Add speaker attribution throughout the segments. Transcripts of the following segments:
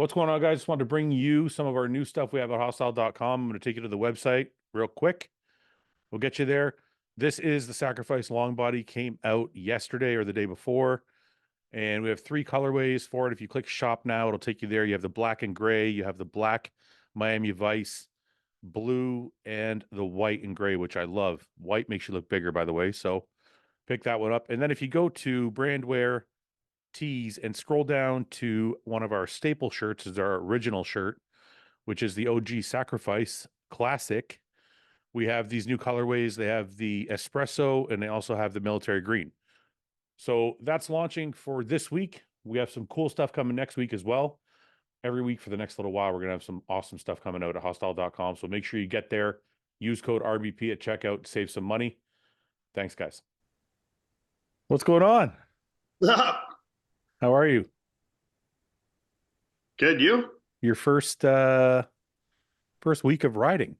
Speaker 1: What's going on, guys? Just wanted to bring you some of our new stuff we have at hostile.com. I'm going to take you to the website real quick. We'll get you there. This is the Sacrifice Long Body. Came out yesterday or the day before. And we have 3 colorways for it. If you click shop now, it'll take you there. You have the black and gray. You have the black Miami Vice, blue, and the white and gray, which I love. White makes you look bigger, by the way. So pick that one up. And then if you go to Brandwear Tees and scroll down to one of our staple shirts, is our original shirt, which is the OG Sacrifice Classic. We have these new colorways. They have the espresso and they also have the military green. So that's launching for this week. We have some cool stuff coming next week as well. Every week for the next little while, we're going to have some awesome stuff coming out at hostile.com. So make sure you get there. Use code RBP at checkout to save some money. Thanks, guys. What's going on? How are you?
Speaker 2: Good, you?
Speaker 1: Your first week of riding.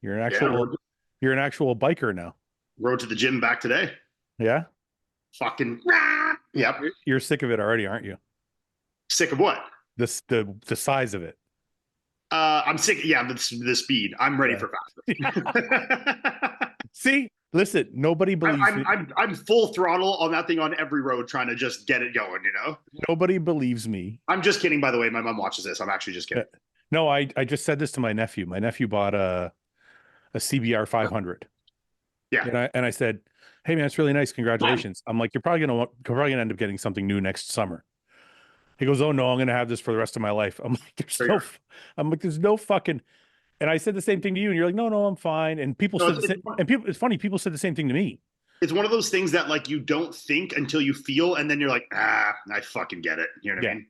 Speaker 1: You're an actual biker now.
Speaker 2: Rode to the gym back today.
Speaker 1: Yeah?
Speaker 2: Fucking yep.
Speaker 1: You're sick of it already, aren't you?
Speaker 2: Sick of what?
Speaker 1: The size of it.
Speaker 2: I'm sick. Yeah, the speed. I'm ready for faster.
Speaker 1: See? Listen, nobody believes me.
Speaker 2: I'm full throttle on that thing on every road trying to just get it going, you know?
Speaker 1: Nobody believes me.
Speaker 2: I'm just kidding, by the way. My mom watches this. I'm actually just kidding.
Speaker 1: No, I just said this to my nephew. My nephew bought a CBR 500.
Speaker 2: Yeah.
Speaker 1: And I said, "Hey man, it's really nice. Congratulations." I'm like, "You're probably gonna end up getting something new next summer." He goes, "Oh no, I'm gonna have this for the rest of my life." I'm like, "There's no fucking." And I said the same thing to you, and you're like, "No, I'm fine." And people said the same, and it's funny. People said the same thing to me.
Speaker 2: It's one of those things that like you don't think until you feel, and then you're like, I fucking get it. You know what I mean?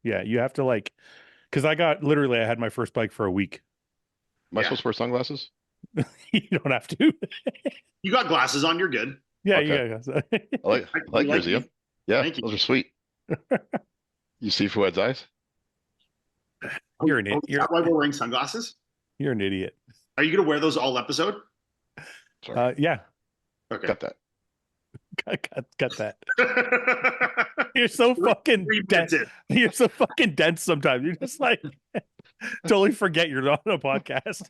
Speaker 1: Yeah. You have to like, because I had my first bike for a week.
Speaker 3: Am I supposed to wear sunglasses?
Speaker 1: You don't have to.
Speaker 2: You got glasses on, you're good.
Speaker 1: Yeah,
Speaker 3: okay. I like yours, Ian. Yeah, those are sweet. You see Fouad's eyes?
Speaker 1: You're an idiot.
Speaker 2: Is that why we're wearing sunglasses?
Speaker 1: You're an idiot.
Speaker 2: Are you gonna wear those all episode?
Speaker 3: Sorry.
Speaker 1: Yeah.
Speaker 3: Okay. Got that.
Speaker 1: Got that. You're so fucking dense. You're so fucking dense sometimes. You're just like totally forget you're on a podcast.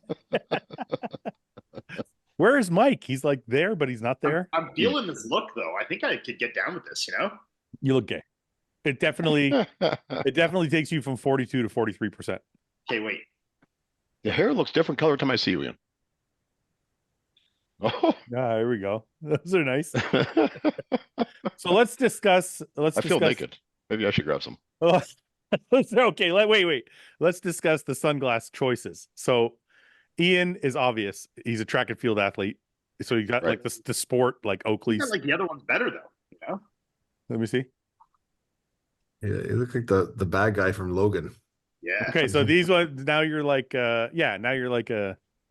Speaker 1: Where is Mike? He's like there, but he's not there.
Speaker 2: I'm feeling this look though. I think I could get down with this, you know?
Speaker 1: You look gay. It definitely takes you from 42 to 43%.
Speaker 2: Okay, wait.
Speaker 3: Your hair looks different color time I see you, Ian. Oh,
Speaker 1: here we go. Those are nice. So let's discuss. I
Speaker 3: feel naked. Maybe I should grab some.
Speaker 1: Okay, wait. Let's discuss the sunglass choices. So Ian is obvious. He's a track and field athlete. So you got like the sport, like Oakley's.
Speaker 2: Like the other one's better though, you know?
Speaker 1: Let me see.
Speaker 4: Yeah, you look like the bad guy from Logan.
Speaker 2: Yeah.
Speaker 1: Okay, so these ones now you're like now you're like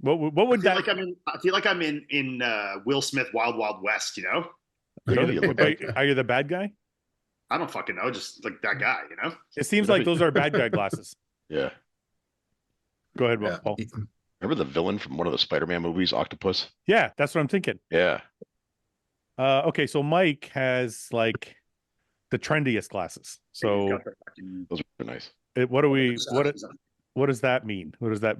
Speaker 1: what would that
Speaker 2: I feel like I'm in Will Smith Wild Wild West, you know?
Speaker 1: Are you the bad guy?
Speaker 2: I don't fucking know, just like that guy, you know?
Speaker 1: It seems like those are bad guy glasses.
Speaker 3: Yeah.
Speaker 1: Go ahead, Paul.
Speaker 3: Remember the villain from one of the Spider-Man movies, Octopus?
Speaker 1: Yeah, that's what I'm thinking.
Speaker 3: Yeah.
Speaker 1: Okay, so Mike has like the trendiest glasses. So
Speaker 3: those are nice.
Speaker 1: What does that mean? What does that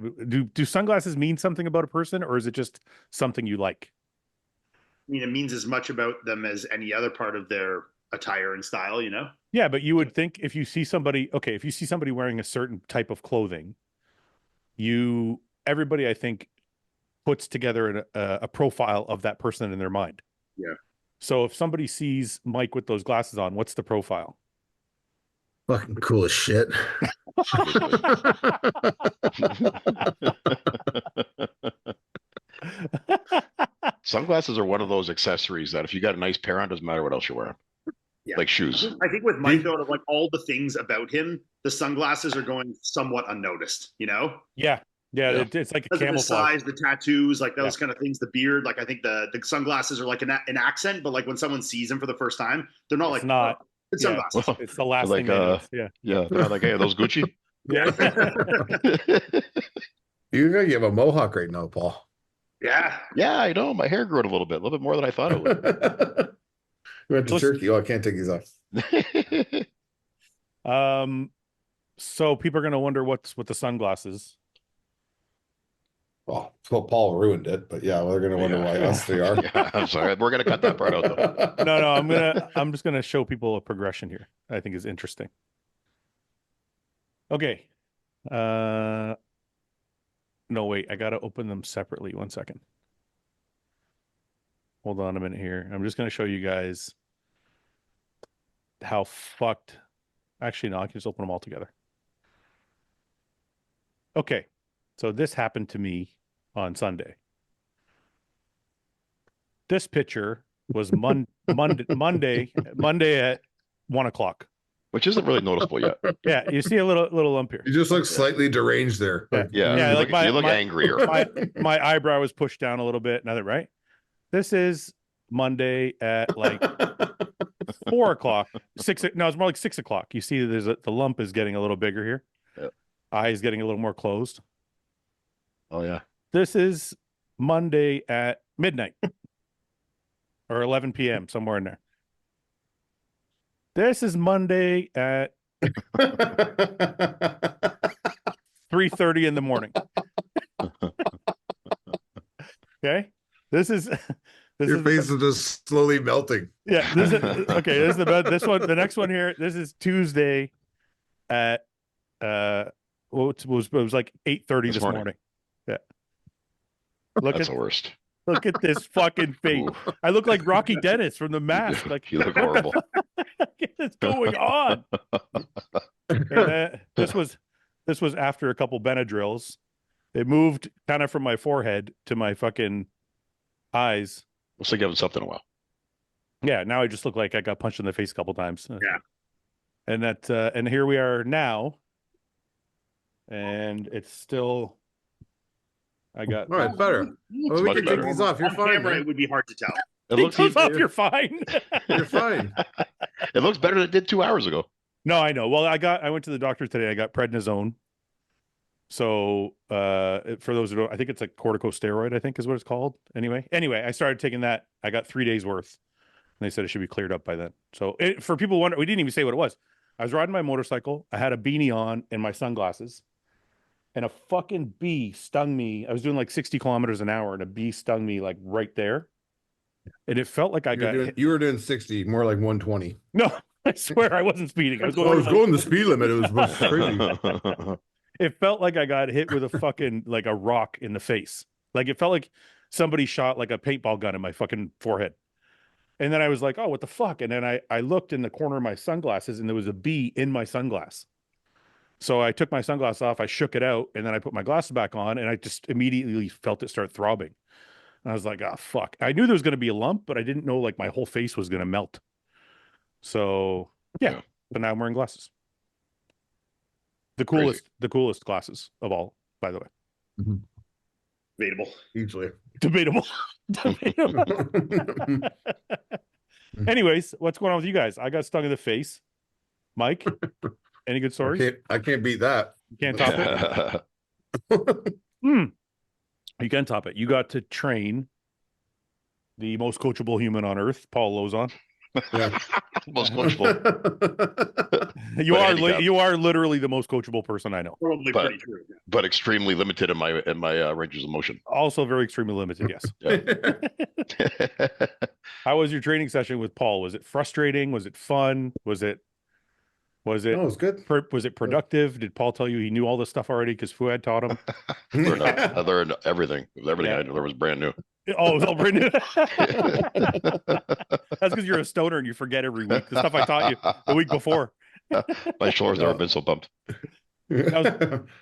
Speaker 1: do sunglasses mean something about a person, or is it just something you like?
Speaker 2: I mean, it means as much about them as any other part of their attire and style, you know?
Speaker 1: Yeah, but you would think if you see somebody wearing a certain type of clothing, everybody I think puts together a profile of that person in their mind.
Speaker 2: Yeah.
Speaker 1: So if somebody sees Mike with those glasses on, what's the profile?
Speaker 4: Fucking cool as shit.
Speaker 3: Sunglasses are one of those accessories that if you got a nice pair on, doesn't matter what else you're wearing. Yeah. Like shoes.
Speaker 2: I think with Mike, though, like all the things about him, the sunglasses are going somewhat unnoticed, you know?
Speaker 1: Yeah. It's like a camouflage.
Speaker 2: The size, the tattoos, like those kind of things, the beard. Like I think the sunglasses are like an accent, but like when someone sees them for the first time, they're not it's sunglasses.
Speaker 1: Well, it's the last thing.
Speaker 3: They're like, hey, are those Gucci?
Speaker 1: Yeah.
Speaker 4: You have a mohawk right now, Paul.
Speaker 2: Yeah,
Speaker 3: I know. My hair grew a little bit more than I thought it would.
Speaker 4: We went to Turkey. Oh, I can't take these off.
Speaker 1: So people are going to wonder what's with the sunglasses.
Speaker 4: Well, Paul ruined it, but yeah, we're gonna wonder why us they are.
Speaker 3: Yeah, I'm sorry. We're gonna cut that part out though.
Speaker 1: No, I'm just gonna show people a progression here. I think is interesting. Okay. No, wait, I gotta open them separately. 1 second. Hold on a minute here. I'm just gonna show you guys how fucked. Actually, no, I can just open them all together. Okay. So this happened to me on Sunday. This picture was Monday at 1 o'clock.
Speaker 3: Which isn't really noticeable yet.
Speaker 1: Yeah, you see a little lump here.
Speaker 4: You just look slightly deranged there.
Speaker 1: Yeah.
Speaker 4: Like,
Speaker 3: Yeah,
Speaker 1: like
Speaker 3: you look angrier.
Speaker 1: My eyebrow was pushed down a little bit. Another right. This is Monday at like 4 o'clock. No, it's more like 6 o'clock. You see, the lump is getting a little bigger here.
Speaker 3: Yep.
Speaker 1: Eyes getting a little more closed.
Speaker 3: Oh yeah.
Speaker 1: This is Monday at midnight or 11 p.m. somewhere in there. This is Monday at 3:30 in the morning. Okay, this is
Speaker 4: your face is just slowly melting.
Speaker 1: Yeah, this is okay. This is this one. The next one here. This is Tuesday at it was like 8:30 this morning. Yeah,
Speaker 3: That's the worst.
Speaker 1: Look at this fucking face. Ooh. I look like Rocky Dennis from The Mask. Like
Speaker 3: you look horrible.
Speaker 1: What is going on? And, this was after a couple Benadryls. It moved kind of from my forehead to my fucking eyes.
Speaker 3: Looks like you haven't slept in a while.
Speaker 1: Yeah, now I just look like I got punched in the face a couple times.
Speaker 2: Yeah.
Speaker 1: And that and here we are now. And it's still I got
Speaker 4: all right, better. Well, we can take these off. You're fine.
Speaker 2: Camera, it would be hard to tell.
Speaker 3: It looks
Speaker 1: off, you're fine.
Speaker 4: You're fine.
Speaker 3: It looks better than it did 2 hours ago.
Speaker 1: No, I know. Well, I went to the doctor today. I got prednisone. So for those who don't, I think it's a corticosteroid, I think is what it's called. Anyway, I started taking that. I got 3 days worth. And they said it should be cleared up by then. So for people who wonder, we didn't even say what it was. I was riding my motorcycle. I had a beanie on and my sunglasses. And a fucking bee stung me. I was doing like 60 kilometers an hour and a bee stung me like right there. And it felt like
Speaker 4: you were doing 60, more like 120.
Speaker 1: No, I swear I wasn't speeding. I was
Speaker 4: going the speed limit. It was crazy.
Speaker 1: It felt like I got hit with a fucking like a rock in the face. Like it felt like somebody shot like a paintball gun in my fucking forehead. And then I was like, oh, what the fuck? And then I looked in the corner of my sunglasses and there was a bee in my sunglass. So I took my sunglasses off, I shook it out, and then I put my glasses back on, and I just immediately felt it start throbbing. And I was like, oh, fuck. I knew there was going to be a lump, but I didn't know like my whole face was going to melt. So yeah, but now I'm wearing glasses. The coolest glasses of all, by the way.
Speaker 4: Mm-hmm.
Speaker 2: Debatable.
Speaker 4: Hugely.
Speaker 1: Debatable. Anyways, what's going on with you guys? I got stung in the face. Mike, any good stories?
Speaker 4: I can't beat that.
Speaker 1: You can't top it? You can top it. You got to train the most coachable human on earth, Paul Lauzon.
Speaker 4: Yeah.
Speaker 3: Most coachable.
Speaker 1: You are literally the most coachachable person I know.
Speaker 2: Probably pretty true. Yeah.
Speaker 3: But extremely limited in my ranges of motion.
Speaker 1: Also very extremely limited, yes. How was your training session with Paul? Was it frustrating? Was it fun? Was it
Speaker 4: no, it was good.
Speaker 1: Was it productive? Did Paul tell you he knew all this stuff already because Fouad taught him?
Speaker 3: I learned everything. Everything I knew was brand new.
Speaker 1: Oh, it was all brand new. That's because you're a stoner and you forget every week. The stuff I taught you the week before.
Speaker 3: My shoulder's never been so pumped.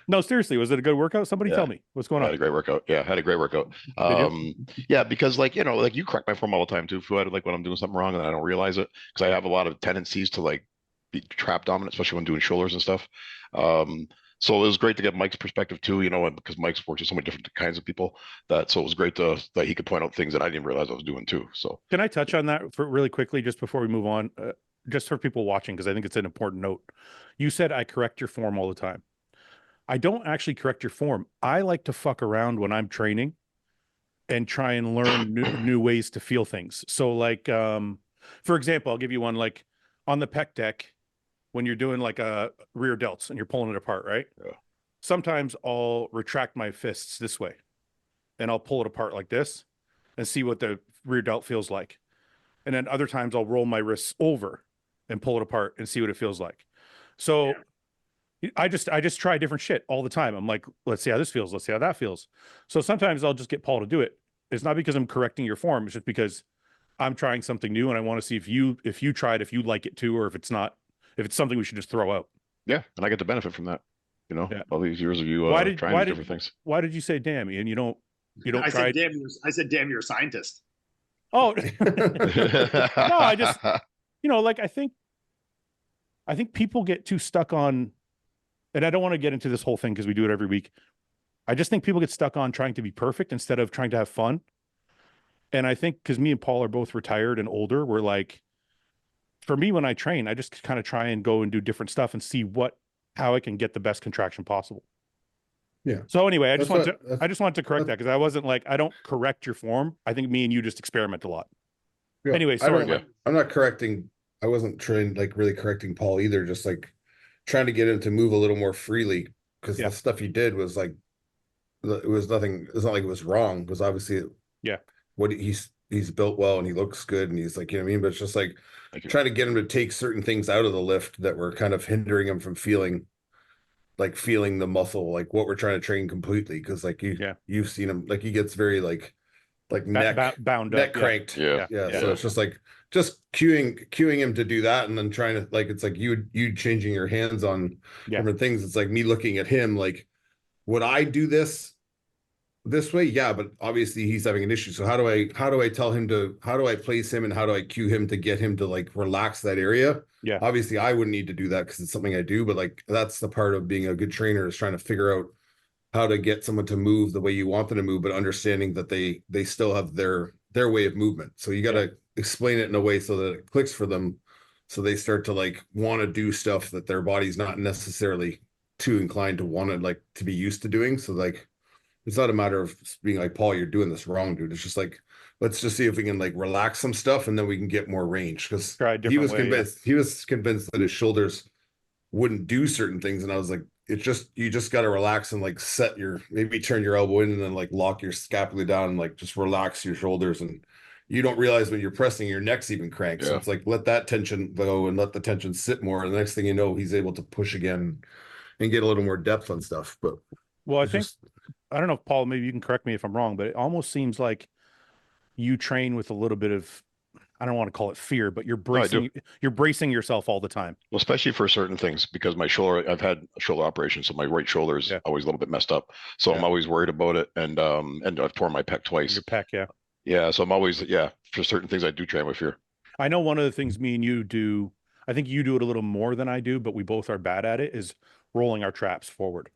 Speaker 1: No, seriously, was it a good workout? Somebody tell me what's going on.
Speaker 3: I had a great workout. Yeah, had a great workout. Yeah, because like you correct my form all the time too, Fouad, like when I'm doing something wrong and I don't realize it because I have a lot of tendencies to like be trap dominant, especially when doing shoulders and stuff. So it was great to get Mike's perspective too, because Mike's works with so many different kinds of people so it was great that he could point out things that I didn't realize I was doing too. So
Speaker 1: can I touch on that for really quickly just before we move on, just for people watching, because I think it's an important note. You said I correct your form all the time. I don't actually correct your form. I like to fuck around when I'm training and try and learn new ways to feel things. So like, for example, I'll give you one, like on the pec deck, when you're doing like a rear delts and you're pulling it apart, right?
Speaker 3: Yeah.
Speaker 1: Sometimes I'll retract my fists this way and I'll pull it apart like this and see what the rear delt feels like. And then other times I'll roll my wrists over and pull it apart and see what it feels like. So I just try different shit all the time. I'm like, let's see how this feels. Let's see how that feels. So sometimes I'll just get Paul to do it. It's not because I'm correcting your form. It's just because I'm trying something new and I want to see if you tried, if you like it too, or if it's something we should just throw out.
Speaker 3: Yeah, and I get the benefit from that. You know, all these years of you trying different things.
Speaker 1: Why did you say damn, Ian? You don't
Speaker 2: I
Speaker 1: try.
Speaker 2: said damn, you're a scientist.
Speaker 1: Oh no, I just like I think people get too stuck on, and I don't want to get into this whole thing because we do it every week. I just think people get stuck on trying to be perfect instead of trying to have fun. And I think because me and Paul are both retired and older, we're like, for me, when I train, I just kind of try and go and do different stuff and see how I can get the best contraction possible.
Speaker 4: Yeah.
Speaker 1: So anyway, I just wanted to correct that because I wasn't like, I don't correct your form. I think me and you just experiment a lot.
Speaker 4: Yeah.
Speaker 1: Anyway, sorry.
Speaker 4: I'm not correcting. I wasn't trying like really correcting Paul either. Just like trying to get him to move a little more freely because the stuff he did was like, it was nothing. It's not like it was wrong. It was obviously what he's built well and he looks good and he's like, you know what I mean? But it's just like trying to get him to take certain things out of the lift that were kind of hindering him from feeling the muscle, like what we're trying to train completely. Cause like you've seen him, like he gets very like
Speaker 1: bound
Speaker 4: neck
Speaker 1: up,
Speaker 4: cranked.
Speaker 3: Yeah.
Speaker 4: So it's just like, cueing him to do that. And then trying to like, it's like you changing your hands on different things. It's like me looking at him, like, would I do this way? Yeah, but obviously he's having an issue. So how do I tell him how do I place him and how do I cue him to get him to like relax that area?
Speaker 1: Yeah.
Speaker 4: Obviously I wouldn't need to do that because it's something I do, but like that's the part of being a good trainer is trying to figure out how to get someone to move the way you want them to move, but understanding that they still have their way of movement. So you got to explain it in a way so that it clicks for them. So they start to like want to do stuff that their body's not necessarily too inclined to want to like to be used to doing. So like, it's not a matter of being like, Paul, you're doing this wrong, dude. It's just like, let's just see if we can like relax some stuff and then we can get more range. Because he was convinced that his shoulders wouldn't do certain things. And I was like, you just got to relax and like maybe turn your elbow in and then like lock your scapula down and like just relax your shoulders. And you don't realize when you're pressing your neck's even cranked. So it's like, let that tension go and let the tension sit more. And the next thing you know, he's able to push again and get a little more depth on stuff. But
Speaker 1: I don't know if Paul, maybe you can correct me if I'm wrong, but it almost seems like you train with a little bit of, I don't want to call it fear, but you're bracing yourself all the time.
Speaker 3: Well, especially for certain things, because I've had a shoulder operation, so my right shoulder is always a little bit messed up. So I'm always worried about it. And I've torn my pec twice.
Speaker 1: Your pec,
Speaker 3: Yeah. So I'm always, for certain things I do train with fear.
Speaker 1: I know one of the things me and you do, I think you do it a little more than I do, but we both are bad at it, is rolling our traps forward.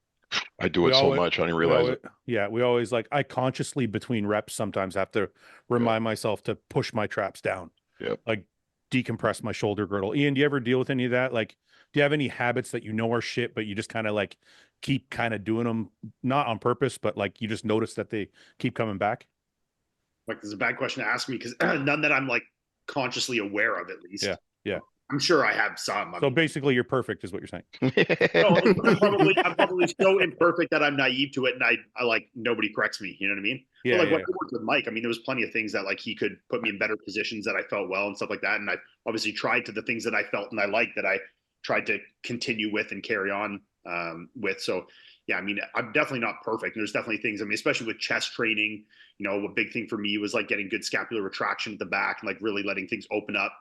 Speaker 3: I do it so much, I didn't realize it.
Speaker 1: Yeah, we always I consciously between reps sometimes have to remind myself to push my traps down.
Speaker 3: Yeah.
Speaker 1: Like decompress my shoulder girdle. Ian, do you ever deal with any of that? Like, do you have any habits that you know are shit, but you just kind of like keep kind of doing them, not on purpose, but like you just notice that they keep coming back?
Speaker 2: Like, this is a bad question to ask me because none that I'm like consciously aware of, at least.
Speaker 1: Yeah.
Speaker 2: I'm sure I have some.
Speaker 1: So basically, you're perfect, is what you're saying.
Speaker 2: No, I'm probably so imperfect that I'm naive to it, and I like nobody corrects me. You know what I mean?
Speaker 1: Yeah.
Speaker 2: But like when I worked with Mike, I mean, there was plenty of things that like he could put me in better positions that I felt well and stuff like that. And I obviously tried to the things that I felt and I liked that I tried to continue with and carry on with. So yeah, I mean, I'm definitely not perfect. There's definitely things. I mean, especially with chest training, you know, a big thing for me was like getting good scapular retraction at the back and like really letting things open up.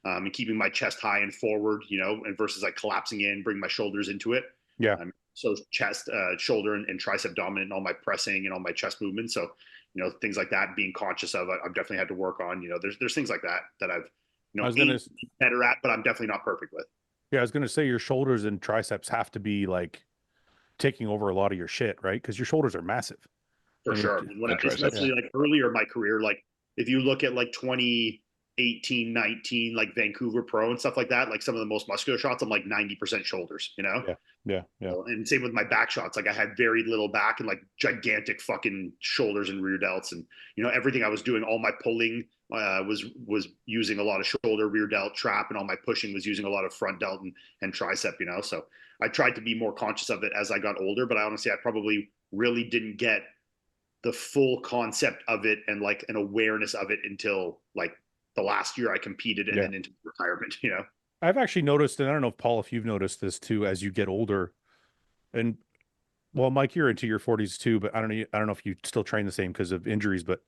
Speaker 2: And keeping my chest high and forward, you know, and versus like collapsing in, bring my shoulders into it.
Speaker 1: Yeah.
Speaker 2: So chest, shoulder, and tricep dominant in all my pressing and all my chest movements. So, you know, things like that, being conscious of, I've definitely had to work on. You know, there's things like that I've, you know, better at, but I'm definitely not perfect with.
Speaker 1: Yeah, I was gonna say your shoulders and triceps have to be like taking over a lot of your shit, right? Because your shoulders are massive.
Speaker 2: For sure. Especially like earlier in my career, like if you look at like 2018 18, 19, like Vancouver Pro and stuff like that, like some of the most muscular shots, I'm like 90% shoulders, you know?
Speaker 1: Yeah.
Speaker 2: And same with my back shots. Like I had very little back and like gigantic fucking shoulders and rear delts. And, you know, everything I was doing, all my pulling was using a lot of shoulder, rear delt, trap, and all my pushing was using a lot of front delt and tricep, you know? So I tried to be more conscious of it as I got older, but I honestly, I probably really didn't get the full concept of it and like an awareness of it until like the last year I competed and then into retirement, you know?
Speaker 1: I've actually noticed, and I don't know if Paul, if you've noticed this too, as you get older, and well, Mike, you're into your 40s too, but I don't know if you still train the same because of injuries, but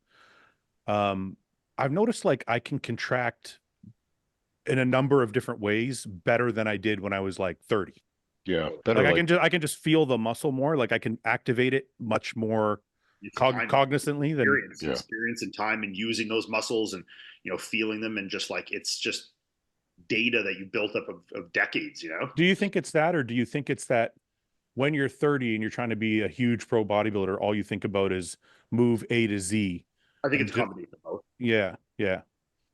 Speaker 1: I've noticed like I can contract in a number of different ways better than I did when I was like 30.
Speaker 3: Yeah, better.
Speaker 1: Like I can just feel the muscle more. Like I can activate it much more cognizantly than
Speaker 2: experience and time and using those muscles and, you know, feeling them and just like, it's just data that you built up of decades, you know?
Speaker 1: Do you think it's that, or do you think it's that when you're 30 and you're trying to be a huge pro bodybuilder, all you think about is move A to Z?
Speaker 2: I think it's a combination of both.
Speaker 1: Yeah.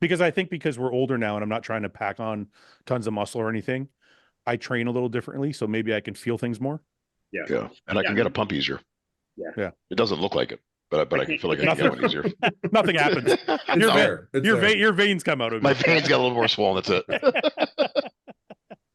Speaker 1: Because I think because we're older now and I'm not trying to pack on tons of muscle or anything, I train a little differently. So maybe I can feel things more.
Speaker 3: Yeah. And I can get a pump easier.
Speaker 1: Yeah.
Speaker 3: It doesn't look like it, but I can feel like I can get one easier.
Speaker 1: Nothing happens. Your veins come out of it.
Speaker 3: My veins got a little more swollen. That's it.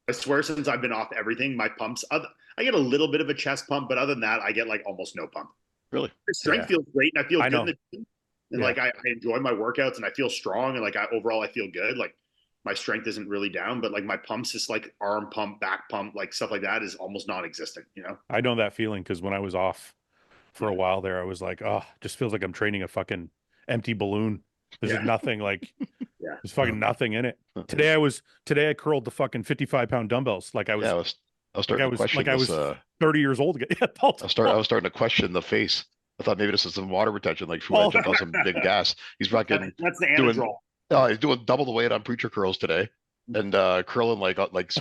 Speaker 2: I swear, since I've been off everything, my pumps, I get a little bit of a chest pump, but other than that, I get like almost no pump.
Speaker 3: Really?
Speaker 2: The strength feels great, and I feel good in the gym. And
Speaker 1: Yeah.
Speaker 2: like I enjoy my workouts, and I feel strong, and like overall I feel good. Like my strength isn't really down, but like my pumps, just like arm pump, back pump, like stuff like that, is almost non-existent. You know?
Speaker 1: I know that feeling because when I was off for a while there, I was like, oh, just feels like I'm training a fucking empty balloon. There's nothing like, there's fucking nothing in it. Today I curled the fucking 55-pound dumbbells. Like I was,
Speaker 3: I was starting to question
Speaker 1: like I was 30 years old again.
Speaker 3: I was starting to question the face. I thought maybe this is some water retention, like Fouad jumped on some big gas. He's fucking
Speaker 2: that's the anadrol.
Speaker 3: He's doing double the weight on preacher curls today, and curling like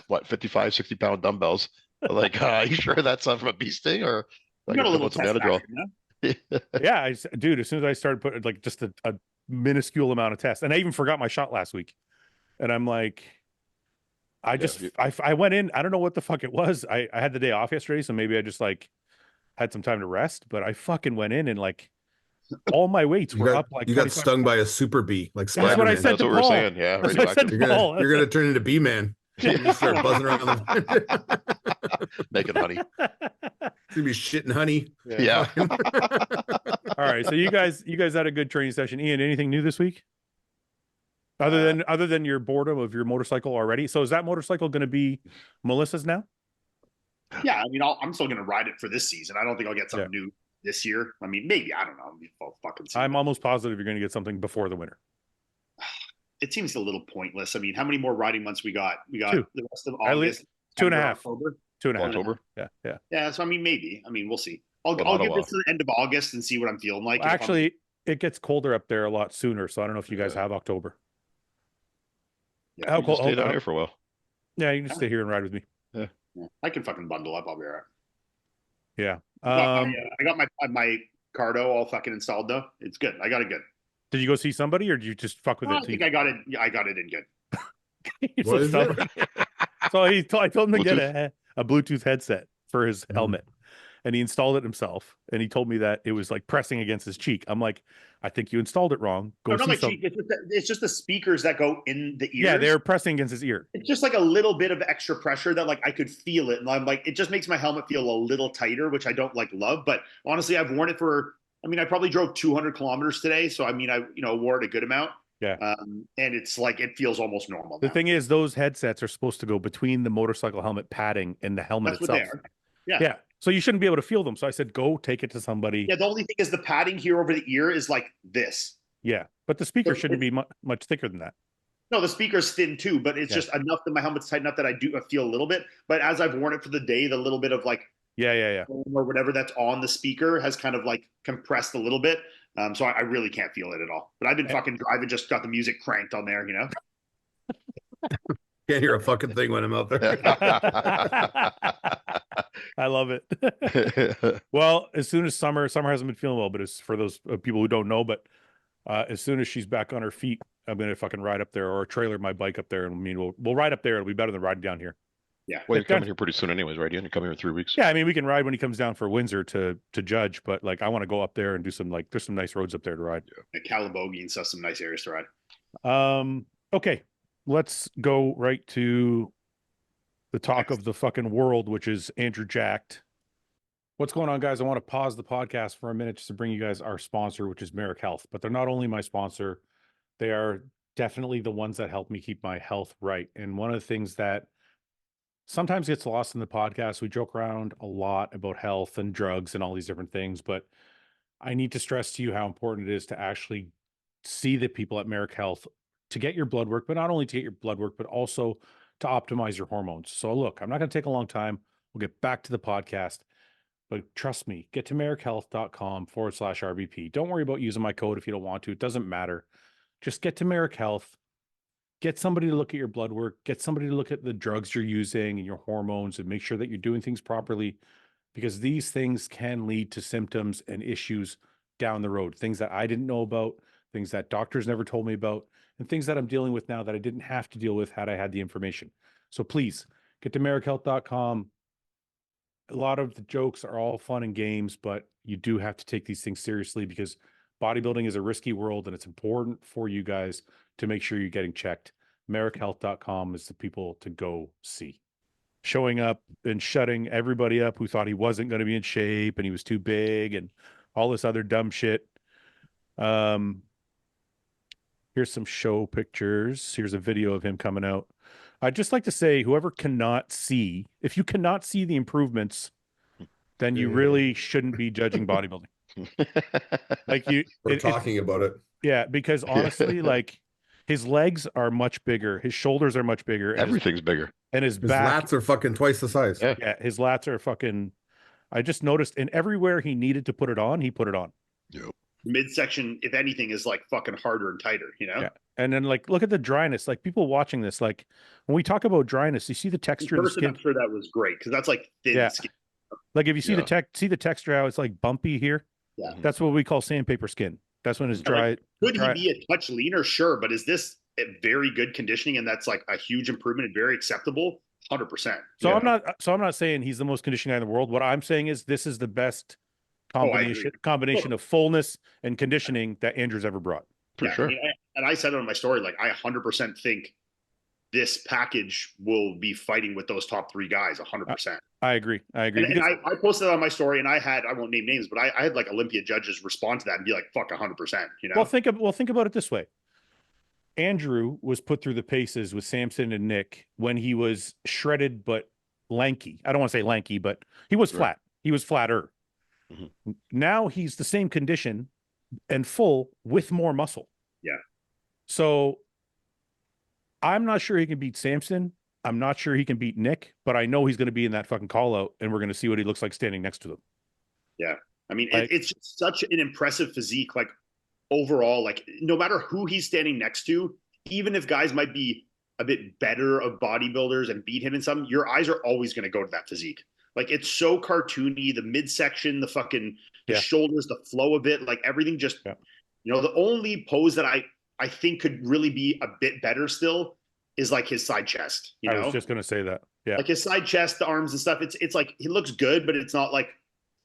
Speaker 3: what 55, 60-pound dumbbells. Like, you sure that's not from a bee sting or like
Speaker 2: got a little
Speaker 3: some anadrol?
Speaker 1: Yeah, dude, as soon as I started putting like just a minuscule amount of tests, and I even forgot my shot last week, and I'm like, I went in, I don't know what the fuck it was. I had the day off yesterday, so maybe I just like had some time to rest, but I fucking went in and like all my weights were up like
Speaker 4: you got stung by a super bee, like
Speaker 1: That's what I said to Paul.
Speaker 3: We're saying. Yeah,
Speaker 1: that's what I said to Paul.
Speaker 4: You're gonna turn into bee man. You just start buzzing around the
Speaker 3: making honey.
Speaker 4: It's gonna be shitting honey.
Speaker 3: Yeah.
Speaker 1: All right, so you guys had a good training session. Ian, anything new this week? Other than your boredom of your motorcycle already. So is that motorcycle going to be Melissa's now?
Speaker 2: Yeah, I mean, I'm still going to ride it for this season. I don't think I'll get something new this year. I mean, maybe, I don't know.
Speaker 1: I'm almost positive you're going to get something before the winter.
Speaker 2: It seems a little pointless. I mean, how many more riding months we got? We got 2. The rest of August,
Speaker 1: 2.5.
Speaker 2: October.
Speaker 1: 2.5.
Speaker 3: October.
Speaker 2: Yeah. So I mean, maybe. I mean, we'll see. I'll give this to the end of August and see what I'm feeling like.
Speaker 1: Well, actually, it gets colder up there a lot sooner, so I don't know if you guys have October.
Speaker 2: Yeah,
Speaker 3: How cold? Stay down here for a while.
Speaker 1: Yeah, you can just stay here and ride with me.
Speaker 2: Yeah. I can fucking bundle up. I'll be all right.
Speaker 1: Yeah.
Speaker 2: I got my Cardo all fucking installed though. It's good. I got it good.
Speaker 1: Did you go see somebody or did you just fuck with it?
Speaker 2: I think I got it. Yeah, I got it in good.
Speaker 1: What is it? So I told him to get a Bluetooth headset for his helmet, and he installed it himself. And he told me that it was like pressing against his cheek. I'm like, I think you installed it wrong. Go see something.
Speaker 2: It's just the speakers that go in the ears.
Speaker 1: Yeah, they're pressing against his ear.
Speaker 2: It's just like a little bit of extra pressure that like I could feel it, and I'm like, it just makes my helmet feel a little tighter, which I don't like love. But honestly, I've worn it for. I mean, I probably drove 200 kilometers today, so I mean, I wore it a good amount.
Speaker 1: Yeah.
Speaker 2: And it's like it feels almost normal.
Speaker 1: The thing is, those headsets are supposed to go between the motorcycle helmet padding and the helmet itself.
Speaker 2: What they are.
Speaker 1: Yeah. So you shouldn't be able to feel them. So I said, go take it to somebody.
Speaker 2: Yeah. The only thing is the padding here over the ear is like this.
Speaker 1: Yeah. But the speaker shouldn't be much thicker than that.
Speaker 2: No, the speaker's thin too, but it's just enough that my helmet's tight enough that I feel a little bit. But as I've worn it for the day, the little bit of like or whatever that's on the speaker has kind of like compressed a little bit. So I really can't feel it at all. But I've been fucking driving, just got the music cranked on there,
Speaker 4: Can't hear a fucking thing when I'm out there.
Speaker 1: I love it. Well, as soon as summer hasn't been feeling well, but it's for those people who don't know, but As soon as she's back on her feet, I'm gonna fucking ride up there or trailer my bike up there. And I mean, we'll ride up there. It'll be better than riding down here.
Speaker 2: Yeah.
Speaker 3: Well, you're
Speaker 1: Done.
Speaker 3: coming here pretty soon anyways, right? You're coming here in 3 weeks.
Speaker 1: Yeah, I mean, we can ride when he comes down for Windsor to judge, but like I want to go up there and do some like there's some nice roads up there to ride.
Speaker 2: Like Calabogie and stuff, some nice areas to ride.
Speaker 1: Okay, let's go right to the talk of the fucking world, which is Andrew Jacked. What's going on, guys? I want to pause the podcast for a minute just to bring you guys our sponsor, which is Marek Health. But they're not only my sponsor, they are definitely the ones that help me keep my health right. And one of the things that sometimes gets lost in the podcast, we joke around a lot about health and drugs and all these different things, but I need to stress to you how important it is to actually see the people at Marek Health to get your blood work, but not only to get your blood work, but also to optimize your hormones. So look, I'm not going to take a long time. We'll get back to the podcast, but trust me, get to marekhealth.com/RBP. Don't worry about using my code if you don't want to. It doesn't matter. Just get to Marek Health. Get somebody to look at your blood work, get somebody to look at the drugs you're using and your hormones and make sure that you're doing things properly, because these things can lead to symptoms and issues down the road. Things that I didn't know about, things that doctors never told me about, and things that I'm dealing with now that I didn't have to deal with had I had the information. So please get to marekhealth.com. A lot of the jokes are all fun and games, but you do have to take these things seriously because bodybuilding is a risky world and it's important for you guys to make sure you're getting checked. marekhealth.com is the people to go see. Showing up and shutting everybody up who thought he wasn't going to be in shape and he was too big and all this other dumb shit. Here's some show pictures. Here's a video of him coming out. I'd just like to say, whoever cannot see, if you cannot see the improvements, then you really shouldn't be judging bodybuilding. Like
Speaker 4: we're talking about it.
Speaker 1: Yeah, because honestly, like his legs are much bigger, his shoulders are much bigger, and
Speaker 3: Everything's bigger,
Speaker 1: and his
Speaker 4: His
Speaker 1: back.
Speaker 4: lats are fucking twice the size.
Speaker 1: Yeah, his lats are fucking. I just noticed, and everywhere he needed to put it on, he put it on.
Speaker 3: Yep.
Speaker 2: Midsection, if anything, is like fucking harder and tighter, you know?
Speaker 1: Yeah. And then like look at the dryness. Like people watching this, like when we talk about dryness, you see the texture of the skin.
Speaker 2: I'm sure that was great because that's like thin skin.
Speaker 1: Like if you see the texture, how it's like bumpy here.
Speaker 2: Yeah.
Speaker 1: That's what we call sandpaper skin. That's when it's dry.
Speaker 2: Like, could he be a touch leaner? Sure, but is this a very good conditioning and that's like a huge improvement and very acceptable? 100%.
Speaker 1: So I'm not saying he's the most conditioned guy in the world. What I'm saying is this is the best combination of fullness and conditioning that Andrew's ever brought.
Speaker 3: For sure.
Speaker 2: And I said it on my story, like I 100% think this package will be fighting with those top three guys 100%.
Speaker 1: I agree.
Speaker 2: And I posted that on my story and I won't name names, but I had like Olympia judges respond to that and be like, fuck 100%, you know?
Speaker 1: Well, think about it this way. Andrew was put through the paces with Samson and Nick when he was shredded but lanky. I don't want to say lanky, but he was flat. He was flatter. Mm-hmm. Now he's the same condition and full with more muscle.
Speaker 2: Yeah.
Speaker 1: So I'm not sure he can beat Samson. I'm not sure he can beat Nick, but I know he's going to be in that fucking call out and we're going to see what he looks like standing next to them.
Speaker 2: Yeah. I mean, it's just such an impressive physique. Like overall, like no matter who he's standing next to, even if guys might be a bit better of bodybuilders and beat him in some, your eyes are always going to go to that physique. Like it's so cartoony, the midsection, the fucking the shoulders, the flow of it, like everything just, you know, the only pose that I think could really be a bit better still is like his side chest. You know?
Speaker 1: I was just going to say that. Yeah.
Speaker 2: Like his side chest, the arms and stuff. It's like, he looks good, but it's not like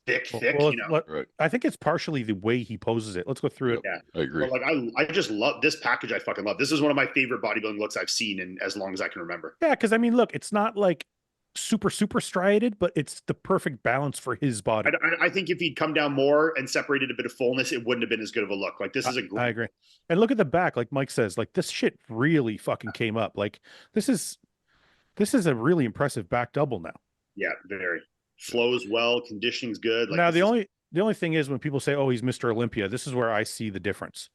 Speaker 2: thick, you know?
Speaker 3: Right.
Speaker 1: I think it's partially the way he poses it. Let's go through it.
Speaker 2: Yeah.
Speaker 3: I agree.
Speaker 2: But like, I just love this package. I fucking love. This is one of my favorite bodybuilding looks I've seen in as long as I can remember.
Speaker 1: Yeah. Cause I mean, look, it's not like super striated, but it's the perfect balance for his body.
Speaker 2: I think if he'd come down more and separated a bit of fullness, it wouldn't have been as good of a look. Like this is a great.
Speaker 1: I agree. And look at the back, like Mike says, like this shit really fucking came up. Like this is a really impressive back double now.
Speaker 2: Yeah, very flows well, conditioning's good. Like
Speaker 1: now the only thing is when people say, "Oh, he's Mr. Olympia," this is where I see the difference.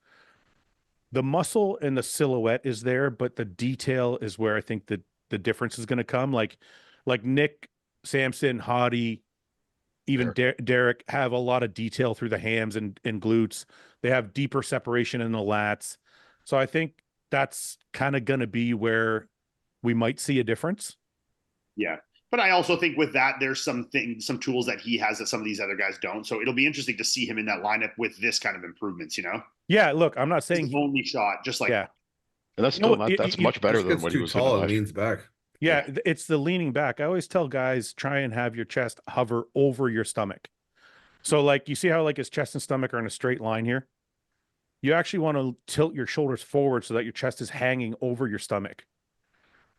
Speaker 1: The muscle and the silhouette is there, but the detail is where I think the difference is going to come. Like Nick, Samson, Hottie, even Derek have a lot of detail through the hams and glutes. They have deeper separation in the lats. So I think that's kind of going to be where we might see a difference.
Speaker 2: Yeah. But I also think with that, there's some tools that he has that some of these other guys don't. So it'll be interesting to see him in that lineup with this kind of improvements,
Speaker 1: Yeah, look, I'm not saying
Speaker 2: his only shot, just like
Speaker 1: yeah.
Speaker 3: And that's still not, that's much better than what he was
Speaker 4: tall
Speaker 3: hitting
Speaker 4: and
Speaker 3: last year.
Speaker 4: leans back.
Speaker 1: Yeah, it's the leaning back. I always tell guys, try and have your chest hover over your stomach. So like you see how like his chest and stomach are in a straight line here? You actually want to tilt your shoulders forward so that your chest is hanging over your stomach.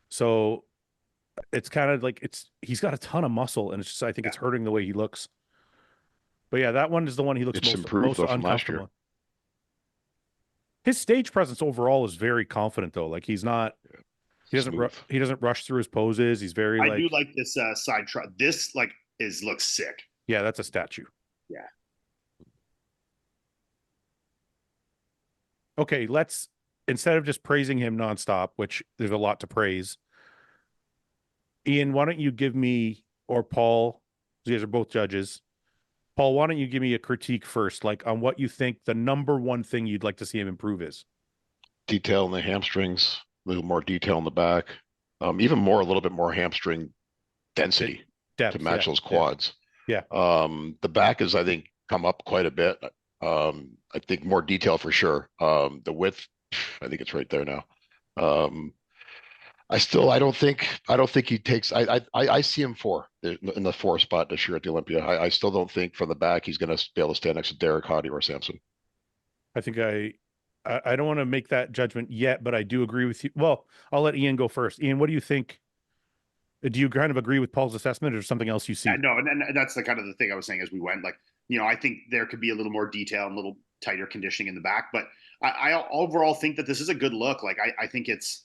Speaker 1: So it's kind of like he's got a ton of muscle, and it's just I think it's hurting the way he looks. But yeah, that one is the one he looks
Speaker 3: It's
Speaker 1: most
Speaker 3: improved though from last
Speaker 1: uncomfortable.
Speaker 3: year.
Speaker 1: His stage presence overall is very confident though. Like he's not he doesn't rush through his poses. He's very
Speaker 2: I do like this side trot. This like looks sick.
Speaker 1: Yeah, that's a statue.
Speaker 2: Yeah.
Speaker 1: Okay, let's instead of just praising him nonstop, which there's a lot to praise. Iain, why don't you give me, or Paul, you guys are both judges. Paul, why don't you give me a critique first, like on what you think the number one thing you'd like to see him improve is?
Speaker 3: Detail in the hamstrings, a little more detail in the back, even more, a little bit more hamstring density
Speaker 1: Depth,
Speaker 3: to match those quads.
Speaker 1: Yeah.
Speaker 3: The back is, I think, come up quite a bit. I think more detail for sure. The width, I think it's right there now. I don't think he takes. I see him in the 4 spot this year at the Olympia. I still don't think from the back he's going to be able to stand next to Derek Hottie or Samson.
Speaker 1: I think I don't want to make that judgment yet, but I do agree with you. Well, I'll let Iain go first. Iain, what do you think? Do you kind of agree with Paul's assessment, or something else you see?
Speaker 2: Yeah, no, and that's the kind of the thing I was saying as we went. Like, I think there could be a little more detail and a little tighter conditioning in the back, but I overall think that this is a good look. Like, I think it's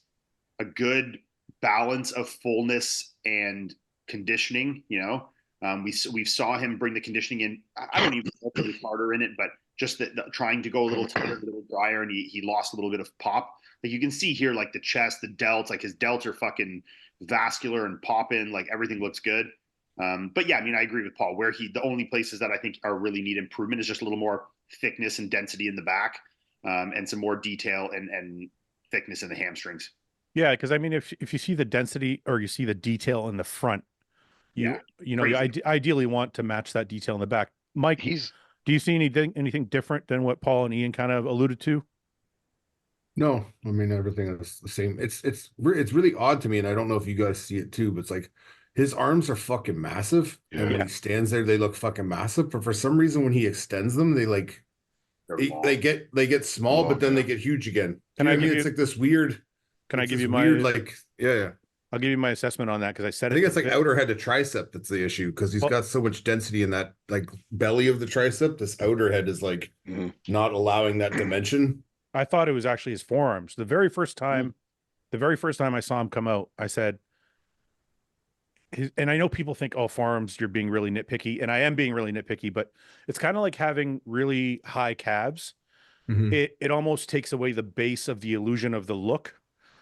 Speaker 2: a good balance of fullness and conditioning. We saw him bring the conditioning in. I don't even know if it was harder in it, but just the trying to go a little tighter, a little drier, and he lost a little bit of pop. Like you can see here, like the chest, the delts, like his delts are fucking vascular and popping. Like everything looks good. But yeah, I mean, I agree with Paul. The only places that I think are really need improvement is just a little more thickness and density in the back, and some more detail and thickness in the hamstrings.
Speaker 1: Yeah, because I mean, if you see the density or you see the detail in the front, you ideally want to match that detail in the back. Mike, do you see anything different than what Paul and Iain kind of alluded to?
Speaker 4: No, I mean everything is the same. It's really odd to me, and I don't know if you guys see it too, but it's like his arms are fucking massive, and when he stands there, they look fucking massive. But for some reason, when he extends them, they get small, but then they get huge again. It's like this weird.
Speaker 1: Can I give you my I'll give you my assessment on that because I said
Speaker 4: I think it's like outer head to tricep that's the issue because he's got so much density in that like belly of the tricep. This outer head is like not allowing that dimension.
Speaker 1: I thought it was actually his forearms. The very first time I saw him come out, I said, and I know people think, oh, forearms, you're being really nitpicky, and I am being really nitpicky, but it's kind of like having really high calves. It almost takes away the base of the illusion of the look.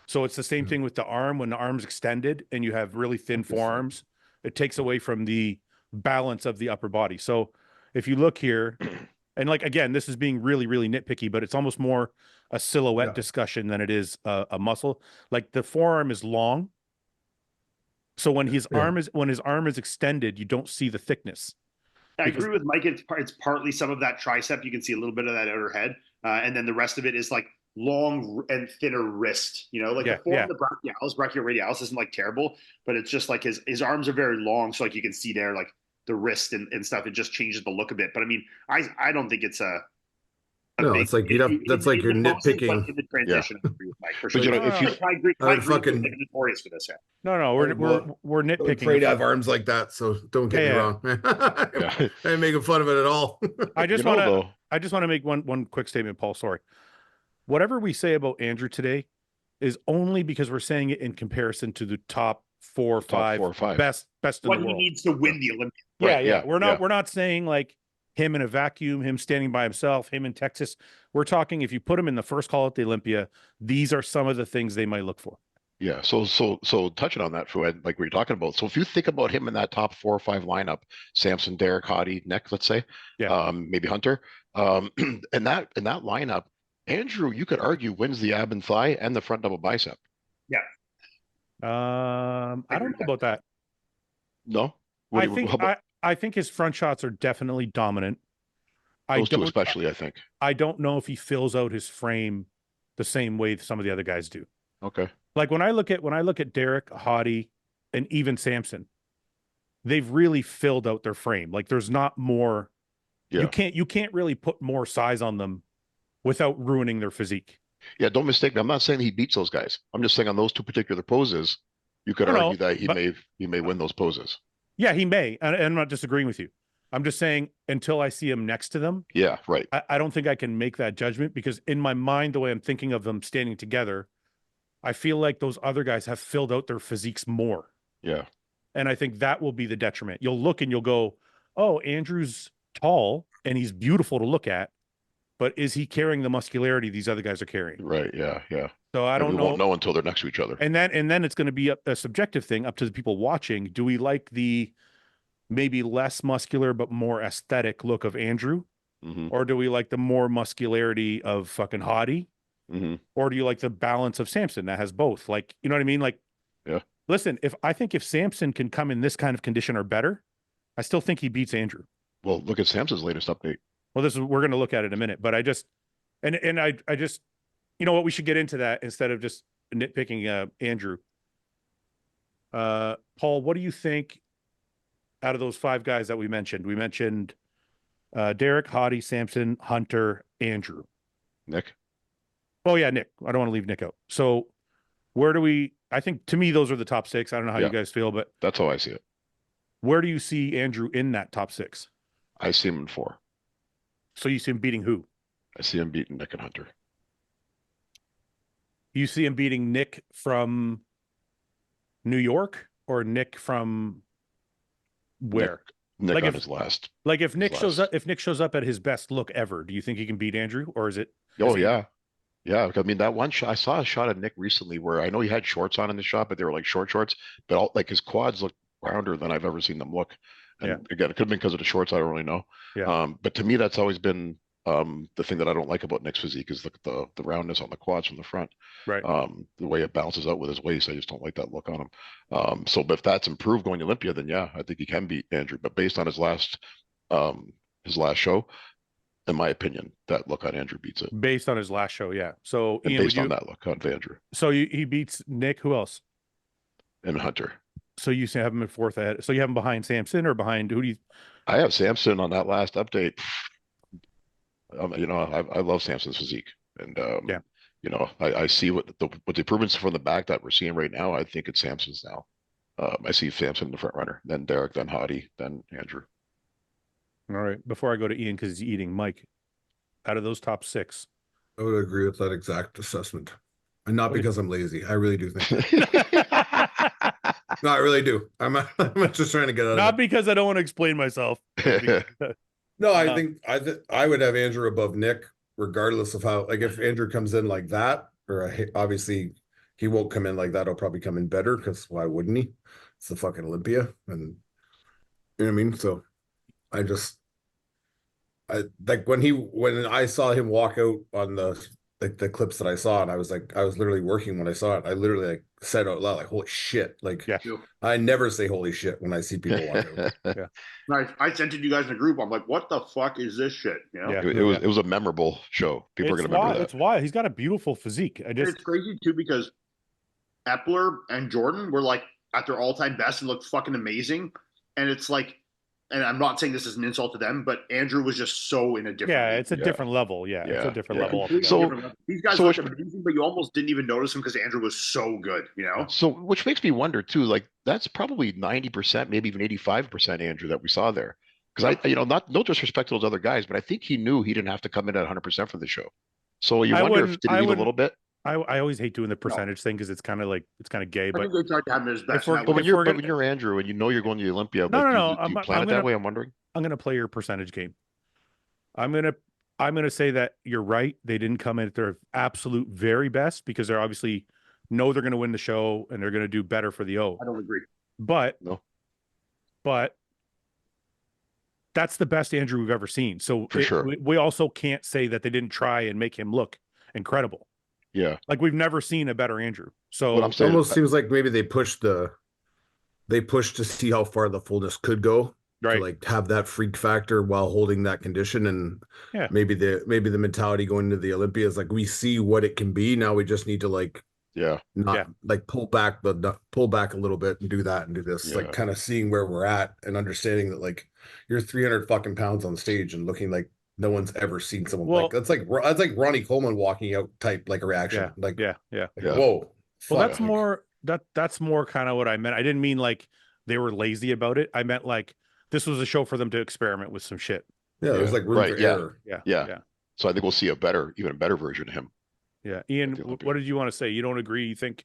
Speaker 1: So it's the same thing with the arm. When the arm's extended and you have really thin forearms, it takes away from the balance of the upper body. So if you look here, and like, again, this is being really, really nitpicky, but it's almost more a silhouette discussion than it is a muscle. Like the forearm is long. So when his arm is extended, you don't see the thickness.
Speaker 2: I agree with Mike. It's partly some of that tricep. You can see a little bit of that outer head. And then the rest of it is like long and thinner wrist, the form, the brachioradialis isn't like terrible, but it's just like his arms are very long. So like you can see there, like the wrist and stuff, it just changes the look a bit. But I mean, I don't think it's
Speaker 4: it's like that's like you're nitpicking
Speaker 2: in the transition. I agree with Mike, for sure.
Speaker 3: But if you
Speaker 2: I agree fucking notorious for this.
Speaker 1: No, we're nitpicking.
Speaker 4: Afraid to have arms like that, so don't get me wrong. I ain't making fun of it at all.
Speaker 1: I just want to make one quick statement, Paul. Sorry. Whatever we say about Andrew today is only because we're saying it in comparison to the top 4 or 5 best in the world.
Speaker 2: What he needs to win the Olympia.
Speaker 1: Yeah. We're not saying like him in a vacuum, him standing by himself, him in Texas. We're talking if you put him in the first call at the Olympia, these are some of the things they might look for.
Speaker 3: Yeah. So touching on that, Fouad, like we were talking about. So if you think about him in that top 4 or 5 lineup, Samson, Derek Hottie, Neck, let's say, maybe Hunter, in that lineup, Andrew, you could argue, wins the ab and thigh and the front double bicep.
Speaker 2: Yeah.
Speaker 1: I don't know about that.
Speaker 3: No.
Speaker 1: I think his front shots are definitely dominant.
Speaker 3: Those two especially, I think.
Speaker 1: I don't know if he fills out his frame the same way some of the other guys do.
Speaker 3: Okay.
Speaker 1: Like when I look at Derek, Hottie, and even Samson, they've really filled out their frame. Like there's not more.
Speaker 3: Yeah.
Speaker 1: You can't really put more size on them without ruining their physique.
Speaker 3: Yeah, don't mistake me. I'm not saying he beats those guys. I'm just saying on those two particular poses, you could argue that he may win those poses.
Speaker 1: Yeah, he may. And I'm not disagreeing with you. I'm just saying until I see him next to them.
Speaker 3: Yeah, right.
Speaker 1: I don't think I can make that judgment because in my mind, the way I'm thinking of them standing together, I feel like those other guys have filled out their physiques more.
Speaker 3: Yeah.
Speaker 1: And I think that will be the detriment. You'll look and you'll go, oh, Andrew's tall and he's beautiful to look at, but is he carrying the muscularity these other guys are carrying?
Speaker 3: Right. Yeah. Yeah.
Speaker 1: So I don't know.
Speaker 3: We won't know until they're next to each other.
Speaker 1: And then it's going to be a subjective thing up to the people watching. Do we like the maybe less muscular but more aesthetic look of Andrew?
Speaker 3: Mm-hmm.
Speaker 1: Or do we like the more muscularity of fucking Hottie?
Speaker 3: Mm-hmm.
Speaker 1: Or do you like the balance of Samson that has both? Like, you know what I mean? Like,
Speaker 3: yeah.
Speaker 1: Listen, if Samson can come in this kind of condition or better, I still think he beats Andrew.
Speaker 3: Well, look at Samson's latest update.
Speaker 1: Well, we're going to look at it in a minute, but I just, you know what, we should get into that instead of just nitpicking Andrew. Paul, what do you think out of those 5 guys that we mentioned? We mentioned Derek, Hottie, Samson, Hunter, Andrew.
Speaker 3: Nick?
Speaker 1: Oh, yeah, Nick. I don't want to leave Nick out. So where do we, I think to me, those are the top 6. I don't know how you guys feel, but
Speaker 3: that's how I see it.
Speaker 1: Where do you see Andrew in that top 6?
Speaker 3: I see him in 4.
Speaker 1: So you see him beating who?
Speaker 3: I see him beating Nick and Hunter.
Speaker 1: You see him beating Nick from New York or Nick from where?
Speaker 3: Nick
Speaker 1: like
Speaker 3: on his last.
Speaker 1: Like if Nick shows up at his best look ever, do you think he can beat Andrew, or is it?
Speaker 3: Oh yeah. Yeah, I mean that one shot. I saw a shot of Nick recently where I know he had shorts on in the shot, but they were like shorts. But like his quads look rounder than I've ever seen them look. And again, it could have been because of the shorts. I don't really know.
Speaker 1: Yeah.
Speaker 3: But to me, that's always been the thing that I don't like about Nick's physique is the roundness on the quads from the front.
Speaker 1: Right.
Speaker 3: The way it balances out with his waist, I just don't like that look on him. So, but if that's improved going to Olympia, then yeah, I think he can beat Andrew. But based on his last show, in my opinion, that look on Andrew beats it.
Speaker 1: Based on his last show, yeah. So
Speaker 3: and Ian, based on that look on Andrew.
Speaker 1: So he beats Nick. Who else?
Speaker 3: And Hunter.
Speaker 1: So you have him in 4th ahead. So you have him behind Samson or behind who do you?
Speaker 3: I have Samson on that last update. I love Samson's physique, and I see what the improvements from the back that we're seeing right now. I think it's Samson's now. I see Samson in the front runner, then Derek, then Hottie, then Andrew.
Speaker 1: All right. Before I go to Ian because he's eating, Mike, out of those top 6,
Speaker 4: I would agree with that exact assessment, and not because I'm lazy. I really do think. No, I really do. I'm just trying to get out.
Speaker 1: Not because I don't want to explain myself.
Speaker 4: No, I think I would have Andrew above Nick, regardless of how. Like if Andrew comes in like that, or obviously he won't come in like that. He'll probably come in better because why wouldn't he? It's the fucking Olympia, and you know what I mean. So I like when I saw him walk out on the clips that I saw, and I was literally working when I saw it. I literally like said out loud, like, holy shit. Like,
Speaker 1: yeah.
Speaker 4: I never say holy shit when I see people walk out.
Speaker 2: Yeah. I sent it to you guys in the group. I'm like, what the fuck is this shit? You know?
Speaker 1: Yeah.
Speaker 3: It was a memorable show. People are going to remember that.
Speaker 1: It's why he's got a beautiful physique.
Speaker 2: It's crazy too, because Epler and Jordan were like at their all-time best and looked fucking amazing. And it's like, and I'm not saying this is an insult to them, but Andrew was just so in a different.
Speaker 1: Yeah, it's a different level. Yeah, it's a different level.
Speaker 2: So these guys look amazing, but you almost didn't even notice him because Andrew was so good. You know.
Speaker 3: So which makes me wonder too. Like that's probably 90%, maybe even 85% Andrew that we saw there. Because no disrespect to those other guys, but I think he knew he didn't have to come in at 100% for the show. So you wonder if did he need a little bit.
Speaker 1: I always hate doing the percentage thing because it's kind of gay. But
Speaker 2: they tried to have him as best.
Speaker 3: But when you're Andrew and you know you're going to the Olympia,
Speaker 1: no.
Speaker 3: Do you plan it that way? I'm wondering.
Speaker 1: I'm going to play your percentage game. I'm going to say that you're right. They didn't come in at their absolute very best because they're obviously know they're going to win the show and they're going to do better for the O.
Speaker 2: I don't agree.
Speaker 1: But that's the best Andrew we've ever seen. So
Speaker 3: for sure.
Speaker 1: We also can't say that they didn't try and make him look incredible.
Speaker 3: Yeah.
Speaker 1: Like we've never seen a better Andrew. So
Speaker 4: it almost seems like maybe they pushed the they pushed to see how far the fullness could go to
Speaker 1: Right.
Speaker 4: like have that freak factor while holding that condition. And
Speaker 1: Yeah.
Speaker 4: maybe the mentality going into the Olympia is like, we see what it can be. Now we just need to like
Speaker 3: Yeah.
Speaker 4: not like pull back a little bit and do that and do this. Like
Speaker 3: Yeah.
Speaker 4: kind of seeing where we're at and understanding that like you're 300 fucking pounds on stage and looking like no one's ever seen someone
Speaker 1: Well-
Speaker 4: like that's like Ronnie Coleman walking out type like a reaction.
Speaker 1: Yeah.
Speaker 4: Like,
Speaker 1: Yeah.
Speaker 4: like,
Speaker 3: Yeah.
Speaker 4: whoa.
Speaker 1: Well,
Speaker 4: fuck.
Speaker 1: that's more that's more kind of what I meant. I didn't mean like they were lazy about it. I meant like this was a show for them to experiment with some shit.
Speaker 4: Yeah, there's like room
Speaker 3: Right,
Speaker 4: for
Speaker 3: yeah.
Speaker 4: error.
Speaker 1: Yeah.
Speaker 3: Yeah.
Speaker 1: Yeah.
Speaker 3: So I think we'll see even a better version of him.
Speaker 1: Yeah. Ian,
Speaker 3: the Olympia.
Speaker 1: what did you want to say? You don't agree? You think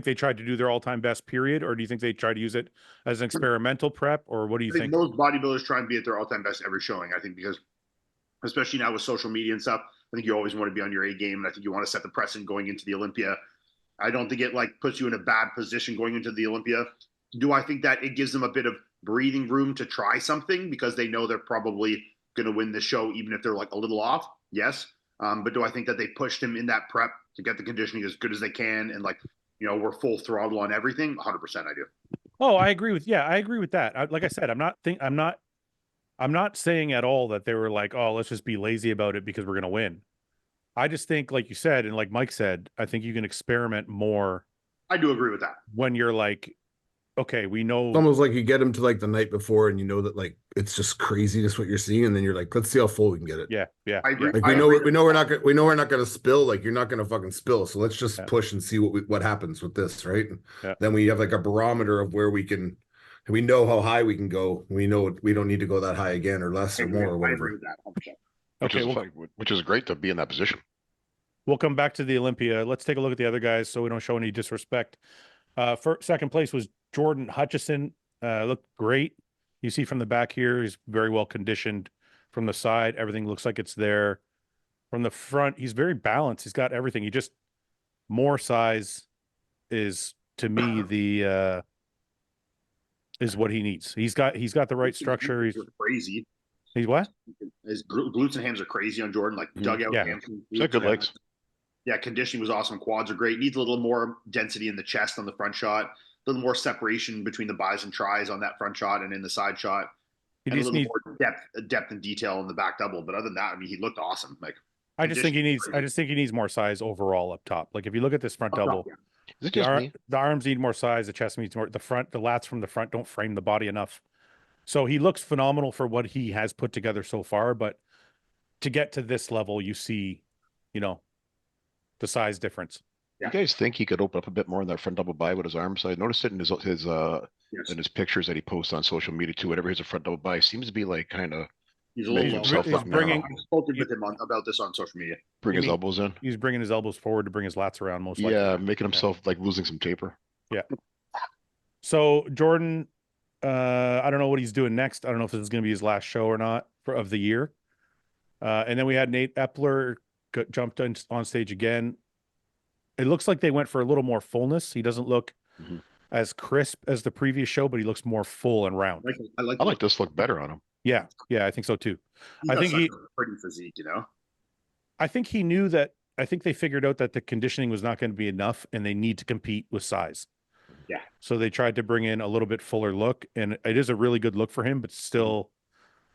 Speaker 1: they tried to do their all-time best period, or do you think they tried to use it as an experimental prep, or what do you
Speaker 2: I think
Speaker 1: think?
Speaker 2: most bodybuilders try and be at their all-time best every showing. I think because, especially now with social media and stuff, I think you always want to be on your A game, and I think you want to set the precedent going into the Olympia. I don't think it like puts you in a bad position going into the Olympia. Do I think that it gives them a bit of breathing room to try something because they know they're probably going to win the show even if they're like a little off? Yes. But do I think that they pushed him in that prep to get the conditioning as good as they can and like, you know, we're full throttle on everything? 100% I do.
Speaker 1: Oh, I agree with that. Like I said, I'm not saying at all that they were like, oh, let's just be lazy about it because we're going to win. I just think, like you said, and like Mike said, I think you can experiment more
Speaker 2: I do agree with that.
Speaker 1: when you're like, okay, we know.
Speaker 4: It's almost like you get them to like the night before and you know that like it's just crazy just what you're seeing, and then you're like, let's see how full we can get it.
Speaker 1: Yeah.
Speaker 2: I agree.
Speaker 4: Like
Speaker 2: I
Speaker 4: we know we're not gonna spill, like you're not gonna fucking spill. So let's just push and see what happens with this, right?
Speaker 1: Yeah.
Speaker 4: Then we have like a barometer of where we know how high we can go. We know we don't need to go that high again or less or more or
Speaker 2: I
Speaker 4: whatever.
Speaker 2: agree with that 100%.
Speaker 1: Okay,
Speaker 3: Which is great to be in that position.
Speaker 1: we'll come back to the Olympia. Let's take a look at the other guys so we don't show any disrespect. For second place was Jordan Hutchison. Looked great. You see from the back here, he's very well conditioned. From the side, everything looks like it's there. From the front, he's very balanced. He's got everything. He just more size is to me the is what he needs. He's got the right structure. He's
Speaker 2: crazy.
Speaker 1: He's what?
Speaker 2: His glutes and hams are crazy on Jordan, like dugout.
Speaker 1: Yeah.
Speaker 2: hamstring,
Speaker 3: He's got good legs.
Speaker 2: Yeah, conditioning was awesome. Quads are great. Needs a little more density in the chest on the front shot. A little more separation between the bis and tris on that front shot and in the side shot. And a little more depth and detail in the back double. But other than that, I mean, he looked awesome. Like
Speaker 1: I just think he needs more size overall up top. Like if you look at this front double,
Speaker 3: Is it just me?
Speaker 1: the arms need more size, the chest needs more. The lats from the front don't frame the body enough. So he looks phenomenal for what he has put together so far. But to get to this level, you see, you know, the size difference.
Speaker 2: Yeah.
Speaker 3: You guys think he could open up a bit more in that front double bi with his arms? I noticed it in his
Speaker 2: yes.
Speaker 3: in his pictures that he posts on social media too. Whenever he's a front double bi, seems to be like kind of
Speaker 2: He's a
Speaker 3: making
Speaker 2: little
Speaker 3: himself
Speaker 1: he's
Speaker 3: look
Speaker 1: bringing-
Speaker 3: narrow.
Speaker 2: I spoke with him about this on social media.
Speaker 3: Bring
Speaker 1: You
Speaker 3: his
Speaker 1: mean-
Speaker 3: elbows in.
Speaker 1: He's bringing his elbows forward to bring his lats around most likely.
Speaker 3: Yeah, making himself like losing some taper.
Speaker 1: So Jordan, I don't know what he's doing next. I don't know if this is going to be his last show or not of the year. And then we had Nate Epler jumped on stage again. It looks like they went for a little more fullness. He doesn't look as crisp as the previous show, but he looks more full and round.
Speaker 2: I
Speaker 3: like this look better on him.
Speaker 1: Yeah, I think so too. I think
Speaker 2: he pretty physique, you know.
Speaker 1: I think he knew that. I think they figured out that the conditioning was not going to be enough, and they need to compete with size.
Speaker 2: Yeah.
Speaker 1: So they tried to bring in a little bit fuller look, and it is a really good look for him. But still,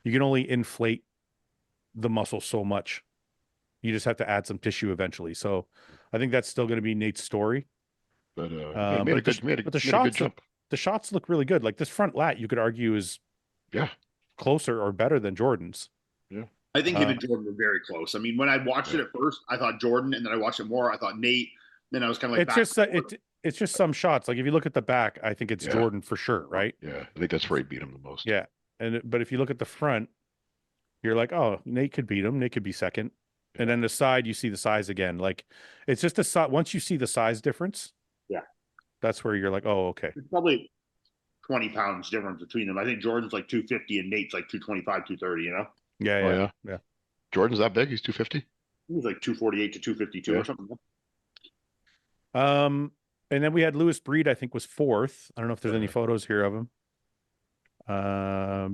Speaker 1: you can only inflate the muscle so much. You just have to add some tissue eventually. So I think that's still going to be Nate's story.
Speaker 3: But
Speaker 1: the shots look really good. Like this front lat, you could argue is closer or better than Jordan's.
Speaker 3: Yeah.
Speaker 2: I think him and Jordan were very close. I mean, when I watched it at first, I thought Jordan, and then I watched it more, I thought Nate. Then I was kind of like,
Speaker 1: it's just some shots. Like if you look at the back, I think it's Jordan for sure, right?
Speaker 3: Yeah, I think that's where he beat him the most.
Speaker 1: Yeah, but if you look at the front, you're like, oh, Nate could beat him. Nate could be second. And then the side, you see the size again. Like it's just once you see the size difference, that's where you're like, oh, okay.
Speaker 2: It's probably 20 pounds difference between them. I think Jordan's like 250 and Nate's like 225, 230, you know?
Speaker 1: Yeah.
Speaker 3: Jordan's that big? He's 250?
Speaker 2: He was like 248 to 252 or something.
Speaker 1: And then we had Lewis Breed, I think was fourth. I don't know if there's any photos here of him.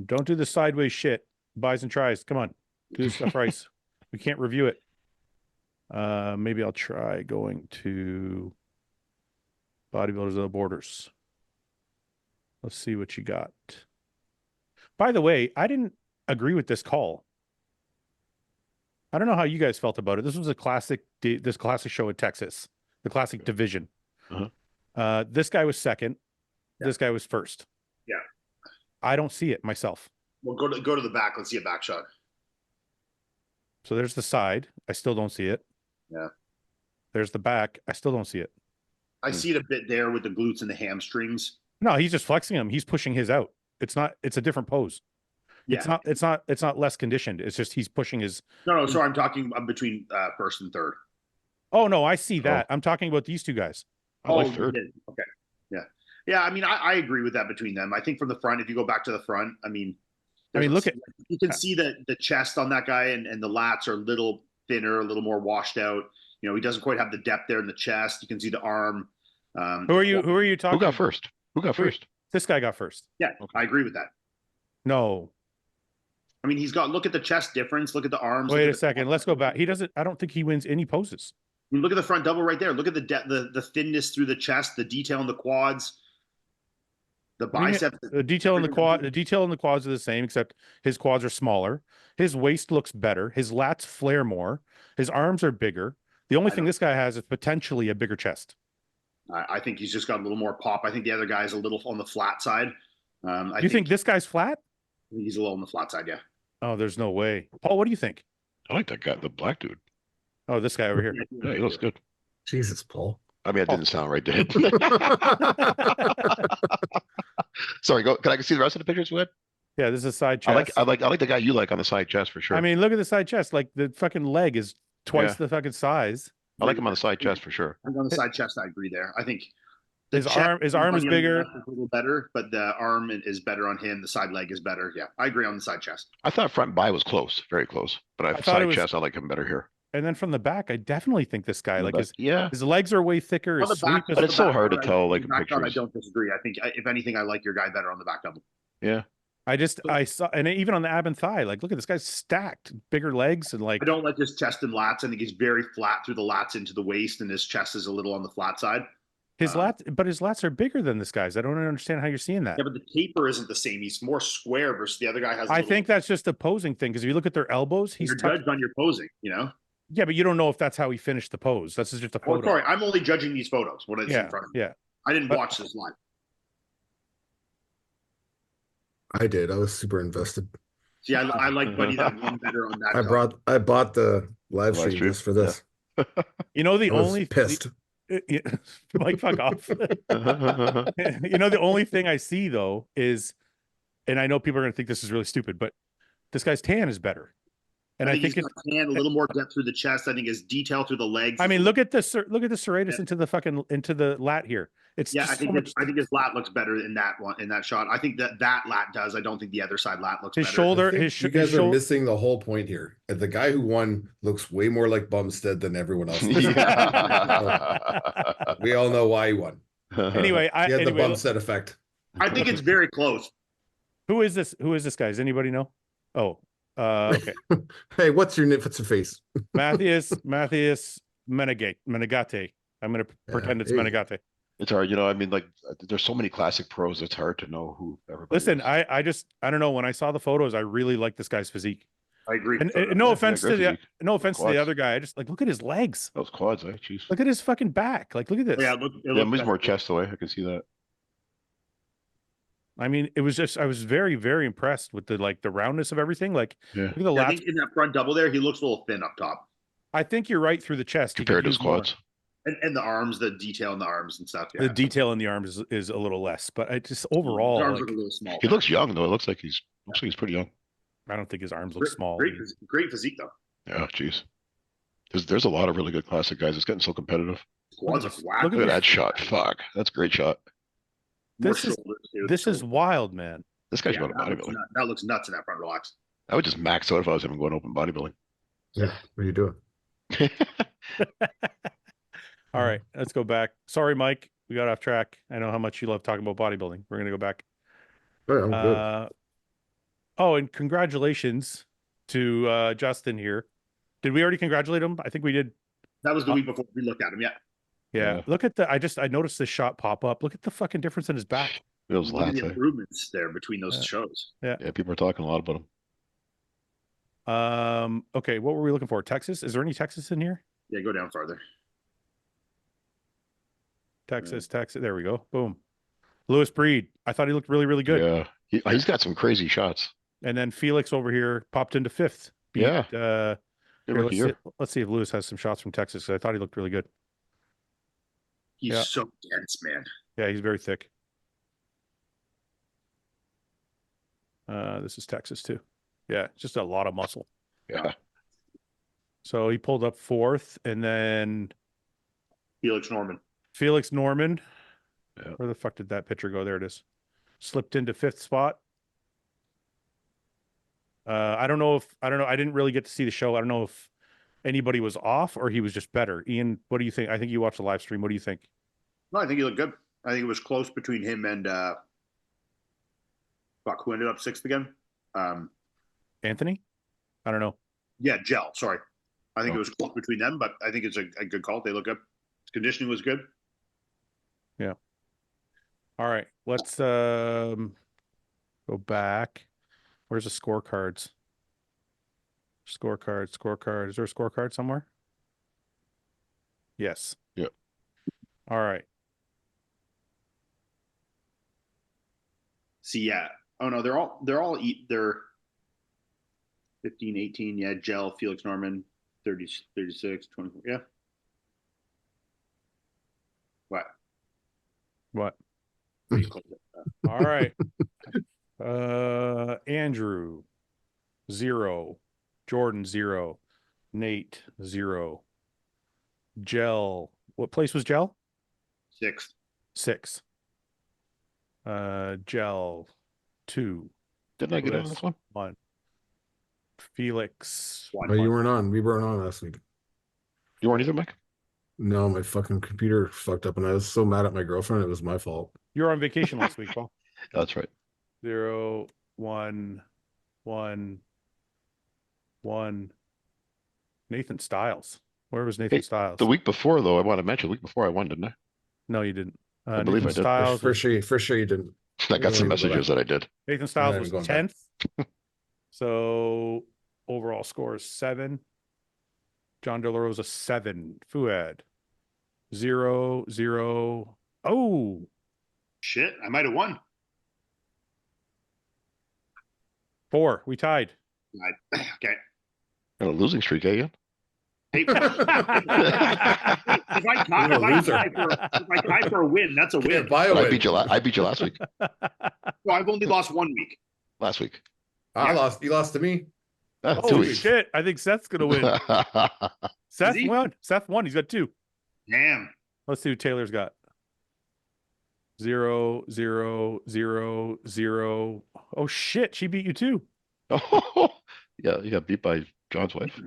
Speaker 1: Don't do the sideways shit. Buys and tries. Come on. Do this stuff right. We can't review it. Maybe I'll try going to Bodybuilders of the Borders. Let's see what you got. By the way, I didn't agree with this call. I don't know how you guys felt about it. This was a classic show in Texas, the classic division. This guy was second. Yeah. This guy was first.
Speaker 2: Yeah.
Speaker 1: I don't see it myself.
Speaker 2: Well, go to the back. Let's see a back shot.
Speaker 1: So there's the side. I still don't see it.
Speaker 2: Yeah.
Speaker 1: There's the back. I still don't see it.
Speaker 2: I see it a bit there with the glutes and the hamstrings.
Speaker 1: No, he's just flexing them. He's pushing his out. It's a different pose. Yeah. It's not less conditioned. It's just he's pushing his.
Speaker 2: No. Sorry, I'm talking between first and third.
Speaker 1: Oh no, I see that. I'm talking about these two guys.
Speaker 3: Like third.
Speaker 2: Okay. Yeah. I mean, I agree with that between them. I think from the front, if you go back to the front, I mean,
Speaker 1: look at
Speaker 2: you can see that the chest on that guy and the lats are a little thinner, a little more washed out. You know, he doesn't quite have the depth there in the chest. You can see the arm.
Speaker 1: Who are you talking?
Speaker 3: Who got first?
Speaker 1: This guy got first.
Speaker 2: Yeah, okay. I agree with that.
Speaker 1: No.
Speaker 2: I mean, look at the chest difference. Look at the arms.
Speaker 1: Wait a second. Let's go back. I don't think he wins any poses.
Speaker 2: I mean, look at the front double right there. Look at the thinness through the chest, the detail in the quads, the biceps.
Speaker 1: The detail in the quads are the same, except his quads are smaller. His waist looks better. His lats flare more. His arms are bigger. The only thing this guy has is potentially a bigger chest.
Speaker 2: I think he's just got a little more pop. I think the other guy is a little on the flat side.
Speaker 1: You think this guy's flat?
Speaker 2: He's a little on the flat side, yeah.
Speaker 1: Oh, there's no way. Paul, what do you think?
Speaker 3: I like that guy, the black dude.
Speaker 1: Oh, this guy over here.
Speaker 3: Yeah, he looks good.
Speaker 4: Jesus, Paul.
Speaker 3: I mean, it didn't sound right to him. Sorry, go. Can I see the rest of the pictures, Wood?
Speaker 1: Yeah, this is a side chest.
Speaker 3: I like the guy you like on the side chest for sure.
Speaker 1: I mean, look at the side chest. Like the fucking leg is twice the fucking size.
Speaker 3: I like him on the side chest for sure.
Speaker 2: On the side chest, I agree there. I think
Speaker 1: his arm is bigger.
Speaker 2: A little better, but the arm is better on him. The side leg is better. Yeah, I agree on the side chest.
Speaker 3: I thought front by was close, very close. But side chest, I like him better here.
Speaker 1: And then from the back, I definitely think this guy, like his legs are way thicker.
Speaker 2: His sweep
Speaker 3: but it's so hard to tell, like in pictures.
Speaker 2: I don't disagree. I think if anything, I like your guy better on the back double.
Speaker 3: Yeah.
Speaker 1: I saw, and even on the ab and thigh, like, look at this guy's stacked, bigger legs, and like.
Speaker 2: I don't like his chest and lats. I think he's very flat through the lats into the waist, and his chest is a little on the flat side.
Speaker 1: His lats are bigger than this guy's. I don't understand how you're seeing that.
Speaker 2: Yeah, but the taper isn't the same. He's more square versus the other guy has.
Speaker 1: I think that's just a posing thing, because if you look at their elbows, he's
Speaker 2: judged on your posing, you know.
Speaker 1: Yeah, but you don't know if that's how he finished the pose. That's just a photo.
Speaker 2: Oh, sorry, I'm only judging these photos. What is in front of me?
Speaker 1: Yeah,
Speaker 2: I didn't watch this live.
Speaker 4: I did. I was super invested.
Speaker 2: See, I like Buddy that one better on that.
Speaker 4: I bought the live stream just for this.
Speaker 1: Yeah. You know, the only
Speaker 4: pissed.
Speaker 1: Like, fuck off. You know, the only thing I see though is, and I know people are gonna think this is really stupid, but this guy's tan is better. And I think
Speaker 2: it's tan, a little more depth through the chest. I think his detail through the legs.
Speaker 1: I mean, look at the serratus into the lat here. It's
Speaker 2: I think his lat looks better in that shot. I think that lat does. I don't think the other side lat looks better.
Speaker 4: You guys are missing the whole point here. The guy who won looks way more like Bumstead than everyone else. We all know why he won.
Speaker 1: Anyway,
Speaker 4: he had the Bumstead effect.
Speaker 2: I think it's very close.
Speaker 1: Who is this guy? Does anybody know? Oh, okay.
Speaker 4: Hey, what's your face?
Speaker 1: Matthias Menegate. I'm going to pretend it's Menegate.
Speaker 3: It's hard, you know. I mean, like, there's so many classic pros. It's hard to know who everybody.
Speaker 1: Listen,
Speaker 3: is.
Speaker 1: I don't know. When I saw the photos, I really like this guy's physique.
Speaker 2: I agree.
Speaker 1: And no offense to the other guy. I just like, look at his legs.
Speaker 3: Those quads, jeez.
Speaker 1: Look at his fucking back. Like, look at this.
Speaker 2: Yeah,
Speaker 3: he's more chest away. I can see that.
Speaker 1: I mean, it was just, I was very, very impressed with the roundness of everything. Like, look at the lats.
Speaker 2: I think in that front double there, he looks a little thin up top.
Speaker 1: I think you're right through the chest
Speaker 3: compared to his quads.
Speaker 2: And the arms, the detail in the arms and stuff. Yeah.
Speaker 1: The detail in the arms is a little less, but I just overall,
Speaker 2: his arms look a little small.
Speaker 3: He looks young though. It looks like he's pretty young.
Speaker 1: I don't think his arms look small.
Speaker 2: Great physique though.
Speaker 3: Yeah, jeez. There's a lot of really good classic guys. It's getting so competitive.
Speaker 2: Look at
Speaker 3: that shot. Fuck, that's a great shot.
Speaker 1: This is wild, man.
Speaker 3: This guy's going to bodybuilding.
Speaker 2: That looks nuts in that front relax.
Speaker 3: I would just max out if I was even going open bodybuilding.
Speaker 4: Yeah, what are you doing?
Speaker 1: All right, let's go back. Sorry, Mike, we got off track. I know how much you love talking about bodybuilding. We're gonna go back.
Speaker 4: I'm good.
Speaker 1: Oh, and congratulations to Justin here. Did we already congratulate him? I think we did.
Speaker 2: That was the week before we looked at him. Yeah.
Speaker 1: Yeah. Look at I noticed this shot pop up. Look at the fucking difference in his back.
Speaker 3: It was
Speaker 2: Look at
Speaker 3: lots.
Speaker 2: the improvements there between those
Speaker 1: Yeah.
Speaker 2: shows.
Speaker 3: Yeah, people are talking a lot about him.
Speaker 1: Okay, what were we looking for? Texas? Is there any Texas in here?
Speaker 2: Yeah, go down farther.
Speaker 1: Texas. There we go. Boom. Lewis Breed. I thought he looked really, really good.
Speaker 3: Yeah, he's got some crazy shots.
Speaker 1: And then Felix over here popped into 5th.
Speaker 3: Yeah.
Speaker 1: Here,
Speaker 3: Rookie year.
Speaker 1: let's see if Lewis has some shots from Texas. I thought he looked really good.
Speaker 2: He's
Speaker 1: Yeah.
Speaker 2: so dense, man.
Speaker 1: Yeah, he's very thick. This is Texas too. Yeah, just a lot of muscle.
Speaker 3: Yeah.
Speaker 1: So he pulled up 4th, and then
Speaker 2: Felix Norman.
Speaker 3: Yeah.
Speaker 1: Where the fuck did that picture go? There it is. Slipped into 5th spot. I don't know. I didn't really get to see the show. I don't know if anybody was off or he was just better. Ian, what do you think? I think you watched the live stream. What do you think?
Speaker 2: No, I think he looked good. I think it was close between him and who ended up 6th again?
Speaker 1: Anthony? I don't know.
Speaker 2: Yeah, Gel. Sorry. I think it was close between them, but I think it's a good call. They look good. His conditioning was good.
Speaker 1: Yeah. All right. Let's go back. Where's the scorecards? Scorecard. Is there a scorecard somewhere? Yes.
Speaker 3: Yeah.
Speaker 1: All right.
Speaker 2: See, yeah. Oh no, they're 15, 18. Yeah, Gel, Felix Norman, 30, 36, 24. Yeah. What?
Speaker 1: What?
Speaker 2: Pretty close.
Speaker 1: All right. Andrew 0, Jordan 0, Nate 0, Gel. What place was Gel?
Speaker 2: 6th.
Speaker 1: 6. Gel 2.
Speaker 3: Didn't I get on this one?
Speaker 1: 1. Felix.
Speaker 4: But you weren't on. We weren't on last week.
Speaker 3: You weren't either, Mike?
Speaker 4: No, my fucking computer fucked up, and I was so mad at my girlfriend. It was my fault.
Speaker 1: You were on vacation last week, Paul.
Speaker 3: That's right.
Speaker 1: 0, 1, 1, 1. Nathan Styles. Where was Nathan Styles?
Speaker 3: The week before, though, I want to mention, the week before I won, didn't I?
Speaker 1: No, you didn't.
Speaker 3: I believe
Speaker 1: Nathan
Speaker 3: I did.
Speaker 1: Styles.
Speaker 4: For sure you didn't.
Speaker 3: I got some
Speaker 4: Really good.
Speaker 3: messages that I did.
Speaker 1: Nathan Styles
Speaker 4: I'm
Speaker 1: was
Speaker 4: going back.
Speaker 1: 10th. So overall score is 7. John De La Rosa 7. Fouad 0, 0. Oh,
Speaker 2: Shit, I might have won.
Speaker 1: 4. We tied.
Speaker 2: Okay.
Speaker 3: Got a losing streak, eh?
Speaker 2: Hey, if I tie for a win, that's a win.
Speaker 4: Can't buy a
Speaker 3: I
Speaker 4: win.
Speaker 3: beat you. I beat you last week.
Speaker 2: No, I've only lost 1 week.
Speaker 3: Last week.
Speaker 4: I lost. You lost to me.
Speaker 3: 2
Speaker 1: Holy
Speaker 3: weeks.
Speaker 1: shit. I think Seth's going to win. Seth
Speaker 2: he?
Speaker 1: won. Seth won. He's got 2.
Speaker 2: Damn.
Speaker 1: Let's see what Taylor's got. 0, 0, 0, 0. Oh, shit. She beat you too.
Speaker 3: Yeah, you got beat by John's wife.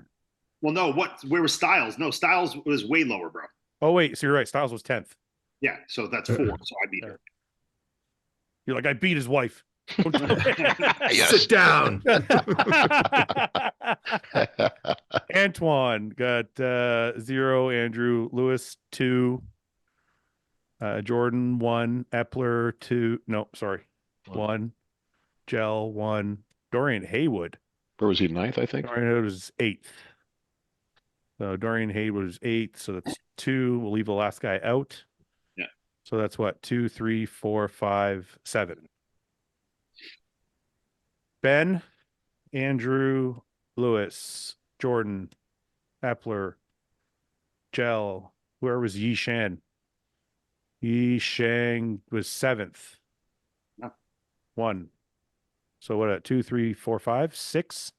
Speaker 2: Well, no, where was Styles? No, Styles was way lower, bro.
Speaker 1: Oh, wait. So you're right. Styles was 10th.
Speaker 2: Yeah, so that's 4. So I beat her.
Speaker 1: You're like, I beat his wife.
Speaker 3: Yes.
Speaker 4: Sit down.
Speaker 1: Antoine got 0. Andrew Lewis 2. Jordan 1. Epler 2. No, sorry. 1. Gel 1. Dorian Haywood.
Speaker 3: Where was he? 9th, I think.
Speaker 1: Dorian Haywood was 8th. So Dorian Haywood was 8th. So that's 2. We'll leave the last guy out.
Speaker 2: Yeah.
Speaker 1: So that's what? 2, 3, 4, 5, 7. Ben, Andrew, Lewis, Jordan, Epler, Gel. Where was Yi Shan? Yi Shang was 7th.
Speaker 2: Yeah.
Speaker 1: 1. So what? 2, 3, 4, 5, 6.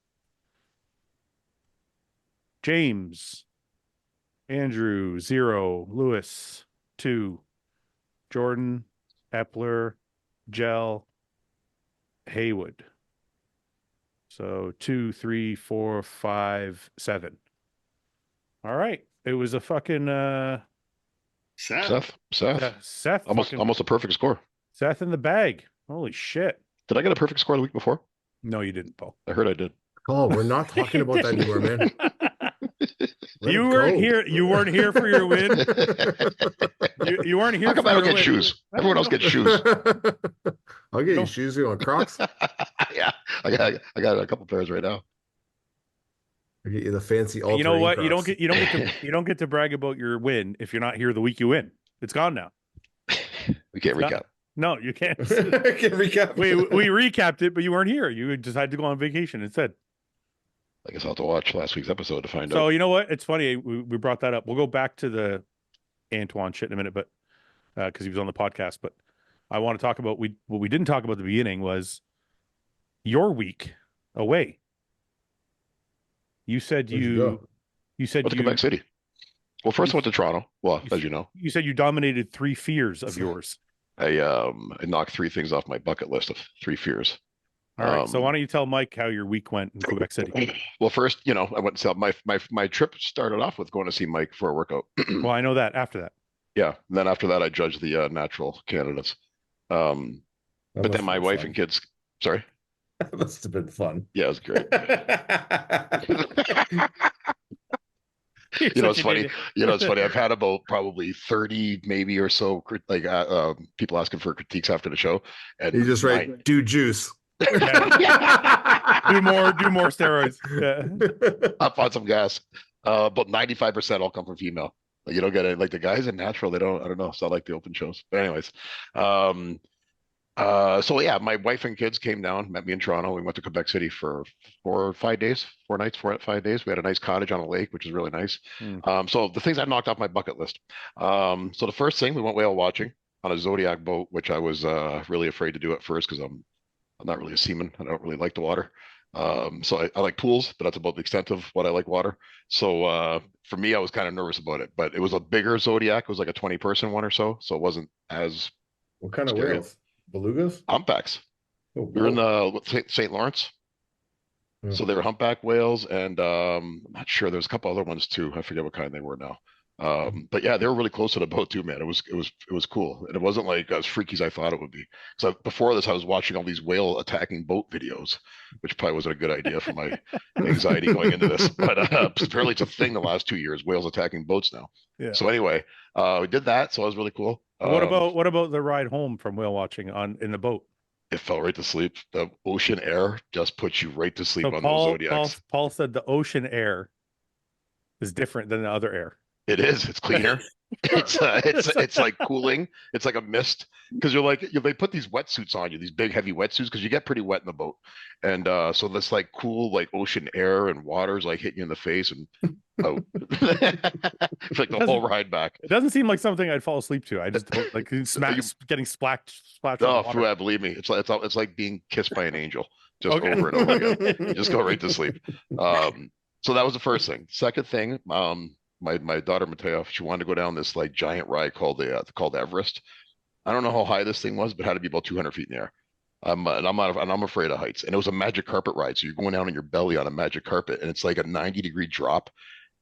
Speaker 1: James, Andrew 0, Lewis 2, Jordan, Epler, Gel, Haywood. So 2, 3, 4, 5, 7. All right. It was a fucking
Speaker 2: Seth.
Speaker 1: Seth.
Speaker 3: Almost a perfect score.
Speaker 1: Seth in the bag. Holy shit.
Speaker 3: Did I get a perfect score the week before?
Speaker 1: No, you didn't, Paul.
Speaker 3: I heard I did.
Speaker 4: Oh, we're not talking about that anymore, man.
Speaker 1: You weren't here. You weren't here for your win. You weren't here.
Speaker 3: How come
Speaker 1: for
Speaker 3: I don't
Speaker 1: your
Speaker 3: get
Speaker 1: win.
Speaker 3: shoes? Everyone else gets shoes.
Speaker 4: I'll get you shoes. You want Crocs?
Speaker 3: Yeah, I got a couple pairs right now.
Speaker 4: I'll get you the fancy
Speaker 1: You know what?
Speaker 4: Crocs.
Speaker 1: You don't get to brag about your win if you're not here the week you win. It's gone now.
Speaker 3: We can't recap.
Speaker 1: No, you can't.
Speaker 4: I can recap.
Speaker 1: we recapped it, but you weren't here. You decided to go on vacation instead.
Speaker 3: I guess I'll have to watch last week's episode to find out.
Speaker 1: So you know what? It's funny we brought that up. We'll go back to the Antoine shit in a minute, but because he was on the podcast. But I want to talk about what we didn't talk about at the beginning was your week away. You said you said
Speaker 3: went to Quebec City. Well, first I went to Toronto. Well, as you know,
Speaker 1: you said you dominated 3 fears of yours.
Speaker 3: I knocked 3 things off my bucket list of 3 fears.
Speaker 1: All right. So why don't you tell Mike how your week went in Quebec City?
Speaker 3: Well, first, I went to my trip started off with going to see Mike for a workout.
Speaker 1: Well, I know that after that.
Speaker 3: Yeah. And then after that, I judged the natural candidates. But then my wife and kids, sorry.
Speaker 4: That must have been fun.
Speaker 3: Yeah, it was great. It's funny. It's funny. I've had about probably 30 maybe or so people asking for critiques after the show. And
Speaker 4: you just write, do juice.
Speaker 1: Yeah. do more steroids. Yeah.
Speaker 3: Up on some gas. But 95% all come from female. Like, you don't get it. Like the guys in natural, I don't know. It's not like the open shows. But anyways, so yeah, my wife and kids came down, met me in Toronto. We went to Quebec City for 4 or 5 days, 4 nights, 5 days. We had a nice cottage on a lake, which was really nice. So the things I knocked off my bucket list. So the first thing, we went whale watching on a Zodiac boat, which I was really afraid to do at first because I'm not really a seaman. I don't really like the water. So I like pools, but that's about the extent of what I like water. So for me, I was kind of nervous about it, but it was a bigger Zodiac. It was like a 20-person one or so. So it wasn't as
Speaker 4: What kind
Speaker 3: scary.
Speaker 4: of whales? Belugas?
Speaker 3: Humpbacks.
Speaker 4: Oh,
Speaker 3: We were in the St. Lawrence.
Speaker 4: Yeah.
Speaker 3: So they were humpback whales, and I'm not sure. There's a couple other ones too. I forget what kind they were now. But yeah, they were really close to the boat too, man. It was cool, and it wasn't like as freaky as I thought it would be. So before this, I was watching all these whale attacking boat videos, which probably wasn't a good idea for my anxiety going into this. But apparently, it's a thing the last 2 years. Whales attacking boats now.
Speaker 1: Yeah.
Speaker 3: So anyway, we did that. So it was really cool.
Speaker 1: What about the ride home from whale watching in the boat?
Speaker 3: It fell right to sleep. The ocean air just puts you right to sleep
Speaker 1: So
Speaker 3: on those Zodiacs.
Speaker 1: Paul said the ocean air is different than the other air.
Speaker 3: It is. It's cleaner. It's like cooling. It's like a mist because they put these wetsuits on you, these big heavy wetsuits because you get pretty wet in the boat, and so this like cool like ocean air and water's like hitting you in the face and out. It's like the whole ride back.
Speaker 1: It doesn't seem like something I'd fall asleep to. I just like getting splashed.
Speaker 3: Oh, Fouad, believe me, it's like being kissed by an angel, just over and over again. You just go right to sleep. So that was the first thing. Second thing, my daughter Mateo, she wanted to go down this like giant ride called Everest. I don't know how high this thing was, but it had to be about 200 feet in the air. And I'm afraid of heights. And it was a magic carpet ride, so you're going down on your belly on a magic carpet, and it's like a 90-degree drop.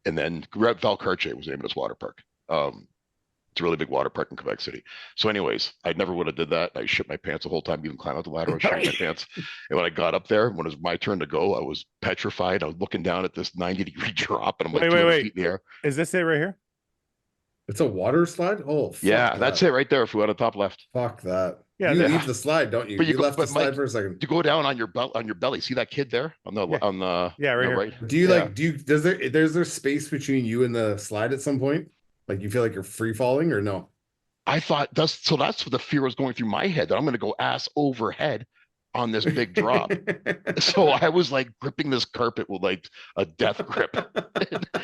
Speaker 3: And then Valcartier was the name of this water park. It's a really big water park in Quebec City. So anyways, I never would have did that. I shit my pants the whole time, even climbing up the ladder. I was shitting my pants. And when I got up there, when it was my turn to go, I was petrified. I was looking down at this 90-degree drop, and I'm like 200 feet in the air.
Speaker 1: Is this it right here?
Speaker 4: It's a water slide? Oh, fuck
Speaker 3: yeah, that's it right there. If we on the top left.
Speaker 4: Fuck that.
Speaker 1: Yeah,
Speaker 4: you leave the slide, don't you?
Speaker 3: But
Speaker 4: you left the slide
Speaker 3: Mike,
Speaker 4: for a second.
Speaker 3: To go down on your belly. See that kid there on the
Speaker 1: right here.
Speaker 3: right?
Speaker 4: Do you does there space between you and the slide at some point? Like you feel like you're free falling or no?
Speaker 3: I thought that's what the fear was going through my head, that I'm going to go ass over head on this big drop. So I was like gripping this carpet with like a death grip.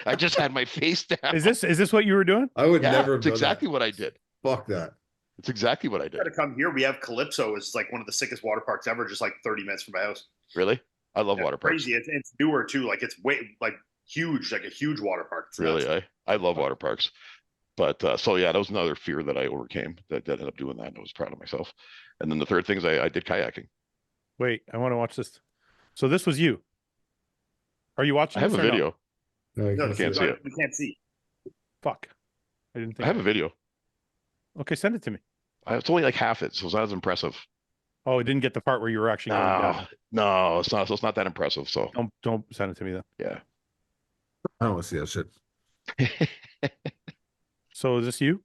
Speaker 3: I just had my face down.
Speaker 1: Is this what you were doing?
Speaker 4: I would never.
Speaker 3: It's exactly what I did.
Speaker 4: Fuck that.
Speaker 3: It's exactly what I did.
Speaker 2: To come here, we have Calypso. It's like one of the sickest water parks ever, just like 30 minutes from my house.
Speaker 3: Really? I love water parks.
Speaker 2: Crazy. It's newer too. Like it's way like huge, like a huge water park. It's
Speaker 3: really,
Speaker 2: nuts.
Speaker 3: I love water parks. But so yeah, that was another fear that I overcame. That ended up doing that, and I was proud of myself. And then the third thing is I did kayaking.
Speaker 1: Wait, I want to watch this. So this was you. Are you watching?
Speaker 3: I have a video.
Speaker 4: No, you
Speaker 3: can't see it.
Speaker 2: We can't see.
Speaker 1: Fuck. I didn't think
Speaker 3: I have a video.
Speaker 1: Okay, send it to me.
Speaker 3: It's only like half it, so it's not as impressive.
Speaker 1: Oh, it didn't get the part where you were actually going down.
Speaker 3: No, it's not. So it's not that impressive. So
Speaker 1: don't send it to me then.
Speaker 3: Yeah.
Speaker 4: I don't want to see that shit.
Speaker 1: So is this you?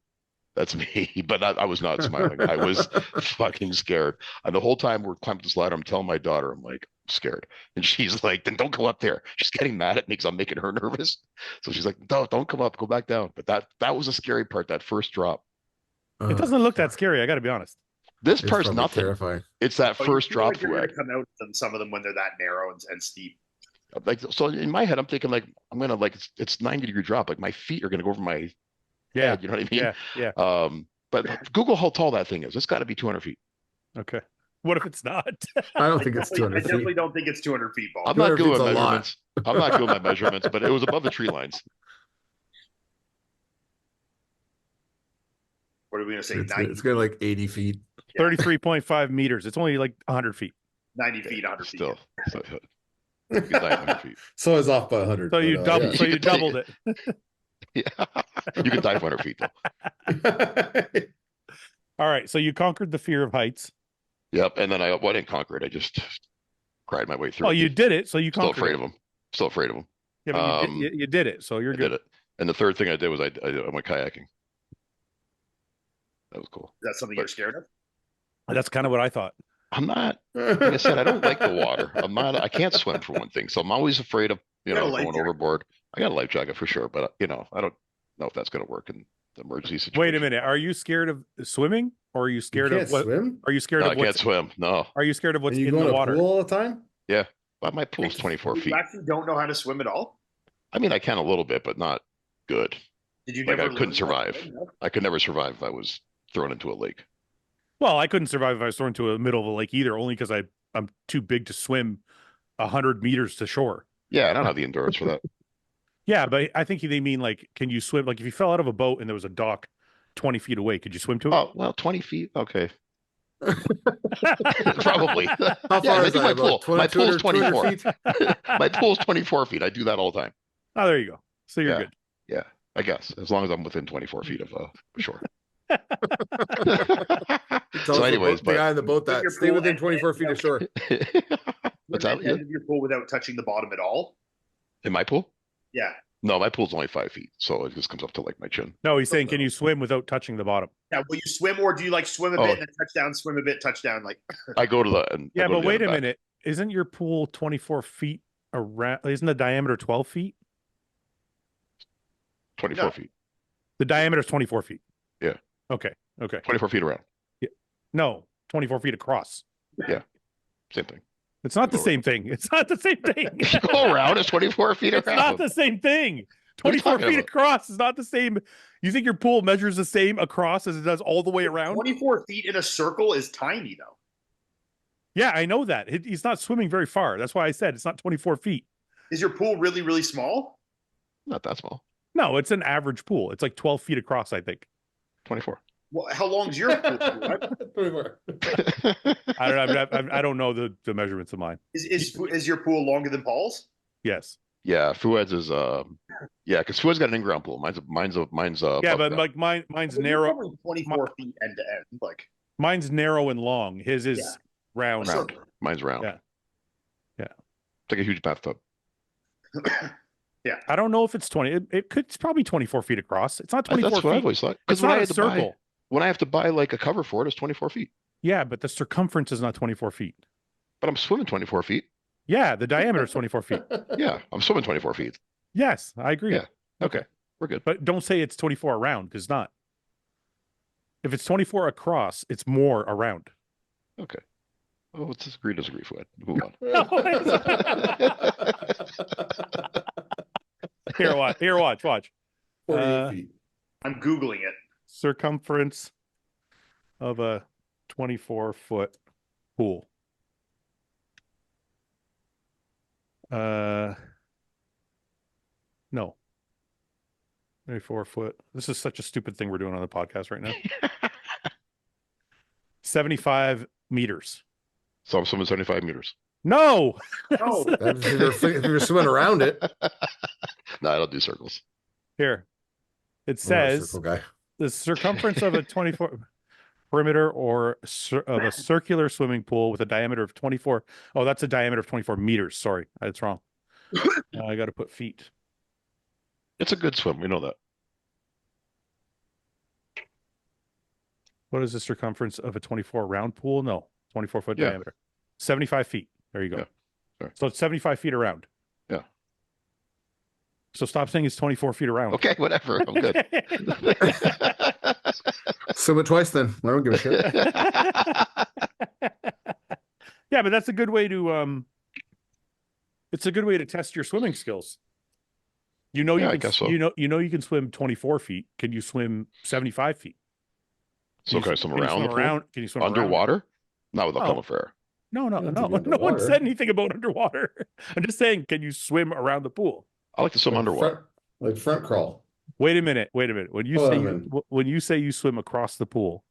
Speaker 3: That's me, but I was not smiling. I was fucking scared. And the whole time we're climbing this ladder, I'm telling my daughter, I'm like, I'm scared. And she's like, then don't go up there. She's getting mad at me because I'm making her nervous. So she's like, no, don't come up, go back down. But that was a scary part, that first drop.
Speaker 1: It doesn't look that scary, I got to be honest.
Speaker 3: This
Speaker 4: It's
Speaker 3: part's
Speaker 4: probably
Speaker 3: nothing.
Speaker 4: terrifying.
Speaker 3: It's that
Speaker 2: Oh, you
Speaker 3: first
Speaker 2: feel
Speaker 3: drop
Speaker 2: like you're
Speaker 3: for
Speaker 2: gonna come out on some of them when they're that narrow and steep.
Speaker 3: like so in my head, I'm thinking like I'm gonna like it's 90-degree drop. Like my feet are gonna go over my
Speaker 1: Yeah,
Speaker 3: head, you know what I mean?
Speaker 1: yeah.
Speaker 3: But Google how tall that thing is. It's got to be 200 feet.
Speaker 1: Okay. What if it's not?
Speaker 4: I don't think it's
Speaker 2: I
Speaker 4: 200
Speaker 2: definitely
Speaker 4: feet.
Speaker 2: don't think it's 200 feet, Paul.
Speaker 3: I'm not
Speaker 4: 200
Speaker 3: good
Speaker 4: feet's
Speaker 3: with
Speaker 4: a lot.
Speaker 3: measurements. I'm not good with my measurements, but it was above the tree lines.
Speaker 2: What are we gonna say?
Speaker 4: It's
Speaker 2: 90,
Speaker 4: gonna like 80 feet.
Speaker 1: 33.5 meters. It's only like 100 feet.
Speaker 2: 90 feet, 100 feet.
Speaker 3: Still, so, you can dive 100 feet.
Speaker 4: So I was off by 100.
Speaker 1: So you
Speaker 4: but,
Speaker 1: double.
Speaker 4: yeah.
Speaker 1: So you
Speaker 3: You could take
Speaker 1: doubled it.
Speaker 3: Yeah, you can dive 100 feet though.
Speaker 1: All right. So you conquered the fear of heights.
Speaker 3: Yep. And then I didn't conquer it. I just cried my way through.
Speaker 1: Oh,
Speaker 3: it.
Speaker 1: you did it. So you
Speaker 3: Still
Speaker 1: conquered
Speaker 3: afraid
Speaker 1: it.
Speaker 3: of them. Still afraid of them.
Speaker 1: Yeah, but you did it. So you're
Speaker 3: I
Speaker 1: good.
Speaker 3: did it. And the third thing I did was I went kayaking. That was cool.
Speaker 2: Is that something you're scared of?
Speaker 1: That's kind of what I thought.
Speaker 3: I'm not. Like I said, I don't like the water. I'm not. I can't swim for one thing, so I'm always afraid of
Speaker 2: got a life
Speaker 3: going
Speaker 2: jacket.
Speaker 3: overboard. I got a life jacket for sure, but I don't know if that's going to work in the emergency situation.
Speaker 1: Wait a minute. Are you scared of swimming, or are you
Speaker 4: You
Speaker 1: scared
Speaker 4: can't
Speaker 1: of what?
Speaker 4: swim?
Speaker 1: Are you scared
Speaker 3: No,
Speaker 1: of
Speaker 3: I can't
Speaker 1: what's?
Speaker 3: swim. No,
Speaker 1: Are you scared of what's
Speaker 4: And you
Speaker 1: in
Speaker 4: go in
Speaker 1: the
Speaker 4: a
Speaker 1: water?
Speaker 4: pool all the time?
Speaker 3: but my pool's 24 feet.
Speaker 2: You actually don't know how to swim at all?
Speaker 3: I mean, I can a little bit, but not good.
Speaker 2: Did you
Speaker 3: Like,
Speaker 2: never
Speaker 3: I couldn't
Speaker 2: learn how to
Speaker 3: survive.
Speaker 2: swim? No?
Speaker 3: I could never survive if I was thrown into a lake.
Speaker 1: Well, I couldn't survive if I was thrown into the middle of a lake either, only because I'm too big to swim 100 meters to shore.
Speaker 3: Yeah, I don't have the endurance for that.
Speaker 1: Yeah, but I think they mean like, can you swim? Like if you fell out of a boat and there was a dock 20 feet away, could you swim to it?
Speaker 3: Oh well, 20 feet. Okay, probably.
Speaker 4: How
Speaker 3: Yeah,
Speaker 4: far
Speaker 3: I
Speaker 4: is
Speaker 3: do
Speaker 4: that?
Speaker 3: my
Speaker 4: About
Speaker 3: pool. My pool's
Speaker 4: 200
Speaker 3: 24.
Speaker 4: feet?
Speaker 3: My pool's 24 feet. I do that all the time.
Speaker 1: Oh, there you go. So you're
Speaker 3: Yeah.
Speaker 1: good.
Speaker 3: Yeah, I guess as long as I'm within 24 feet of shore.
Speaker 4: Tells
Speaker 3: So, anyways,
Speaker 4: the guy in the boat
Speaker 2: With
Speaker 4: that
Speaker 2: your
Speaker 4: stay
Speaker 2: pool
Speaker 4: within
Speaker 2: and-
Speaker 4: 24 feet of shore.
Speaker 3: What's
Speaker 2: Wouldn't
Speaker 3: that?
Speaker 2: the end of your pool without touching the bottom at all?
Speaker 3: In my pool?
Speaker 2: Yeah.
Speaker 3: No, my pool's only 5 feet, so it just comes up to like my chin.
Speaker 1: No, he's saying, can you swim without touching the bottom?
Speaker 2: Yeah. Will you swim, or do you like swim a
Speaker 3: Oh.
Speaker 2: bit and then touchdown, swim a bit, touchdown? Like
Speaker 3: I go to the and I
Speaker 1: Yeah,
Speaker 3: go to
Speaker 1: but
Speaker 3: the
Speaker 1: wait
Speaker 3: other
Speaker 1: a
Speaker 3: back.
Speaker 1: minute. Isn't your pool 24 feet around? Isn't the diameter 12 feet?
Speaker 3: 24
Speaker 2: No.
Speaker 3: feet.
Speaker 1: The diameter is 24 feet.
Speaker 3: Yeah.
Speaker 1: Okay. Okay.
Speaker 3: 24 feet around.
Speaker 1: No, 24 feet across.
Speaker 3: Same thing.
Speaker 1: It's not the
Speaker 3: Go
Speaker 1: same thing. It's not the same thing.
Speaker 3: If you go around, it's 24 feet
Speaker 1: It's
Speaker 3: around.
Speaker 1: not the same thing.
Speaker 3: What are you
Speaker 1: 24
Speaker 3: talking
Speaker 1: feet
Speaker 3: about?
Speaker 1: across is not the same. You think your pool measures the same across as it does all the way around?
Speaker 2: 24 feet in a circle is tiny, though.
Speaker 1: Yeah, I know that. He's not swimming very far. That's why I said it's not 24 feet.
Speaker 2: Is your pool really, really small?
Speaker 3: Not that small.
Speaker 1: No, it's an average pool. It's like 12 feet across, I think.
Speaker 3: 24.
Speaker 2: Well, how long's your pool? What?
Speaker 4: 24.
Speaker 1: I don't know. I don't know the measurements of mine.
Speaker 2: Is your pool longer than Paul's?
Speaker 1: Yes.
Speaker 3: Yeah, Fouad's is because Fouad's got an in-ground pool. Mine's
Speaker 1: Yeah,
Speaker 3: above
Speaker 1: but
Speaker 3: ground.
Speaker 1: like mine's
Speaker 2: Well, you're
Speaker 1: narrow.
Speaker 2: probably 24 feet end to end. Like
Speaker 1: Mine's narrow and long. His is
Speaker 2: Yeah.
Speaker 1: round.
Speaker 3: round. Mine's round.
Speaker 1: Yeah. Yeah.
Speaker 3: It's like a huge bathtub.
Speaker 1: I don't know if it's 20. It could. It's probably 24 feet across. It's not 24
Speaker 3: That's what I
Speaker 1: feet.
Speaker 3: always thought.
Speaker 1: It's
Speaker 3: Because when I
Speaker 1: not a
Speaker 3: had to buy,
Speaker 1: circle.
Speaker 3: when I have to buy like a cover for it, it's 24 feet.
Speaker 1: Yeah, but the circumference is not 24 feet.
Speaker 3: But I'm swimming 24 feet.
Speaker 1: Yeah, the diameter is 24 feet.
Speaker 3: Yeah, I'm swimming 24 feet.
Speaker 1: Yes, I agree.
Speaker 3: Yeah.
Speaker 1: Okay.
Speaker 3: We're good.
Speaker 1: But don't say it's 24 around, because it's not. If it's 24 across, it's more around.
Speaker 3: Okay. Oh, let's disagree, Fouad. Move on.
Speaker 1: Here, watch.
Speaker 4: 48 feet.
Speaker 2: I'm Googling it.
Speaker 1: Circumference of a 24-foot pool. No. 24-foot. This is such a stupid thing we're doing on the podcast right now. 75 meters.
Speaker 3: So I'm swimming 75 meters.
Speaker 1: No.
Speaker 2: No.
Speaker 4: If you're swimming around it,
Speaker 3: No, I don't do circles.
Speaker 1: Here. It
Speaker 4: I'm not a
Speaker 1: says
Speaker 4: circle guy.
Speaker 1: the circumference of a 24 perimeter or of a circular swimming pool with a diameter of 24. Oh, that's a diameter of 24 meters. Sorry, that's wrong. I got to put feet.
Speaker 3: It's a good swim. We know that.
Speaker 1: What is the circumference of a 24 round pool? No, 24 foot
Speaker 3: Yeah.
Speaker 1: diameter. 75 feet. There you go.
Speaker 3: Yeah. Sorry.
Speaker 1: So it's 75 feet around.
Speaker 3: Yeah.
Speaker 1: So stop saying it's 24 feet around.
Speaker 3: Okay, whatever. I'm good.
Speaker 4: Swim it twice then. I don't give a shit.
Speaker 1: Yeah, but that's a good way to it's a good way to test your swimming skills. You know,
Speaker 3: Yeah, I
Speaker 1: you can
Speaker 3: guess so.
Speaker 1: you know you can swim 24 feet. Can you swim 75 feet?
Speaker 3: So can I swim around the pool?
Speaker 1: Can you swim around?
Speaker 3: Underwater? Not without
Speaker 1: Oh.
Speaker 3: coming for air.
Speaker 1: No,
Speaker 4: You don't have to be
Speaker 1: no one
Speaker 4: underwater.
Speaker 1: said anything about underwater. I'm just saying, can you swim around the pool?
Speaker 3: I like to swim underwater.
Speaker 4: Front crawl.
Speaker 1: Wait a minute. When you
Speaker 4: Hold
Speaker 1: say
Speaker 4: on,
Speaker 1: when you say you swim across the pool,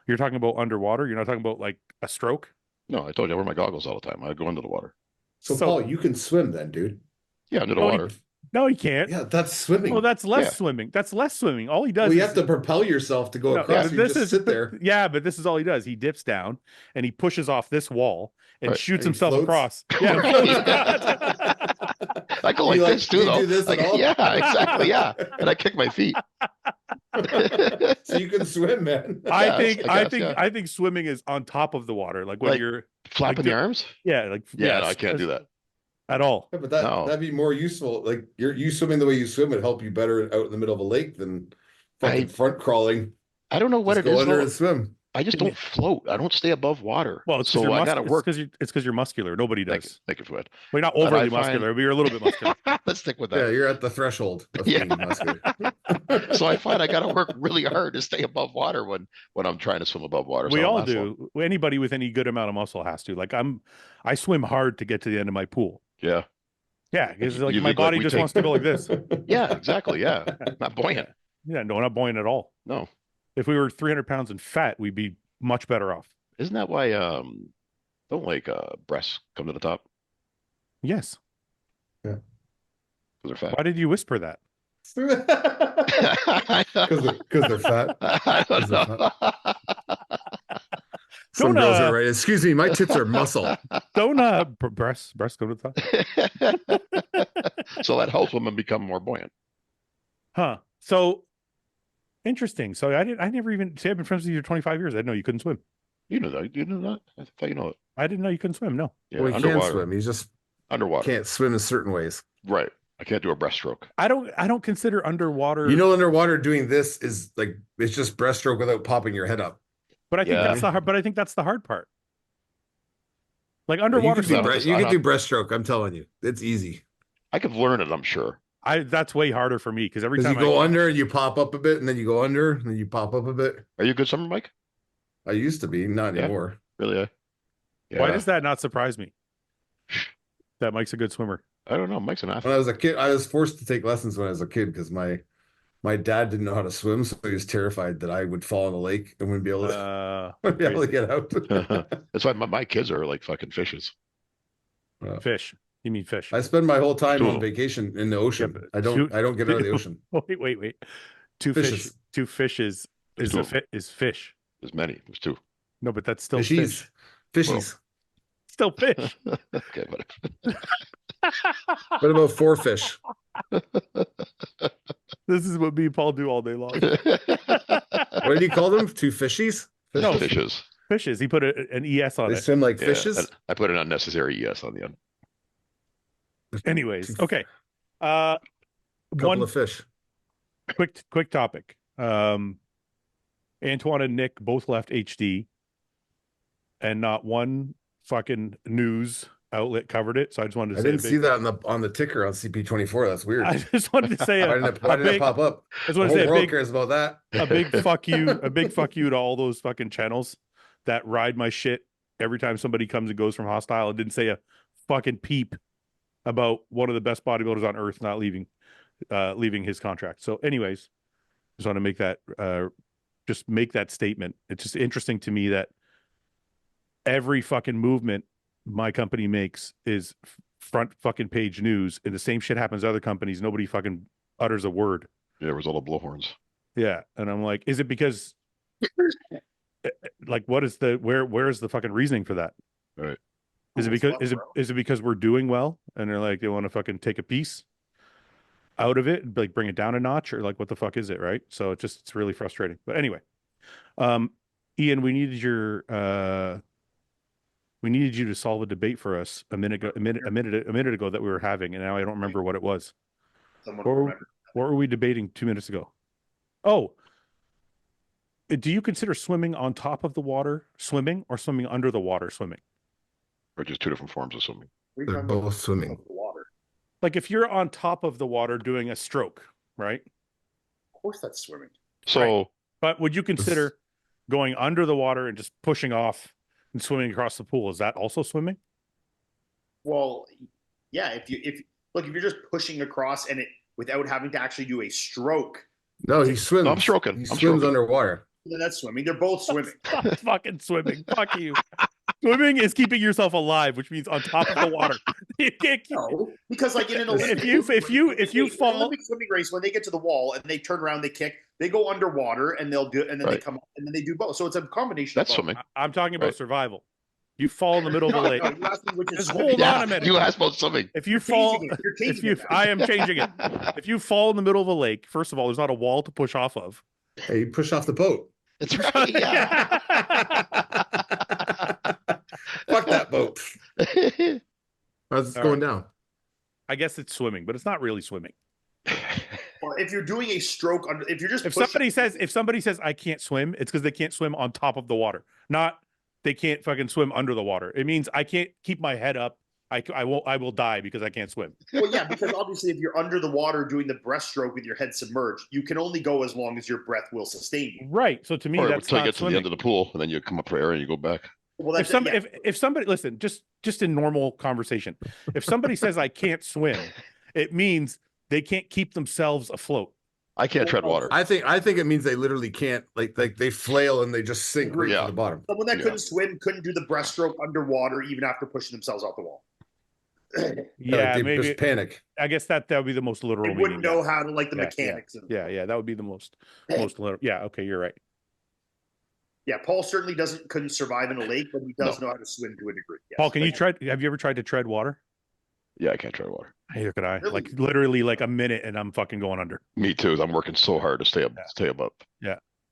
Speaker 1: you're talking about underwater. You're not talking about like a stroke.
Speaker 3: No, I told you I wear my goggles all the time. I go into the water.
Speaker 4: So Paul, you can swim then, dude.
Speaker 3: Yeah, under the
Speaker 1: No,
Speaker 3: water.
Speaker 1: No, he can't.
Speaker 4: Yeah, that's swimming.
Speaker 1: Well, that's less
Speaker 3: Yeah.
Speaker 1: swimming. That's less swimming. All he does
Speaker 4: Well, you
Speaker 1: is
Speaker 4: have to propel yourself to go
Speaker 1: No,
Speaker 4: across.
Speaker 1: but
Speaker 4: You just sit there.
Speaker 1: Yeah, but this is all he does. He dips down and he pushes off this wall and
Speaker 3: Right.
Speaker 1: shoots
Speaker 4: And he
Speaker 1: himself
Speaker 4: floats?
Speaker 1: across. Yeah,
Speaker 3: I go like
Speaker 4: You
Speaker 3: this too,
Speaker 4: you
Speaker 3: though.
Speaker 4: do this
Speaker 3: Like,
Speaker 4: at all?
Speaker 3: yeah, exactly. Yeah, and I kick my feet.
Speaker 4: So you can swim, man.
Speaker 1: I think swimming is on top of the water, like when
Speaker 3: Like,
Speaker 1: you're
Speaker 3: Flapping the arms?
Speaker 1: yeah,
Speaker 3: Yeah, no, I can't do that.
Speaker 1: at all.
Speaker 4: Yeah, but
Speaker 3: No.
Speaker 4: that'd be more useful. Like you swimming the way you swim would help you better out in the middle of a lake than fucking front crawling.
Speaker 3: I don't know what
Speaker 4: Just
Speaker 3: it
Speaker 4: go
Speaker 3: is.
Speaker 4: under
Speaker 3: though.
Speaker 4: and swim.
Speaker 3: I just don't float. I don't stay above water.
Speaker 1: Well, it's
Speaker 3: so I gotta work.
Speaker 1: It's because you're muscular. Nobody
Speaker 3: Thank
Speaker 1: does.
Speaker 3: you, Fouad.
Speaker 1: Well, you're not
Speaker 3: But I
Speaker 1: overly
Speaker 3: find-
Speaker 1: muscular, but you're a little bit muscular.
Speaker 3: Let's stick with
Speaker 4: Yeah,
Speaker 3: that.
Speaker 4: you're at the threshold of
Speaker 3: Yeah.
Speaker 4: being muscular.
Speaker 3: So I find I got to work really hard to stay above water when I'm trying to swim above water. So
Speaker 1: We
Speaker 3: I don't
Speaker 1: all
Speaker 3: last long.
Speaker 1: do. Anybody with any good amount of muscle has to. Like I swim hard to get to the end of my pool.
Speaker 3: Yeah.
Speaker 1: Yeah, because
Speaker 3: You
Speaker 1: like my
Speaker 3: look like
Speaker 1: body
Speaker 3: we
Speaker 1: just
Speaker 3: take-
Speaker 1: wants to go like this.
Speaker 3: Yeah, exactly. Yeah. Not buoyant.
Speaker 1: Yeah, no, not buoyant at all.
Speaker 3: No.
Speaker 1: If we were 300 pounds and fat, we'd be much better off.
Speaker 3: Isn't that why don't like breasts come to the top?
Speaker 1: Yes.
Speaker 3: Because they're fat.
Speaker 1: Why did you whisper that?
Speaker 4: Because they're fat.
Speaker 3: I don't know.
Speaker 4: Some
Speaker 1: Don't,
Speaker 4: girls are right. Excuse me, my tits are muscle.
Speaker 1: Don't breasts go to the top?
Speaker 3: So that helps women become more buoyant.
Speaker 1: Huh. So interesting. So I never even say I've been friends with you for 25 years. I didn't know you couldn't swim.
Speaker 3: You know that. You know that? I thought you know it.
Speaker 1: I didn't know you couldn't swim. No.
Speaker 3: Yeah,
Speaker 4: Well, he
Speaker 3: underwater.
Speaker 4: can swim. He just
Speaker 3: Underwater.
Speaker 4: can't swim in certain ways.
Speaker 3: Right. I can't do a breaststroke.
Speaker 1: I don't consider underwater.
Speaker 4: You know, underwater doing this is like it's just breaststroke without popping your head up.
Speaker 1: But I think
Speaker 3: Yeah.
Speaker 1: that's the hard. But I think that's the hard part. Like
Speaker 4: You
Speaker 1: underwater,
Speaker 4: can do,
Speaker 3: not-
Speaker 4: you can do breaststroke. I'm telling you, it's easy.
Speaker 3: I could learn it, I'm sure.
Speaker 1: that's way harder for me because every
Speaker 4: Because
Speaker 1: time
Speaker 4: you go under and you pop up a bit, and then you go under and then you pop up a bit.
Speaker 3: Are you a good swimmer, Mike?
Speaker 4: I used to be, not
Speaker 3: Yeah.
Speaker 4: anymore.
Speaker 3: Really? Yeah.
Speaker 1: Why does that not surprise me? That Mike's a good swimmer.
Speaker 3: I don't know. Mike's an
Speaker 4: When
Speaker 3: athlete.
Speaker 4: I was a kid, I was forced to take lessons when I was a kid because my dad didn't know how to swim, so he was terrified that I would fall in the lake and wouldn't be able to, be able to get out.
Speaker 3: That's why my kids are like fucking fishes.
Speaker 1: Fish. You mean fish?
Speaker 4: I spend my whole time
Speaker 3: Two.
Speaker 4: on vacation in the ocean.
Speaker 1: but
Speaker 4: I don't get out of the ocean.
Speaker 1: Wait. Two
Speaker 4: Fishes.
Speaker 1: fishes is
Speaker 3: Two.
Speaker 1: is fish.
Speaker 3: There's many. There's two.
Speaker 1: No, but that's still
Speaker 4: Fishies.
Speaker 1: fish.
Speaker 4: Fishies.
Speaker 1: Still fish.
Speaker 3: Okay, but
Speaker 4: What about four fish?
Speaker 1: This is what me and Paul do all day long.
Speaker 4: What did you call them? Two fishies?
Speaker 1: No.
Speaker 3: fishes.
Speaker 1: Fishes. He put an ES on
Speaker 4: They
Speaker 1: it.
Speaker 4: swim like
Speaker 3: Yeah,
Speaker 4: fishes?
Speaker 3: I put an unnecessary ES on the end.
Speaker 1: Anyways, okay.
Speaker 4: Couple
Speaker 1: One
Speaker 4: of fish.
Speaker 1: quick topic. Antoine and Nick both left HD, and not one fucking news outlet covered it. So I just wanted to
Speaker 4: I
Speaker 1: say
Speaker 4: didn't see that on the ticker on CP24. That's weird.
Speaker 1: I just wanted to say
Speaker 4: Why didn't it pop up?
Speaker 1: I just
Speaker 4: The
Speaker 1: want
Speaker 4: whole
Speaker 1: to say a
Speaker 4: world
Speaker 1: big
Speaker 4: cares about that.
Speaker 1: a big fuck you to all those fucking channels that ride my shit every time somebody comes and goes from Hostile and didn't say a fucking peep about one of the best bodybuilders on earth not leaving his contract. So anyways, just want to make that statement. It's just interesting to me that every fucking movement my company makes is front fucking page news, and the same shit happens to other companies. Nobody fucking utters a word.
Speaker 3: Yeah, result of blowhorns.
Speaker 1: Yeah, and I'm like, is it because like what is where is the fucking reasoning for that?
Speaker 3: Right.
Speaker 1: Is it because is it because we're doing well and they're like they want to fucking take a piece? out of it, like bring it down a notch, or like what the fuck is it, right? So it's really frustrating. But anyway, Iain, we needed you to solve a debate for us a minute ago that we were having, and now I don't remember what it was.
Speaker 2: Someone
Speaker 1: What
Speaker 2: remember.
Speaker 1: were we debating 2 minutes ago? Oh, do you consider swimming on top of the water swimming, or swimming under the water swimming?
Speaker 3: Or just two different forms of swimming.
Speaker 4: They're both swimming.
Speaker 2: The water.
Speaker 1: Like if you're on top of the water doing a stroke, right?
Speaker 2: Of course, that's swimming.
Speaker 3: So,
Speaker 1: But would you consider going under the water and just pushing off and swimming across the pool? Is that also swimming?
Speaker 2: Well, yeah. If you're just pushing across and it without having to actually do a stroke,
Speaker 4: No, he swims.
Speaker 3: No, I'm stroking.
Speaker 4: He
Speaker 3: I'm
Speaker 4: swims
Speaker 3: stroking.
Speaker 4: underwater.
Speaker 2: then that's swimming. They're both swimming.
Speaker 1: Stop fucking swimming. Fuck you. Swimming is keeping yourself alive, which means on top of the water. You can't keep...
Speaker 2: No, because like in an Olympic,
Speaker 1: if you fall,
Speaker 2: Olympic swimming race, when they get to the wall and they turn around, they kick, they go underwater and they'll do, and then they come up and then they do both. So it's a combination.
Speaker 3: That's
Speaker 2: of both.
Speaker 3: swimming.
Speaker 1: I'm talking about survival. You fall in the middle of a lake.
Speaker 2: No, you asked me which is
Speaker 1: Just
Speaker 2: swimming.
Speaker 1: hold on a minute.
Speaker 3: You asked about swimming.
Speaker 1: If you
Speaker 2: You're
Speaker 1: fall,
Speaker 2: changing it. You're changing it now.
Speaker 1: I am changing it. If you fall in the middle of a lake, first of all, there's not a wall to push off of.
Speaker 4: Hey, you push off the boat.
Speaker 3: That's right. Yeah.
Speaker 4: Fuck that boat. How's it going down?
Speaker 1: I guess it's swimming, but it's not really swimming.
Speaker 2: Well, if you're doing a stroke, if you're just
Speaker 1: If
Speaker 2: pushing,
Speaker 1: somebody says I can't swim, it's because they can't swim on top of the water, not they can't fucking swim under the water. It means I can't keep my head up. I will die because I can't swim.
Speaker 2: well, yeah, because obviously if you're under the water doing the breaststroke with your head submerged, you can only go as long as your breath will sustain you.
Speaker 1: Right. So to me,
Speaker 3: Or
Speaker 1: that's
Speaker 3: until you
Speaker 1: not
Speaker 3: get to the
Speaker 1: swimming.
Speaker 3: end of the pool, and then you come up for air and you go back.
Speaker 2: Well,
Speaker 1: If
Speaker 2: that's
Speaker 1: if somebody listen, just in normal conversation, if somebody says I can't swim, it means they can't keep themselves afloat.
Speaker 3: I can't tread water.
Speaker 4: I think it means they literally can't, like they flail and they just sink right
Speaker 3: Yeah.
Speaker 4: to the bottom.
Speaker 2: someone that
Speaker 3: Yeah.
Speaker 2: couldn't swim couldn't do the breaststroke underwater even after pushing themselves off the wall.
Speaker 1: Yeah,
Speaker 4: they
Speaker 1: maybe.
Speaker 4: just panic.
Speaker 1: I guess that would be the most literal
Speaker 2: They wouldn't
Speaker 1: meaning.
Speaker 2: know how to like the
Speaker 1: Yeah,
Speaker 2: mechanics. Of
Speaker 1: Yeah, that would be the most literal. Yeah, okay, you're right.
Speaker 2: Yeah, Paul certainly couldn't survive in a lake, but he does know how to swim to a degree. Yes.
Speaker 1: Paul, have you ever tried to tread water?
Speaker 3: Yeah, I can't tread water.
Speaker 1: Neither could I.
Speaker 2: Really?
Speaker 1: Like literally like a minute and I'm fucking going under.
Speaker 3: Me too. I'm working so hard to stay above.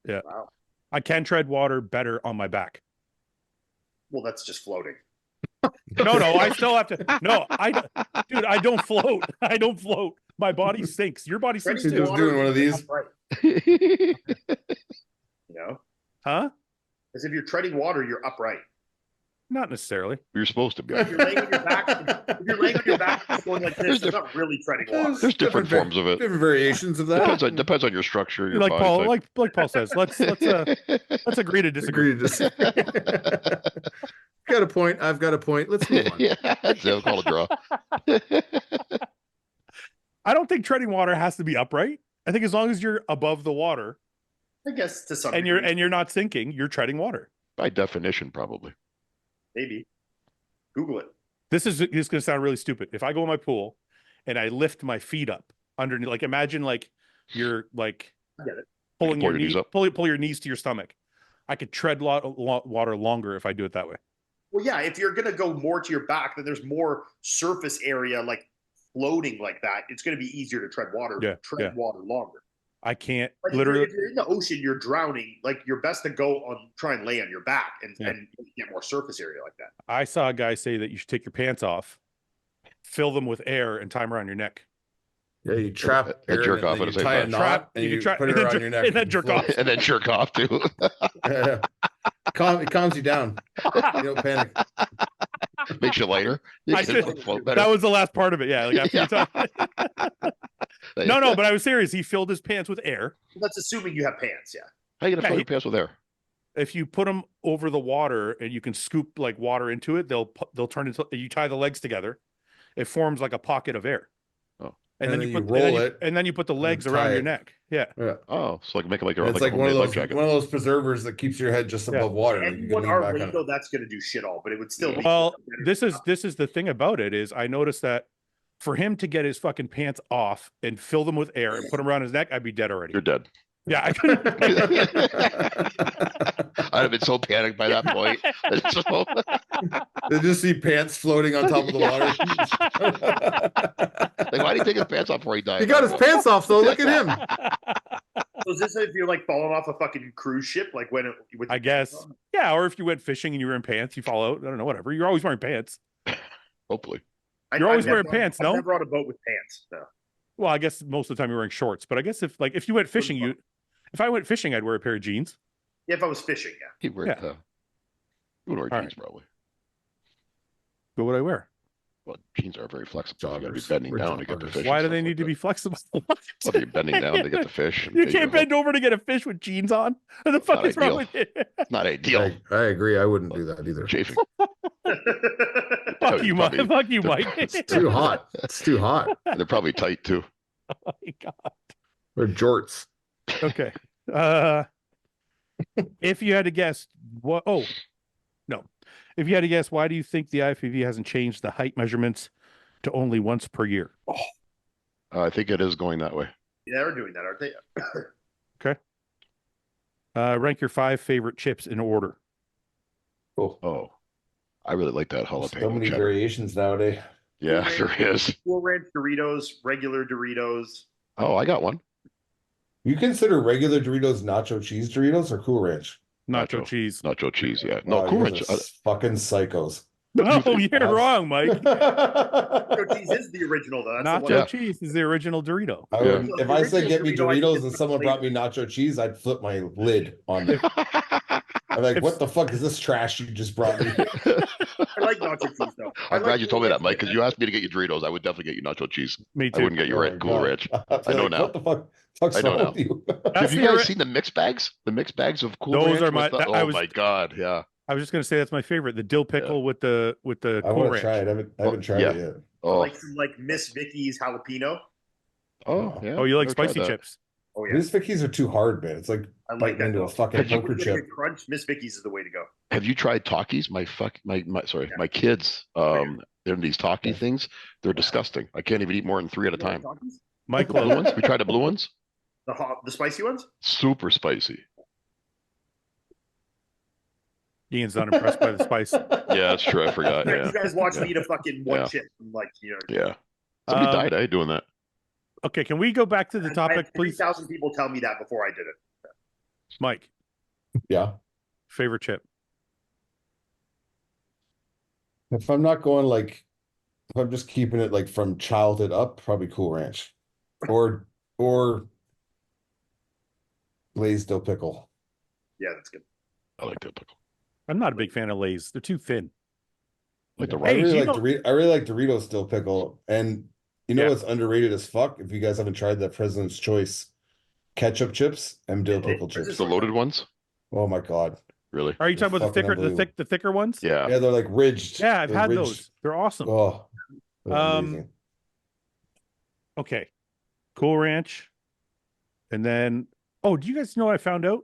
Speaker 2: Wow.
Speaker 1: I can tread water better on my back.
Speaker 2: Well, that's just floating.
Speaker 1: No, I still have to. No, dude, I don't float. I don't float. My body sinks. Your body sinks
Speaker 4: He's
Speaker 1: too.
Speaker 4: just doing one of these.
Speaker 2: Upright, you know,
Speaker 1: Huh?
Speaker 2: as if you're treading water, you're upright.
Speaker 1: Not necessarily.
Speaker 3: You're supposed to be.
Speaker 2: If you're laying on your back, and going like this, it's not really treading water.
Speaker 3: There's different forms of it.
Speaker 4: Different variations of that.
Speaker 3: Depends on your structure. Your
Speaker 1: Like
Speaker 3: body
Speaker 1: Paul,
Speaker 3: type.
Speaker 1: like Paul says. Let's agree to disagree.
Speaker 4: Agree to disagree. Got a point. I've got a point. Let's move on.
Speaker 3: Yeah, that's it. I'll call it a draw.
Speaker 1: I don't think treading water has to be upright. I think as long as you're above the water
Speaker 2: I guess to some
Speaker 1: and
Speaker 2: degree,
Speaker 1: you're not sinking, you're treading water.
Speaker 3: By definition, probably.
Speaker 2: maybe. Google it.
Speaker 1: This is going to sound really stupid. If I go in my pool and I lift my feet up underneath, like imagine like you're like
Speaker 2: I get it.
Speaker 1: pulling
Speaker 3: Pull
Speaker 1: your
Speaker 3: your knees
Speaker 1: knee,
Speaker 3: up.
Speaker 1: pull your knees to your stomach. I could tread water longer if I do it that way.
Speaker 2: Well, yeah, if you're going to go more to your back, then there's more surface area like floating like that. It's going to be easier to tread water.
Speaker 1: Yeah.
Speaker 2: Water longer.
Speaker 1: I can't
Speaker 2: Like
Speaker 1: literally.
Speaker 2: if you're in the ocean, you're drowning. Like you're best to go on, try and lay on your back and get more surface area like that.
Speaker 1: I saw a guy say that you should take your pants off, fill them with air, and tie them around your neck.
Speaker 4: Yeah, you trap
Speaker 3: And
Speaker 4: air
Speaker 3: jerk
Speaker 4: and
Speaker 3: off
Speaker 4: then
Speaker 3: at
Speaker 4: you
Speaker 3: the same
Speaker 4: tie a
Speaker 3: time.
Speaker 4: knot and you put it around your neck
Speaker 1: and then jerk off.
Speaker 3: And then jerk off too.
Speaker 4: It calms you down. You don't panic.
Speaker 3: Makes you lighter. You
Speaker 1: I
Speaker 3: can
Speaker 1: should-
Speaker 3: float better.
Speaker 1: That was the last part of it. Yeah. Like after you tie- No, but I was serious. He filled his pants with air.
Speaker 2: That's assuming you have pants. Yeah.
Speaker 3: How you gonna
Speaker 1: Yeah,
Speaker 3: fill your pants with air?
Speaker 1: If you put them over the water and you can scoop like water into it, they'll turn into. You tie the legs together, it forms like a pocket of air.
Speaker 3: Oh.
Speaker 1: And then you
Speaker 4: you
Speaker 1: put
Speaker 4: roll it
Speaker 1: and then you put the legs
Speaker 4: tie
Speaker 1: around your
Speaker 4: it.
Speaker 1: neck. Yeah.
Speaker 4: Yeah.
Speaker 3: Oh, so like make it like a
Speaker 4: It's like one of
Speaker 3: homemade life
Speaker 4: those
Speaker 3: jacket.
Speaker 4: preservers that keeps your head just above water. Like you
Speaker 2: And
Speaker 4: can
Speaker 2: what
Speaker 4: lean
Speaker 2: our
Speaker 4: back
Speaker 2: weight
Speaker 4: on it.
Speaker 2: though, that's going to do shit all, but it would still be.
Speaker 1: Well, this is the thing about it is I noticed that for him to get his fucking pants off and fill them with air and put them around his neck, I'd be dead already.
Speaker 3: You're dead.
Speaker 1: Yeah, I couldn't.
Speaker 3: I'd have been so panicked by that point. So-
Speaker 4: They just see pants floating on top of the water.
Speaker 3: Like, why did he take his pants off before he died?
Speaker 4: He got his pants off, so look at him.
Speaker 2: So is this if you're like falling off a fucking cruise ship, like when with
Speaker 1: I
Speaker 2: your
Speaker 1: guess.
Speaker 2: pants on?
Speaker 1: Yeah, or if you went fishing and you were in pants, you fall out. I don't know, whatever. You're always wearing pants.
Speaker 3: Hopefully.
Speaker 1: You're always
Speaker 2: I've
Speaker 1: wearing
Speaker 2: never-
Speaker 1: pants,
Speaker 2: I've
Speaker 1: no?
Speaker 2: never on a boat with pants. No.
Speaker 1: Well, I guess most of the time you're wearing shorts. But I guess if you went fishing, if I went fishing, I'd wear a pair of jeans.
Speaker 2: Yeah, if I was fishing, yeah.
Speaker 3: He would
Speaker 1: Yeah.
Speaker 3: he would wear
Speaker 1: All
Speaker 3: jeans probably.
Speaker 1: What would I wear?
Speaker 3: Well, jeans are very flexible. You got to be
Speaker 4: Joggers.
Speaker 3: bending
Speaker 4: Wear
Speaker 3: down to get the
Speaker 4: joggers.
Speaker 3: fish.
Speaker 1: Why
Speaker 3: and
Speaker 1: do they
Speaker 3: stuff
Speaker 1: need
Speaker 3: like
Speaker 1: to be
Speaker 3: that.
Speaker 1: flexible?
Speaker 3: Well, you're bending down to get the fish.
Speaker 1: You can't bend over to get a fish with jeans on. What the fuck
Speaker 3: not
Speaker 1: is wrong with
Speaker 3: ideal.
Speaker 1: you?
Speaker 3: Not ideal.
Speaker 4: I agree. I wouldn't do that either.
Speaker 3: Chafing.
Speaker 1: Fuck you, Mike.
Speaker 3: Probably-
Speaker 1: Fuck you,
Speaker 3: they're-
Speaker 1: Mike.
Speaker 4: It's too hot. It's too hot.
Speaker 3: They're probably tight too.
Speaker 1: Oh my God.
Speaker 4: Wear jorts.
Speaker 1: Okay. If you had to guess what? Oh, no. If you had to guess, why do you think the IFBB hasn't changed the height measurements to only once per year?
Speaker 3: I think it is going that way.
Speaker 2: Yeah, they're doing that, aren't they?
Speaker 1: Rank your 5 favorite chips in order.
Speaker 4: Oh,
Speaker 3: Oh, I really like that jalapeno.
Speaker 4: so many
Speaker 3: cheddar.
Speaker 4: variations nowadays.
Speaker 3: Yeah, there is.
Speaker 2: Cool Ranch Doritos, regular Doritos.
Speaker 3: Oh, I got one.
Speaker 4: You consider regular Doritos nacho cheese Doritos or Cool Ranch?
Speaker 1: Nacho
Speaker 3: Nacho.
Speaker 1: cheese.
Speaker 3: Nacho cheese. Yeah. No,
Speaker 4: Wow,
Speaker 3: Cool
Speaker 4: you
Speaker 3: Ranch.
Speaker 4: guys are fucking psychos.
Speaker 1: No, you're
Speaker 4: That's-
Speaker 1: wrong, Mike.
Speaker 2: Nacho cheese is the original, though. That's
Speaker 1: Nacho
Speaker 2: the one.
Speaker 1: cheese is the original Dorito.
Speaker 4: I
Speaker 3: Yeah.
Speaker 4: would, if I said get me
Speaker 2: Dorito, I think
Speaker 4: Doritos
Speaker 2: it's
Speaker 4: and
Speaker 2: the
Speaker 4: someone brought
Speaker 2: flavor.
Speaker 4: me nacho cheese, I'd flip my lid on it. I'm like,
Speaker 1: If-
Speaker 4: what the fuck is this trash you just brought me?
Speaker 2: I like nacho cheese, though.
Speaker 3: I'm glad you told me that, Mike, because you asked me to get you Doritos. I would definitely get you nacho cheese.
Speaker 1: Me
Speaker 3: I
Speaker 1: too.
Speaker 3: wouldn't get you
Speaker 4: Oh
Speaker 3: right
Speaker 4: my
Speaker 3: Cool
Speaker 4: God.
Speaker 3: Ranch.
Speaker 4: I'd be
Speaker 3: I know
Speaker 4: like,
Speaker 3: now.
Speaker 4: What the fuck's
Speaker 3: I know
Speaker 4: wrong
Speaker 3: now.
Speaker 4: with you?
Speaker 1: That's
Speaker 3: Have you
Speaker 1: the
Speaker 3: guys
Speaker 1: ori-
Speaker 3: seen the mixed bags? The mixed bags of Cool
Speaker 1: Those
Speaker 3: Ranch.
Speaker 1: are my-
Speaker 3: with the-
Speaker 1: that- I
Speaker 3: oh
Speaker 1: was-
Speaker 3: my God! Yeah.
Speaker 1: I was just gonna say that's my favorite. The dill pickle with the
Speaker 4: I
Speaker 1: Cool
Speaker 4: want to
Speaker 1: Ranch.
Speaker 4: try it. I haven't tried
Speaker 3: yeah.
Speaker 4: it yet.
Speaker 2: I
Speaker 3: Oh,
Speaker 2: like some like Miss Vicky's jalapeno.
Speaker 3: oh, yeah.
Speaker 1: Oh, you like
Speaker 3: Never tried
Speaker 1: spicy
Speaker 3: that.
Speaker 1: chips?
Speaker 2: Oh yeah,
Speaker 4: These Vickies are too hard, man. It's like
Speaker 2: I like
Speaker 4: biting
Speaker 2: that.
Speaker 4: into a
Speaker 2: though.
Speaker 4: fucking
Speaker 3: Have you-
Speaker 4: poker
Speaker 2: When you get a
Speaker 4: chip.
Speaker 2: good crunch, Miss Vicky's is the way to go.
Speaker 3: Have you tried Takis? My kids, they're in these Taki things. They're disgusting. I can't even eat more than 3 at a time.
Speaker 1: Mike
Speaker 3: The blue
Speaker 1: loves
Speaker 3: ones. We tried the blue ones.
Speaker 2: The spicy ones.
Speaker 3: Super spicy.
Speaker 1: Ian's not impressed by the spice.
Speaker 3: Yeah, that's true. I forgot.
Speaker 2: Yeah,
Speaker 3: Yeah,
Speaker 2: you guys watch me eat a fucking one
Speaker 3: Yeah.
Speaker 2: chip, and like
Speaker 3: yeah. Somebody
Speaker 1: Um,
Speaker 3: died. I doing that.
Speaker 1: Okay, can we go back to the
Speaker 2: I had
Speaker 1: topic, please?
Speaker 2: 3,000 people tell me that before I did it.
Speaker 1: Mike,
Speaker 4: Yeah.
Speaker 1: favorite chip?
Speaker 4: If I'm not going like, if I'm just keeping it like from childhood up, probably Cool Ranch, or Lay's dill pickle.
Speaker 2: Yeah, that's good.
Speaker 3: I like that pickle.
Speaker 1: I'm not a big fan of Lay's. They're too thin.
Speaker 3: Like the
Speaker 4: I
Speaker 1: Hey, do
Speaker 4: really
Speaker 1: you
Speaker 4: like
Speaker 1: know-
Speaker 4: I really like Doritos dill pickle, and you know
Speaker 1: Yeah.
Speaker 4: what's underrated as fuck? If you guys haven't tried the President's Choice ketchup chips and dill
Speaker 2: Yeah,
Speaker 4: pickle chips.
Speaker 3: The loaded ones.
Speaker 4: Oh my god.
Speaker 3: Really?
Speaker 1: Are you talking about the
Speaker 4: Fucking
Speaker 1: thicker,
Speaker 4: unbelievable.
Speaker 1: the thicker ones?
Speaker 3: Yeah.
Speaker 4: Yeah, they're like ridged.
Speaker 1: Yeah, I've
Speaker 4: They're
Speaker 1: had
Speaker 4: ridged.
Speaker 1: those. They're awesome.
Speaker 4: Oh, they're amazing.
Speaker 1: Okay, Cool Ranch, and then do you guys know what I found out?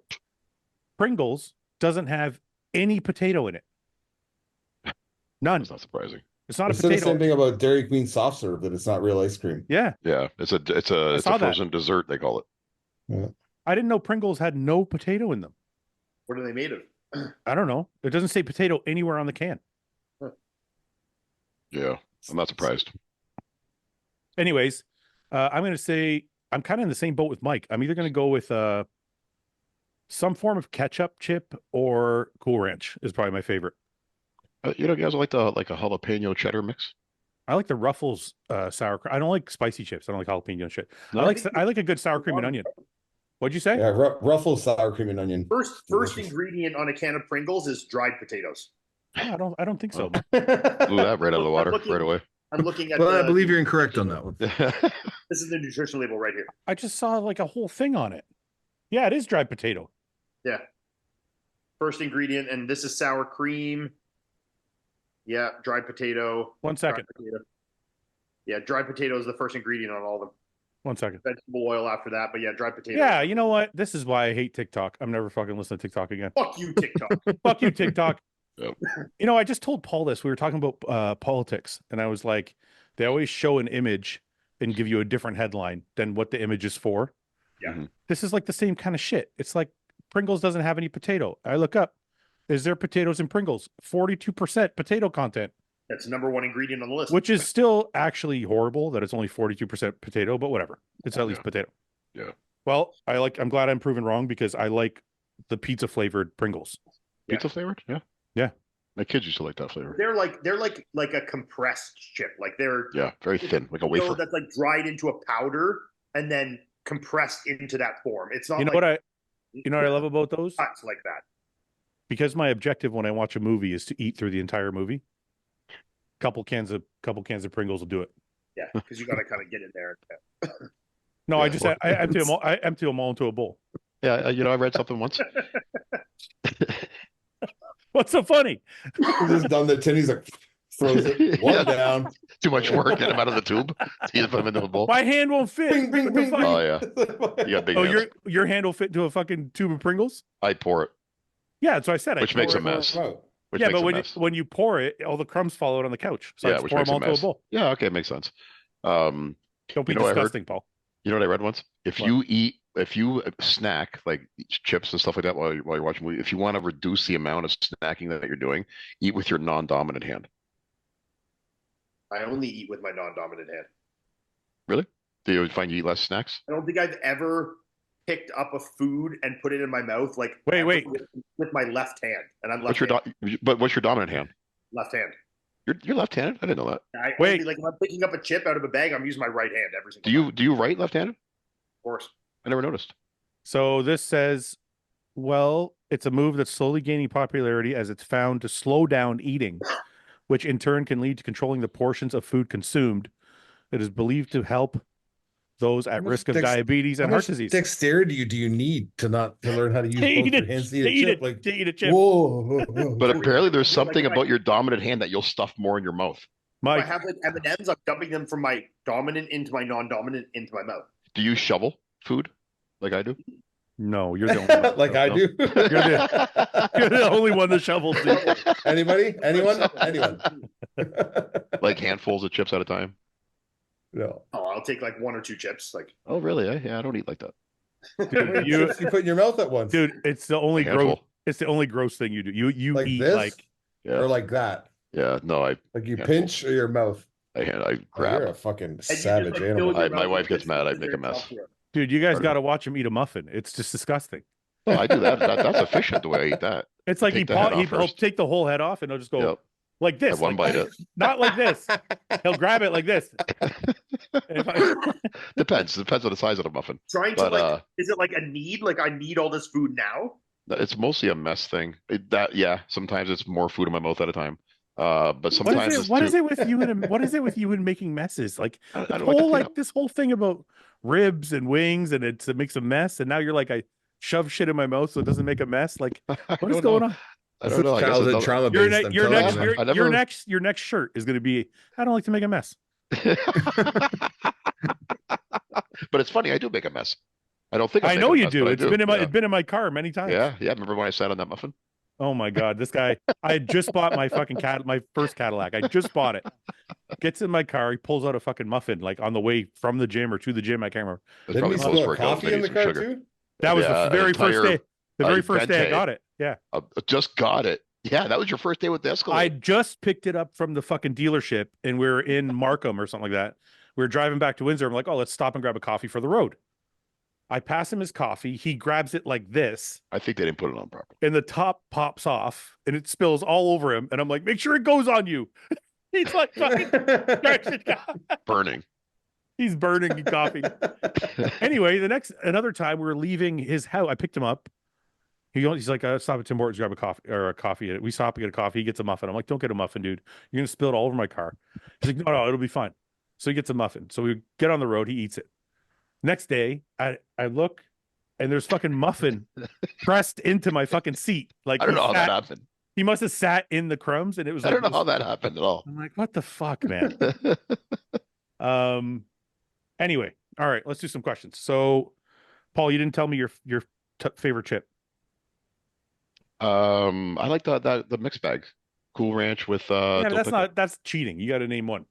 Speaker 1: Pringles doesn't have any potato in it. None.
Speaker 3: That's not surprising.
Speaker 1: It's not
Speaker 4: I
Speaker 1: a
Speaker 4: said the
Speaker 1: potato.
Speaker 4: same thing about Dairy Queen soft serve, that it's not real ice cream.
Speaker 1: Yeah,
Speaker 3: Yeah. It's a
Speaker 1: saw that.
Speaker 3: frozen dessert. They call it.
Speaker 1: I didn't know Pringles had no potato in them.
Speaker 2: What are they made of?
Speaker 1: I don't know. It doesn't say potato anywhere on the can.
Speaker 3: Yeah. I'm not surprised.
Speaker 1: Anyways, I'm going to say I'm kind of in the same boat with Mike. I'm either going to go with some form of ketchup chip or Cool Ranch is probably my favorite.
Speaker 3: You know, guys like a jalapeno cheddar mix.
Speaker 1: I like the Ruffles sour cream. I don't like spicy chips. I don't like jalapeno shit.
Speaker 3: No?
Speaker 1: I like a good sour cream and onion. What'd you say?
Speaker 4: Yeah, Ruffles sour cream and onion.
Speaker 2: First
Speaker 4: Delicious.
Speaker 2: ingredient on a can of Pringles is dried potatoes.
Speaker 1: No, I don't think so.
Speaker 3: Blew that right out of the water right away.
Speaker 2: I'm looking at.
Speaker 5: Well, I
Speaker 2: the-
Speaker 5: believe you're incorrect on that one.
Speaker 2: This is the nutrition label right here.
Speaker 1: I just saw like a whole thing on it. Yeah, it is dried potato.
Speaker 2: Yeah. First ingredient, and this is sour cream. Yeah, dried potato.
Speaker 1: One second.
Speaker 2: Dried potato. Yeah, dried potato is the first ingredient on all of them.
Speaker 1: One second.
Speaker 2: Vegetable oil after that, but yeah, dried potato.
Speaker 1: Yeah, you know what? This is why I hate TikTok. I'm never fucking listening to TikTok again.
Speaker 2: Fuck you, TikTok.
Speaker 1: Fuck you, TikTok.
Speaker 3: Yep.
Speaker 1: You know, I just told Paul this. We were talking about politics, and I was like, they always show an image and give you a different headline than what the image is for.
Speaker 2: Yeah.
Speaker 3: Mhm.
Speaker 1: This is like the same kind of shit. It's like Pringles doesn't have any potato. I look up, is there potatoes in Pringles? 42% potato content.
Speaker 2: That's the number one ingredient on the list.
Speaker 1: which is still actually horrible that it's only 42% potato, but whatever. It's at least potato.
Speaker 3: Yeah.
Speaker 1: Well, I'm glad I'm proven wrong because I like the pizza flavored Pringles.
Speaker 3: Pizza flavored? Yeah.
Speaker 1: Yeah.
Speaker 3: My kids used to like that flavor.
Speaker 2: They're like a compressed chip. Like they're
Speaker 3: very thin, like a wafer.
Speaker 2: that's like dried into a powder and then compressed into that form. It's not.
Speaker 1: You know what I love about those?
Speaker 2: Cuts like that.
Speaker 1: Because my objective when I watch a movie is to eat through the entire movie. Couple cans of Pringles will do it.
Speaker 2: Yeah, because you got to kind of get in there.
Speaker 1: No,
Speaker 3: Yeah.
Speaker 1: I empty them all into a bowl.
Speaker 3: Yeah, I read something once.
Speaker 1: What's so funny?
Speaker 4: He's just done the tin. He's like, throws it one down.
Speaker 3: Too much work. Get them out of the tube. You put them into a bowl.
Speaker 1: My hand won't fit.
Speaker 4: Bing, bing,
Speaker 1: What the
Speaker 4: bing,
Speaker 1: fuck?
Speaker 4: bing.
Speaker 3: Oh yeah. You got big hands.
Speaker 1: Your hand will fit into a fucking tube of Pringles?
Speaker 3: I pour it,
Speaker 1: Yeah, that's what I said.
Speaker 3: which
Speaker 1: I
Speaker 3: makes
Speaker 1: pour
Speaker 3: a
Speaker 1: it.
Speaker 3: mess.
Speaker 4: Wow.
Speaker 3: Which
Speaker 1: Yeah,
Speaker 3: makes
Speaker 1: but
Speaker 3: a mess.
Speaker 1: when you pour it, all the crumbs fall out on the couch. So I
Speaker 3: Yeah,
Speaker 1: just
Speaker 3: which
Speaker 1: pour
Speaker 3: makes
Speaker 1: them
Speaker 3: a
Speaker 1: all into a
Speaker 3: mess.
Speaker 1: bowl.
Speaker 3: Yeah, okay, makes sense.
Speaker 1: Don't be
Speaker 3: You know what I heard?
Speaker 1: disgusting, Paul.
Speaker 3: You know what I read once? If you snack like chips and stuff like that while you're watching a movie, if you want to reduce the amount of snacking that you're doing, eat with your non-dominant hand.
Speaker 2: I only eat with my non-dominant hand.
Speaker 3: Really? Do you find you eat less snacks?
Speaker 2: I don't think I've ever picked up a food and put it in my mouth like
Speaker 1: Wait.
Speaker 2: with my left hand, and I'm
Speaker 3: What's
Speaker 2: left-handed.
Speaker 3: your dominant hand?
Speaker 2: Left hand.
Speaker 3: You're left-handed? I didn't know that.
Speaker 2: I
Speaker 1: Wait.
Speaker 2: only, like if I'm picking up a chip out of a bag, I'm using my right hand every single time.
Speaker 3: Do you write left-handed?
Speaker 2: Of course.
Speaker 3: I never noticed.
Speaker 1: So this says, well, it's a move that's slowly gaining popularity as it's found to slow down eating, which in turn can lead to controlling the portions of food consumed. It is believed to help those at
Speaker 4: much
Speaker 1: risk of
Speaker 4: dex-
Speaker 1: diabetes
Speaker 4: How
Speaker 1: and heart
Speaker 4: much
Speaker 1: disease.
Speaker 4: dexterity do you need to learn how to use
Speaker 1: To
Speaker 4: both
Speaker 1: eat
Speaker 4: your
Speaker 1: it,
Speaker 4: hands
Speaker 1: to eat
Speaker 4: chip?
Speaker 1: it,
Speaker 4: Like,
Speaker 1: to eat a chip.
Speaker 4: whoa.
Speaker 3: But apparently there's something
Speaker 2: Like,
Speaker 3: about your dominant hand that you'll stuff more in your mouth.
Speaker 2: If I
Speaker 1: Mike,
Speaker 2: have like M&Ms, I'm dumping them from my dominant into my non-dominant into my mouth.
Speaker 3: Do you shovel food like I do?
Speaker 1: no, you're the only one.
Speaker 4: like I
Speaker 3: No.
Speaker 4: do.
Speaker 1: You're the only one that shovels. Dude.
Speaker 4: Anybody? Anyone? Anyone?
Speaker 3: Like handfuls of chips at a time?
Speaker 4: No.
Speaker 2: Oh, I'll take like one or two chips. Like
Speaker 3: Oh, really? Yeah, I don't eat like that.
Speaker 4: How many
Speaker 1: You-
Speaker 4: chips you put in your mouth at once?
Speaker 1: Dude, it's the only
Speaker 3: A handful.
Speaker 1: gross. It's the only gross thing you do. You
Speaker 4: Like
Speaker 1: eat
Speaker 4: this?
Speaker 1: like
Speaker 3: Yeah,
Speaker 4: Or like that?
Speaker 3: yeah. No, I
Speaker 4: Like you
Speaker 3: Handful.
Speaker 4: pinch or your mouth?
Speaker 3: I
Speaker 4: Oh, you're
Speaker 3: grab.
Speaker 4: a fucking
Speaker 2: and you just,
Speaker 4: savage
Speaker 2: like,
Speaker 4: animal.
Speaker 2: fill your
Speaker 3: My
Speaker 2: mouth
Speaker 3: wife
Speaker 2: with
Speaker 3: gets
Speaker 2: this
Speaker 3: mad, I
Speaker 2: and
Speaker 3: make a
Speaker 2: then
Speaker 3: mess.
Speaker 2: talk to her.
Speaker 1: dude. You guys
Speaker 3: Pardon?
Speaker 1: got to watch him eat a muffin. It's just disgusting.
Speaker 3: No, I do that. That's efficient the way I eat that.
Speaker 1: It's like
Speaker 3: Take the head off
Speaker 1: he'll
Speaker 3: first.
Speaker 1: take the whole head off and he'll just go
Speaker 3: Yep.
Speaker 1: like this.
Speaker 3: Have one
Speaker 1: like,
Speaker 3: bite it.
Speaker 1: Not like this. He'll grab it like this. And if I-
Speaker 3: Depends on the size of the muffin.
Speaker 2: Trying to
Speaker 3: But
Speaker 2: is it like a need? Like I need all this food now?
Speaker 3: it's mostly a mess thing. Sometimes it's more food in my mouth at a time. But
Speaker 1: what
Speaker 3: sometimes
Speaker 1: is it?
Speaker 3: it's
Speaker 1: What
Speaker 3: too,
Speaker 1: is it with you and what is it with you and making messes? Like
Speaker 3: I
Speaker 1: the
Speaker 3: don't like to
Speaker 1: whole
Speaker 3: clean up.
Speaker 1: this whole thing about ribs and wings and it makes a mess. And now you're like I shove shit in my mouth so it doesn't make a mess. Like
Speaker 3: I
Speaker 1: what
Speaker 3: don't
Speaker 1: is going
Speaker 3: know.
Speaker 1: on?
Speaker 3: I don't know. I guess
Speaker 4: Childhood
Speaker 3: another-
Speaker 4: trauma
Speaker 1: Your,
Speaker 4: based.
Speaker 1: ne-
Speaker 4: I'm
Speaker 1: your
Speaker 4: telling
Speaker 1: next
Speaker 4: you, man.
Speaker 1: your,
Speaker 3: I
Speaker 1: your
Speaker 3: never-
Speaker 1: next your next shirt is going to be I don't like to make a mess.
Speaker 3: But it's funny. I do make a mess. I don't think
Speaker 1: I
Speaker 3: make
Speaker 1: know
Speaker 3: a
Speaker 1: you
Speaker 3: mess,
Speaker 1: do.
Speaker 3: but I
Speaker 1: It's been in my
Speaker 3: Yeah.
Speaker 1: it's been in my car many times.
Speaker 3: Yeah. Remember when I sat on that muffin?
Speaker 1: Oh my God, this guy! I had just bought my fucking my first Cadillac. I just bought it. Gets in my car, he pulls out a fucking muffin, like on the way from the gym or to the gym. I can't remember.
Speaker 3: It's
Speaker 4: Didn't
Speaker 3: probably
Speaker 4: we
Speaker 3: post
Speaker 4: spill
Speaker 3: workout.
Speaker 4: coffee in the car too?
Speaker 1: That was
Speaker 3: Yeah,
Speaker 1: the very
Speaker 3: an
Speaker 1: first
Speaker 3: entire,
Speaker 1: day. The very
Speaker 3: uh,
Speaker 1: first day I
Speaker 3: venti.
Speaker 1: got it. Yeah,
Speaker 3: Just got it. Yeah, that was your first day with the
Speaker 1: I
Speaker 3: Escalade.
Speaker 1: just picked it up from the fucking dealership, and we were in Markham or something like that. We were driving back to Windsor. I'm like, oh, let's stop and grab a coffee for the road. I pass him his coffee. He grabs it like this,
Speaker 3: I think they didn't put it on properly.
Speaker 1: and the top pops off, and it spills all over him. And I'm like, make sure it goes on you. He's like, fucking scratching coffee.
Speaker 3: Burning.
Speaker 1: He's burning coffee. Anyway, another time we were leaving his house. I picked him up. He's like, stop at Tim Hortons, grab a coffee. We stop and get a coffee. He gets a muffin. I'm like, don't get a muffin, dude. You're gonna spill it all over my car. He's like, no, it'll be fine. So he gets a muffin. So we get on the road. He eats it. Next day, I look, and there's fucking muffin pressed into my fucking seat. Like
Speaker 3: I don't
Speaker 1: he
Speaker 3: know how
Speaker 1: sat-
Speaker 3: that happened.
Speaker 1: He must have sat in the crumbs, and it was.
Speaker 3: I
Speaker 1: like
Speaker 3: don't know how
Speaker 1: this-
Speaker 3: that happened at all.
Speaker 1: I'm like, what the fuck, man. Anyway, all right, let's do some questions. So, Paul, you didn't tell me your favorite chip.
Speaker 3: I like the mixed bag. Cool Ranch with
Speaker 1: Yeah,
Speaker 3: dill
Speaker 1: but
Speaker 3: pickle.
Speaker 1: that's cheating. You got to name one.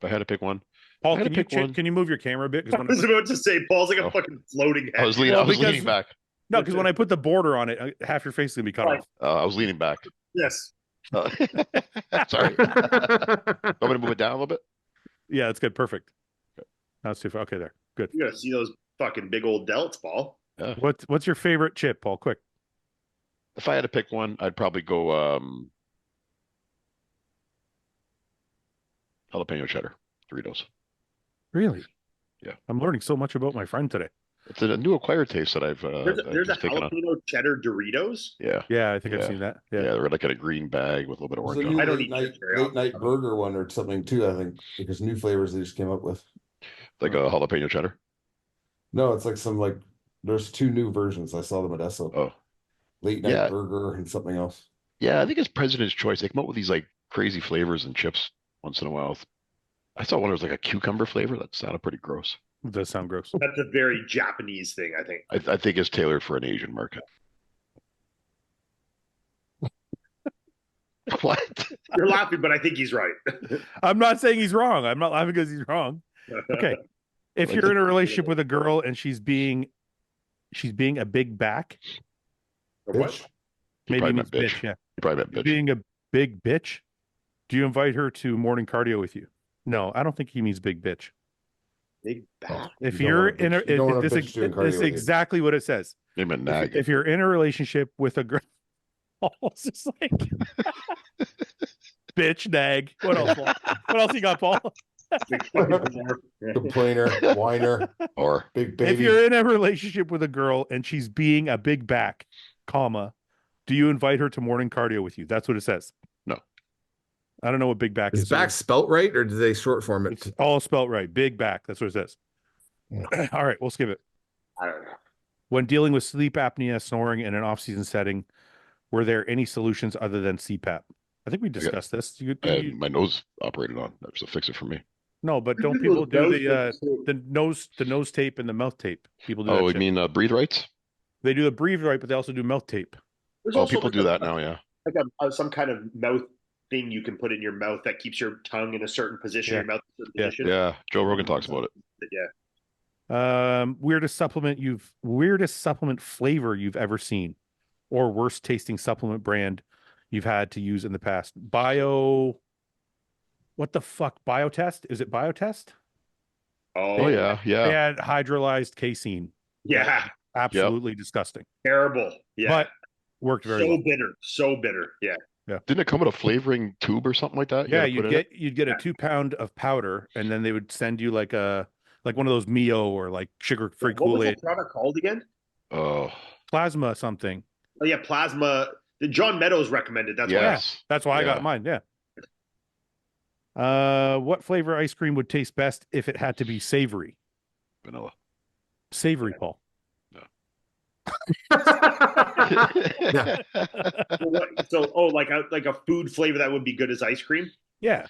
Speaker 3: If I had to pick one.
Speaker 1: Paul,
Speaker 3: I had
Speaker 1: can
Speaker 3: to
Speaker 1: you
Speaker 3: pick one.
Speaker 1: can you move your camera a bit?
Speaker 2: I was about to say Paul's like a
Speaker 3: Oh.
Speaker 2: fucking floating head.
Speaker 3: I was leaning.
Speaker 1: Well,
Speaker 3: I was
Speaker 1: because-
Speaker 3: leaning back.
Speaker 1: No, because when I put the border on it, half your face is gonna be cut
Speaker 2: Right.
Speaker 1: off.
Speaker 3: I was leaning back.
Speaker 2: Yes.
Speaker 3: Sorry. Want me to move it down a little bit?
Speaker 1: Yeah, that's good. Perfect. That's too far. Okay, there. Good.
Speaker 2: You gotta see those fucking big old delts, Paul.
Speaker 3: Yeah.
Speaker 1: What's your favorite chip, Paul? Quick.
Speaker 3: If I had to pick one, I'd probably go jalapeno cheddar Doritos.
Speaker 1: Really?
Speaker 3: Yeah.
Speaker 1: I'm learning so much about my friend today.
Speaker 3: It's a new acquired taste that I've
Speaker 2: There's a
Speaker 3: just taken on.
Speaker 2: jalapeno cheddar Doritos.
Speaker 3: Yeah.
Speaker 1: Yeah, I think I've
Speaker 3: Yeah.
Speaker 1: seen that.
Speaker 3: Yeah,
Speaker 1: Yeah.
Speaker 3: they're like in a green bag with a little bit of
Speaker 4: There's
Speaker 3: orange
Speaker 4: a
Speaker 3: on
Speaker 4: new
Speaker 3: it.
Speaker 2: I don't
Speaker 4: late
Speaker 2: eat
Speaker 4: night,
Speaker 2: chips very
Speaker 4: late night burger one or something too. I think there's new flavors they just came up with.
Speaker 3: Like a jalapeno cheddar.
Speaker 4: No, it's like there's 2 new versions. I saw them at Esso.
Speaker 3: Oh.
Speaker 4: Late night
Speaker 3: Yeah.
Speaker 4: burger and something else.
Speaker 3: Yeah, I think it's President's Choice. They come up with these like crazy flavors and chips once in a while. I saw one that was like a cucumber flavor. That sounded pretty gross.
Speaker 1: It does sound gross.
Speaker 2: That's a very Japanese thing, I think.
Speaker 3: I think it's tailored for an Asian market. What?
Speaker 2: You're laughing, but I think he's right.
Speaker 1: I'm not saying he's wrong. I'm not laughing because he's wrong. Okay. If
Speaker 3: Like
Speaker 1: you're in a relationship with a girl and she's being a big back,
Speaker 2: Or what?
Speaker 4: Bitch.
Speaker 1: maybe
Speaker 3: probably
Speaker 1: he
Speaker 3: meant
Speaker 1: means
Speaker 3: bitch.
Speaker 1: bitch. Yeah.
Speaker 3: You probably meant bitch.
Speaker 1: Being a big bitch, do you invite her to morning cardio with you? No, I don't think he means big bitch.
Speaker 2: Big back.
Speaker 1: If
Speaker 4: You don't
Speaker 1: you're
Speaker 4: want a
Speaker 1: in a,
Speaker 4: bitch- you don't want a
Speaker 1: this
Speaker 4: bitch doing cardio
Speaker 1: is
Speaker 4: with you.
Speaker 1: exactly what it says.
Speaker 3: They meant nag.
Speaker 1: If you're in a relationship with a girl, Paul's just like bitch, nag. What else, Paul? What else you got, Paul?
Speaker 2: Big fucking whore. Yeah.
Speaker 4: Complainer, whiner,
Speaker 3: Or
Speaker 4: big baby.
Speaker 1: If you're in a relationship with a girl and she's being a big back, comma, do you invite her to morning cardio with you? That's what it says.
Speaker 3: No.
Speaker 1: I don't know what big back
Speaker 5: Is
Speaker 1: is.
Speaker 5: back spelt right, or do they short form it?
Speaker 1: It's all spelt right. Big back. That's what it says. All right, we'll skip it.
Speaker 2: I don't know.
Speaker 1: When dealing with sleep apnea, snoring in an off-season setting, were there any solutions other than CPAP? I think we discussed this.
Speaker 3: I had my nose operated on. That was a fix it for me.
Speaker 1: No, but don't people do the nose tape and the mouth tape? People do.
Speaker 3: Oh,
Speaker 1: that
Speaker 3: you
Speaker 1: shit.
Speaker 3: mean breathe rights?
Speaker 1: They do the breathe right, but they also do mouth tape.
Speaker 2: There's
Speaker 3: Oh,
Speaker 2: also
Speaker 3: people
Speaker 2: like
Speaker 3: do
Speaker 2: a-
Speaker 3: that now, yeah.
Speaker 2: Like some kind of mouth thing you can put in your mouth that keeps your tongue in a certain position,
Speaker 1: Yeah.
Speaker 2: your mouth in a certain
Speaker 1: Yeah.
Speaker 2: position.
Speaker 3: Yeah, Joe Rogan talks about it.
Speaker 2: Yeah.
Speaker 1: Weirdest supplement flavor you've ever seen, or worst tasting supplement brand you've had to use in the past. What the fuck? Biotest? Is it Biotest?
Speaker 3: Oh yeah,
Speaker 1: They
Speaker 3: yeah.
Speaker 1: had hydrolyzed casein.
Speaker 2: Yeah.
Speaker 1: Absolutely disgusting,
Speaker 2: Terrible. Yeah.
Speaker 1: but worked very
Speaker 2: so
Speaker 1: well.
Speaker 2: bitter. So bitter. Yeah.
Speaker 3: Didn't it come with a flavoring tube or something like that?
Speaker 1: Yeah,
Speaker 3: You gotta put
Speaker 1: you'd get a
Speaker 2: Yeah.
Speaker 1: 2 pound of powder, and then they would send you like one of those Mio or like sugar-free
Speaker 2: What was
Speaker 1: Kool-Aid,
Speaker 2: that product called again?
Speaker 3: in it. Oh,
Speaker 1: plasma something.
Speaker 2: Oh yeah, plasma. The John Meadows recommended. That's
Speaker 3: yes.
Speaker 1: That's why I
Speaker 3: Yeah.
Speaker 1: got mine. Yeah. What flavor ice cream would taste best if it had to be savory?
Speaker 3: Vanilla.
Speaker 1: Savory, Paul.
Speaker 5: Yeah.
Speaker 2: Like a food flavor that would be good as ice cream.
Speaker 1: Yeah.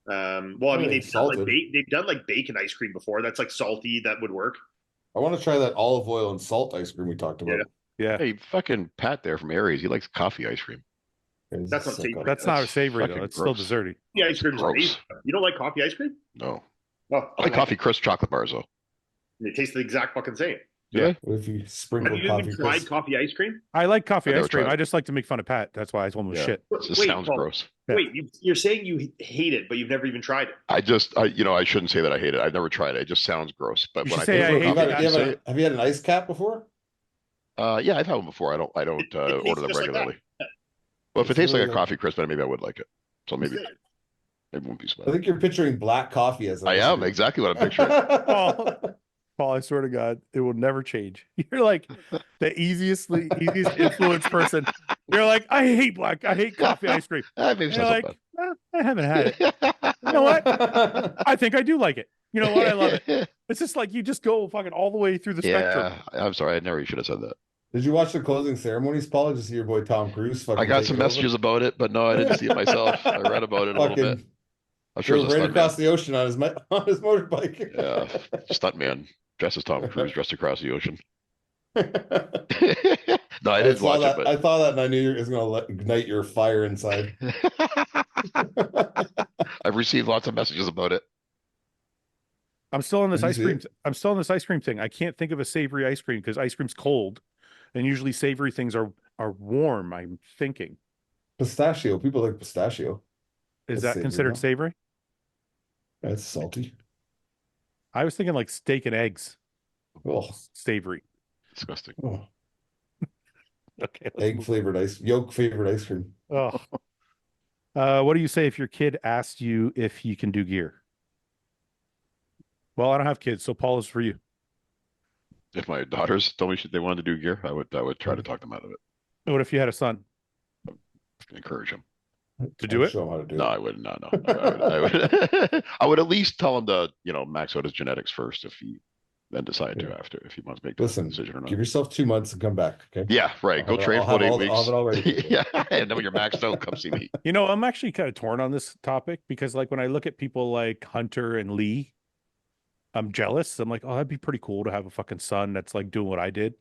Speaker 2: Well, I mean,
Speaker 4: Yeah,
Speaker 2: they've done
Speaker 4: salted.
Speaker 2: they've done like bacon ice cream before. That's like salty. That would work.
Speaker 4: I want to try that olive oil and salt ice cream we talked about.
Speaker 1: Yeah.
Speaker 3: Hey, fucking Pat there from Aries. He likes coffee ice cream.
Speaker 2: That's not savory.
Speaker 1: That's not
Speaker 3: That's
Speaker 1: savory though.
Speaker 3: fucking
Speaker 1: It's still
Speaker 3: gross.
Speaker 1: desserty.
Speaker 2: Yeah, ice cream is
Speaker 3: Gross.
Speaker 2: amazing. You don't like coffee ice cream?
Speaker 3: No.
Speaker 2: Oh,
Speaker 3: I like coffee crisp chocolate bars though.
Speaker 2: It tastes the exact fucking same.
Speaker 3: Yeah.
Speaker 4: What if you
Speaker 2: Have
Speaker 4: sprinkle
Speaker 2: you
Speaker 4: coffee
Speaker 2: even tried
Speaker 4: crisp?
Speaker 2: coffee ice cream?
Speaker 1: I like coffee
Speaker 3: I never
Speaker 1: ice cream.
Speaker 3: tried it.
Speaker 1: I just like to make fun of Pat. That's why I told him it was
Speaker 3: Yeah.
Speaker 1: shit.
Speaker 3: It just sounds
Speaker 2: Paul,
Speaker 3: gross.
Speaker 1: Yeah.
Speaker 2: Wait, you're saying you hate it, but you've never even tried it.
Speaker 3: I shouldn't say that I hate it. I've never tried it. It just sounds gross. But
Speaker 1: You
Speaker 3: when
Speaker 1: should
Speaker 3: I
Speaker 1: say
Speaker 3: think
Speaker 1: I
Speaker 3: of
Speaker 1: hate
Speaker 3: coffee,
Speaker 1: it.
Speaker 3: I can say it.
Speaker 4: Have you had an ice cap before?
Speaker 3: Yeah, I've had one before. I don't
Speaker 2: It tastes
Speaker 3: order them
Speaker 2: just like that.
Speaker 3: regularly. Well, if it
Speaker 4: It's
Speaker 3: tastes like
Speaker 4: really
Speaker 3: a
Speaker 4: good.
Speaker 3: coffee crisp, then maybe I would like it. So maybe it won't be
Speaker 4: I
Speaker 3: smart.
Speaker 4: think you're picturing black coffee as an
Speaker 3: I
Speaker 4: ice
Speaker 3: am
Speaker 4: cream.
Speaker 3: exactly what I'm picturing.
Speaker 1: Paul, I swear to God, it will never change. You're like the easiest influence person. You're like, I hate coffee ice cream.
Speaker 3: Maybe
Speaker 1: And
Speaker 3: it's
Speaker 1: you're
Speaker 3: not
Speaker 1: like,
Speaker 3: so
Speaker 1: "Well, I haven't had it.
Speaker 3: bad.
Speaker 1: You know what? I think I do like it. You know what? I love it. It's just like you just go fucking all the way through the spectrum.
Speaker 3: Yeah, I'm sorry. I never should have said that.
Speaker 4: Did you watch the closing ceremonies, Paul? Did you see your boy Tom Cruise?
Speaker 3: I got some messages about it, but no, I didn't see it myself. I read about it a little bit.
Speaker 4: Fucking
Speaker 3: I'm sure it's a
Speaker 4: right
Speaker 3: stunt
Speaker 4: across
Speaker 3: man.
Speaker 4: the ocean on his motorbike.
Speaker 3: Yeah, stunt man dressed as Tom Cruise, dressed across the ocean. No, I didn't watch it,
Speaker 4: I thought that, and I knew it was going to ignite your fire inside.
Speaker 3: but I've received lots of messages about it.
Speaker 1: I'm still on this
Speaker 4: Did you
Speaker 1: ice
Speaker 4: see
Speaker 1: cream.
Speaker 4: it?
Speaker 1: I'm still on this ice cream thing. I can't think of a savory ice cream because ice cream's cold, and usually savory things are warm. I'm thinking.
Speaker 4: Pistachio. People like pistachio.
Speaker 1: Is
Speaker 4: That's
Speaker 1: that
Speaker 4: savory,
Speaker 1: considered
Speaker 4: no?
Speaker 1: savory?
Speaker 4: That's salty.
Speaker 1: I was thinking like steak and eggs,
Speaker 4: Oh,
Speaker 1: savory.
Speaker 3: Disgusting.
Speaker 4: oh.
Speaker 1: Okay.
Speaker 4: Egg flavored yolk flavored ice cream.
Speaker 1: Oh. What do you say if your kid asked you if you can do gear? Well, I don't have kids, so Paul is for you.
Speaker 3: If my daughters told me they wanted to do gear, I would try to talk them out of it.
Speaker 1: What if you had a son
Speaker 3: Encourage them.
Speaker 1: to do it?
Speaker 4: Show them how to do
Speaker 3: No,
Speaker 4: it.
Speaker 3: I wouldn't. No. I would I would at least tell him to, max out his genetics first if he then decide to after if he wants to make the decision or not.
Speaker 4: Give yourself 2 months and come back. Okay.
Speaker 3: Yeah, right. Go train
Speaker 4: I'll
Speaker 3: for
Speaker 4: have
Speaker 3: 8
Speaker 4: all
Speaker 3: weeks.
Speaker 4: I'll have it all ready for you.
Speaker 3: Yeah, and then when you're maxed out, come see me.
Speaker 1: I'm actually kind of torn on this topic because, like, when I look at people like Hunter and Lee, I'm jealous. I'm like, oh, that'd be pretty cool to have a fucking son that's like doing what I did.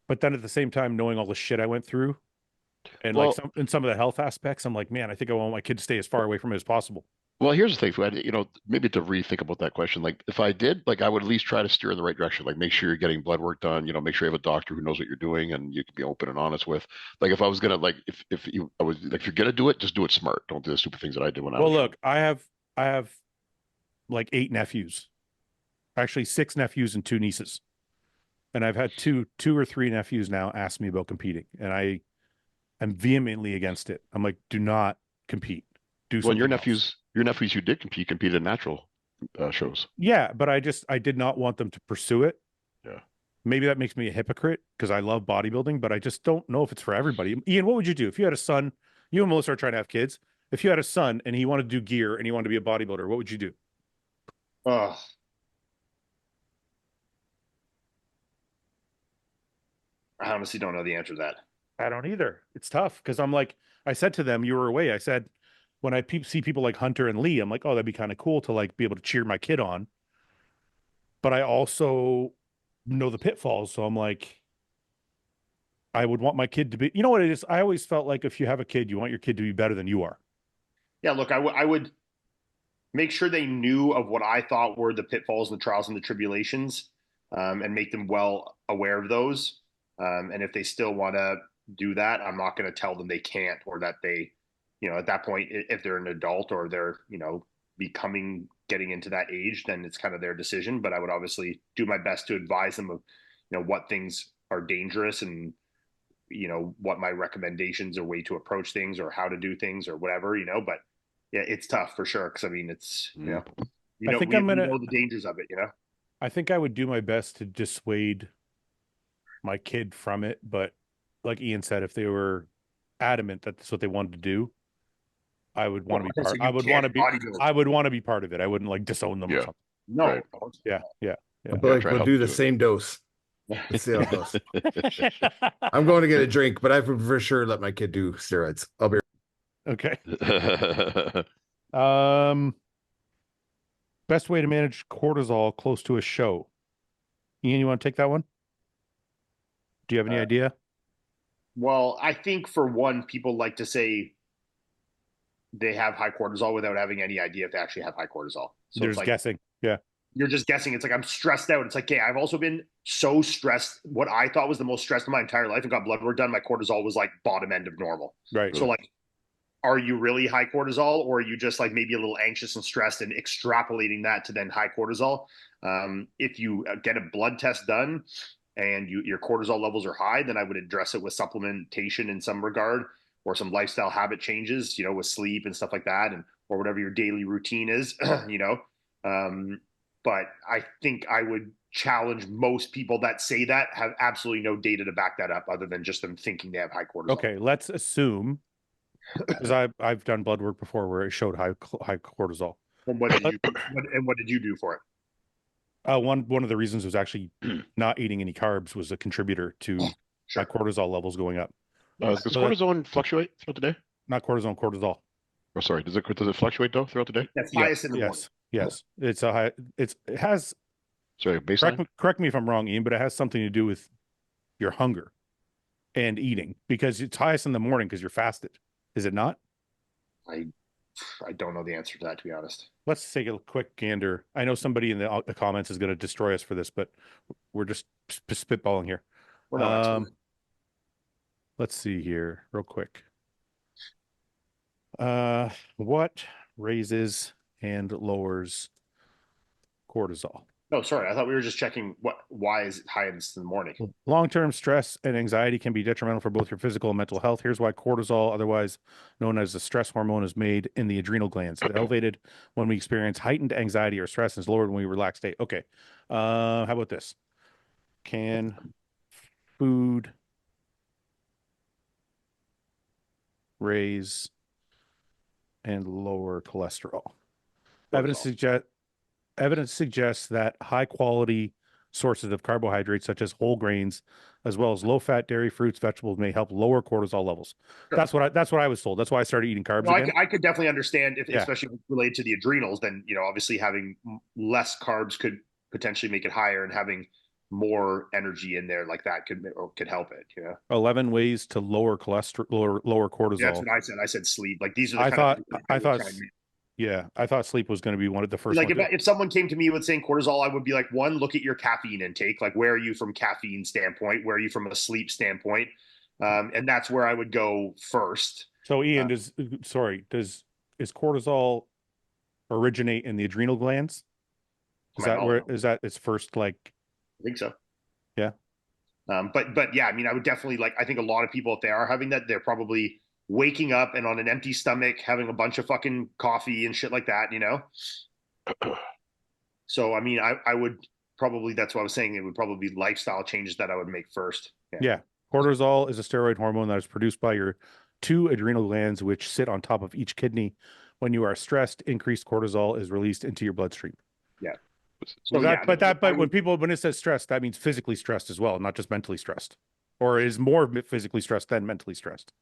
Speaker 1: But then at the same time, knowing all the shit I went through and
Speaker 3: Well,
Speaker 1: like some of the health aspects, I'm like, man, I think I want my kid to stay as far away from it as possible.
Speaker 3: Well, here's the thing, Fouad, maybe to rethink about that question. Like, if I did, like, I would at least try to steer in the right direction. Like, make sure you're getting blood work done. Make sure you have a doctor who knows what you're doing and you can be open and honest with. Like, if I was gonna, like, if you're gonna do it, just do it smart. Don't do the stupid things that I did when I was.
Speaker 1: Well, look, I have like 8 nephews, actually 6 nephews and 2 nieces, and I've had two or 3 nephews now ask me about competing, and I am vehemently against it. I'm like, do not compete. Do something else.
Speaker 3: Your nephews who did competed in natural shows.
Speaker 1: Yeah, but I did not want them to pursue it.
Speaker 3: Yeah.
Speaker 1: Maybe that makes me a hypocrite because I love bodybuilding, but I just don't know if it's for everybody. Ian, what would you do if you had a son? You and Melissa are trying to have kids. If you had a son and he wanted to do gear and he wanted to be a bodybuilder, what would you do?
Speaker 2: Oh, I honestly don't know the answer to that.
Speaker 1: I don't either. It's tough because I'm like, I said to them, you were away. I said, when I see people like Hunter and Lee, I'm like, oh, that'd be kind of cool to like be able to cheer my kid on. But I also know the pitfalls. So I'm like, I would want my kid to be, you know what it is? I always felt like if you have a kid, you want your kid to be better than you are.
Speaker 2: Yeah, look, I would make sure they knew of what I thought were the pitfalls and the trials and the tribulations, and make them well aware of those. And if they still want to do that, I'm not going to tell them they can't, or that they, at that point, if they're an adult or they're, getting into that age, then it's kind of their decision. But I would obviously do my best to advise them of, what things are dangerous and, what my recommendations or way to approach things or how to do things or whatever, but yeah, it's tough for sure. Cause I mean, it's, we know the dangers of it,
Speaker 1: I think I would do my best to dissuade my kid from it. But like Ian said, if they were adamant that that's what they wanted to do, I would want to be part. I would want to be part of it. I wouldn't like disown them or something.
Speaker 2: No.
Speaker 3: Right.
Speaker 1: Yeah.
Speaker 5: But like, we'll do the same dose. Let's see how it goes. I'm going to get a drink, but I would for sure let my kid do steroids. I'll be
Speaker 1: okay. Best way to manage cortisol close to a show. Ian, you want to take that one? Do you have any idea?
Speaker 2: Well, I think for one, people like to say they have high cortisol without having any idea if they actually have high cortisol. So
Speaker 1: they're just guessing. Yeah.
Speaker 2: You're just guessing. It's like, I'm stressed out. It's like, okay, I've also been so stressed. What I thought was the most stressed in my entire life and got blood work done, my cortisol was like bottom end of normal.
Speaker 1: Right.
Speaker 2: So like, are you really high cortisol, or are you just like maybe a little anxious and stressed and extrapolating that to then high cortisol? If you get a blood test done and your cortisol levels are high, then I would address it with supplementation in some regard, or some lifestyle habit changes, with sleep and stuff like that, and or whatever your daily routine is, But I think I would challenge most people that say that have absolutely no data to back that up, other than just them thinking they have high cortisol.
Speaker 1: Okay, let's assume, because I've done blood work before where it showed high cortisol.
Speaker 2: And what did you do for it?
Speaker 1: One of the reasons was actually not eating any carbs was a contributor to my cortisol levels going up.
Speaker 3: Does cortisone fluctuate throughout the day?
Speaker 1: Not cortisone, cortisol.
Speaker 3: Oh, sorry. Does it fluctuate though throughout the day?
Speaker 2: That's highest in the morning.
Speaker 1: Yes. It's a high. It has.
Speaker 3: Sorry, baseline.
Speaker 1: Correct me if I'm wrong, Ian, but it has something to do with your hunger and eating, because it's highest in the morning because you're fasted. Is it not?
Speaker 2: I don't know the answer to that, to be honest.
Speaker 1: Let's take a quick gander. I know somebody in the comments is going to destroy us for this, but we're just spitballing here. Let's see here real quick. What raises and lowers cortisol?
Speaker 2: Oh, sorry. I thought we were just checking why is it highest in the morning?
Speaker 1: Long-term stress and anxiety can be detrimental for both your physical and mental health. Here's why cortisol, otherwise known as the stress hormone, is made in the adrenal glands. It's elevated when we experience heightened anxiety or stress, and is lowered when we relax state. Okay. How about this? Can food raise and lower cholesterol? Evidence suggests that high quality sources of carbohydrates, such as whole grains, as well as low fat dairy, fruits, vegetables, may help lower cortisol levels. Sure. That's what I was told. That's why I started eating carbs again.
Speaker 2: I could definitely understand if, especially related to the adrenals, then, obviously having less carbs could potentially make it higher, and having more energy in there like that could help it.
Speaker 1: 11 ways to lower cholesterol, lower cortisol.
Speaker 2: Yeah, that's what I said. I said sleep. Like, these are the
Speaker 1: I thought sleep was going to be one of the first.
Speaker 2: Like, if someone came to me with saying cortisol, I would be like, one, look at your caffeine intake. Like, where are you from caffeine standpoint? Where are you from a sleep standpoint? And that's where I would go first.
Speaker 1: So, Ian, does cortisol originate in the adrenal glands? Is that its first, like?
Speaker 2: I think so.
Speaker 1: Yeah.
Speaker 2: But yeah, I mean, I would definitely, like, I think a lot of people, if they are having that, they're probably waking up and on an empty stomach having a bunch of fucking coffee and shit like that, So, I mean, I would probably, that's what I was saying, it would probably be lifestyle changes that I would make first.
Speaker 1: Yeah. Cortisol is a steroid hormone that is produced by your 2 adrenal glands, which sit on top of each kidney. When you are stressed, increased cortisol is released into your bloodstream.
Speaker 2: Yeah.
Speaker 1: So when it says stressed, that means physically stressed as well, not just mentally stressed, or is more physically stressed than mentally stressed.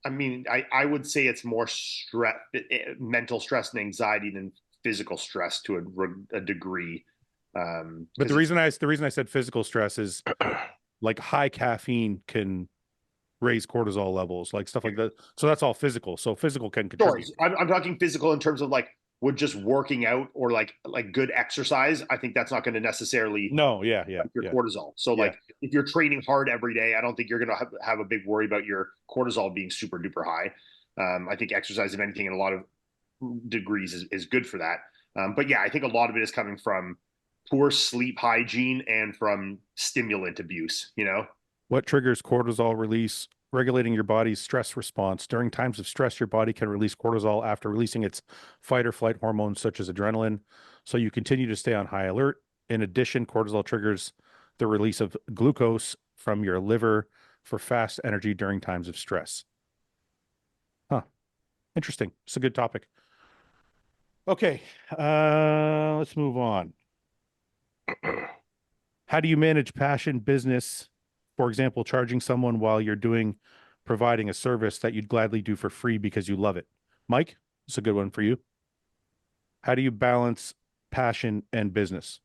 Speaker 2: I mean, I would say it's more mental stress and anxiety than physical stress to a degree.
Speaker 1: But the reason I said physical stress is like high caffeine can raise cortisol levels, like stuff like that. So that's all physical. So physical can contribute.
Speaker 2: I'm talking physical in terms of like, would just working out or like good exercise, I think that's not going to necessarily your cortisol. So like if you're training hard every day, I don't think you're going to have a big worry about your cortisol being super duper high. I think exercise, if anything, in a lot of degrees is good for that. But yeah, I think a lot of it is coming from poor sleep hygiene and from stimulant abuse,
Speaker 1: What triggers cortisol release? Regulating your body's stress response. During times of stress, your body can release cortisol after releasing its fight or flight hormones, such as adrenaline. So you continue to stay on high alert. In addition, cortisol triggers the release of glucose from your liver for fast energy during times of stress. Huh. Interesting. It's a good topic. Okay. Let's move on. How do you manage passion, business? For example, charging someone while you're providing a service that you'd gladly do for free because you love it. Mike, it's a good one for you. How do you balance passion and business?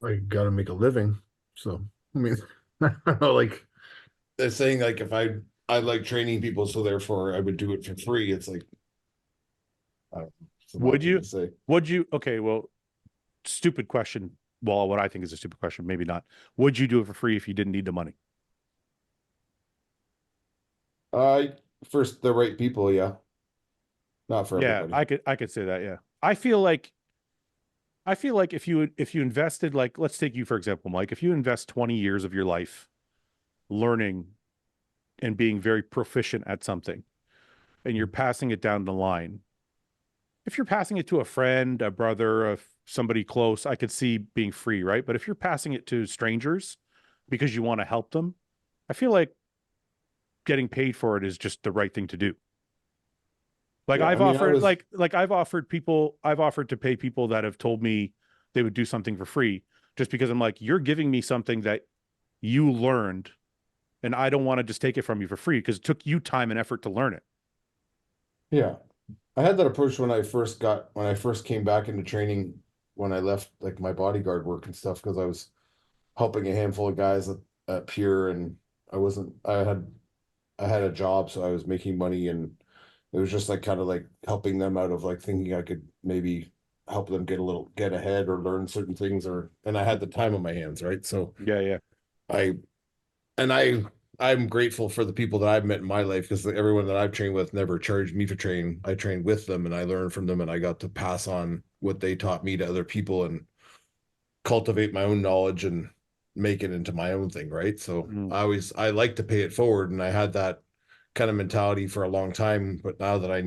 Speaker 5: I got to make a living. So, I mean, I don't know, like they're saying, like, if I like training people, so therefore I would do it for free. It's like, I don't know.
Speaker 1: Would you? Okay, well, stupid question. Well, what I think is a stupid question, maybe not. Would you do it for free if you didn't need the money?
Speaker 5: First, the right people, yeah. Not for everybody.
Speaker 1: Yeah, I could say that, yeah. I feel like if you invested, like, let's take you for example, Mike, if you invest 20 years of your life learning and being very proficient at something, and you're passing it down the line, if you're passing it to a friend, a brother, somebody close, I could see being free, right? But if you're passing it to strangers because you want to help them, I feel like getting paid for it is just the right thing to do. Like, yeah, I've offered to pay people that have told me they would do something for free, just because I'm like, you're giving me something that you learned, and I don't want to just take it from you for free because it took you time and effort to learn it.
Speaker 5: Yeah. I had that approach when I first came back into training, when I left like my bodyguard work and stuff, because I was helping a handful of guys at Pure, and I had a job, so I was making money, and it was just like kind of like helping them out of like thinking I could maybe help them get ahead or learn certain things, and I had the time on my hands, right? So
Speaker 1: yeah.
Speaker 5: I'm grateful for the people that I've met in my life, because everyone that I've trained with never charged me for training. I trained with them and I learned from them, and I got to pass on what they taught me to other people and cultivate my own knowledge and make it into my own thing, right? So I like to pay it forward, and I had that kind of mentality for a long time, but now that I'm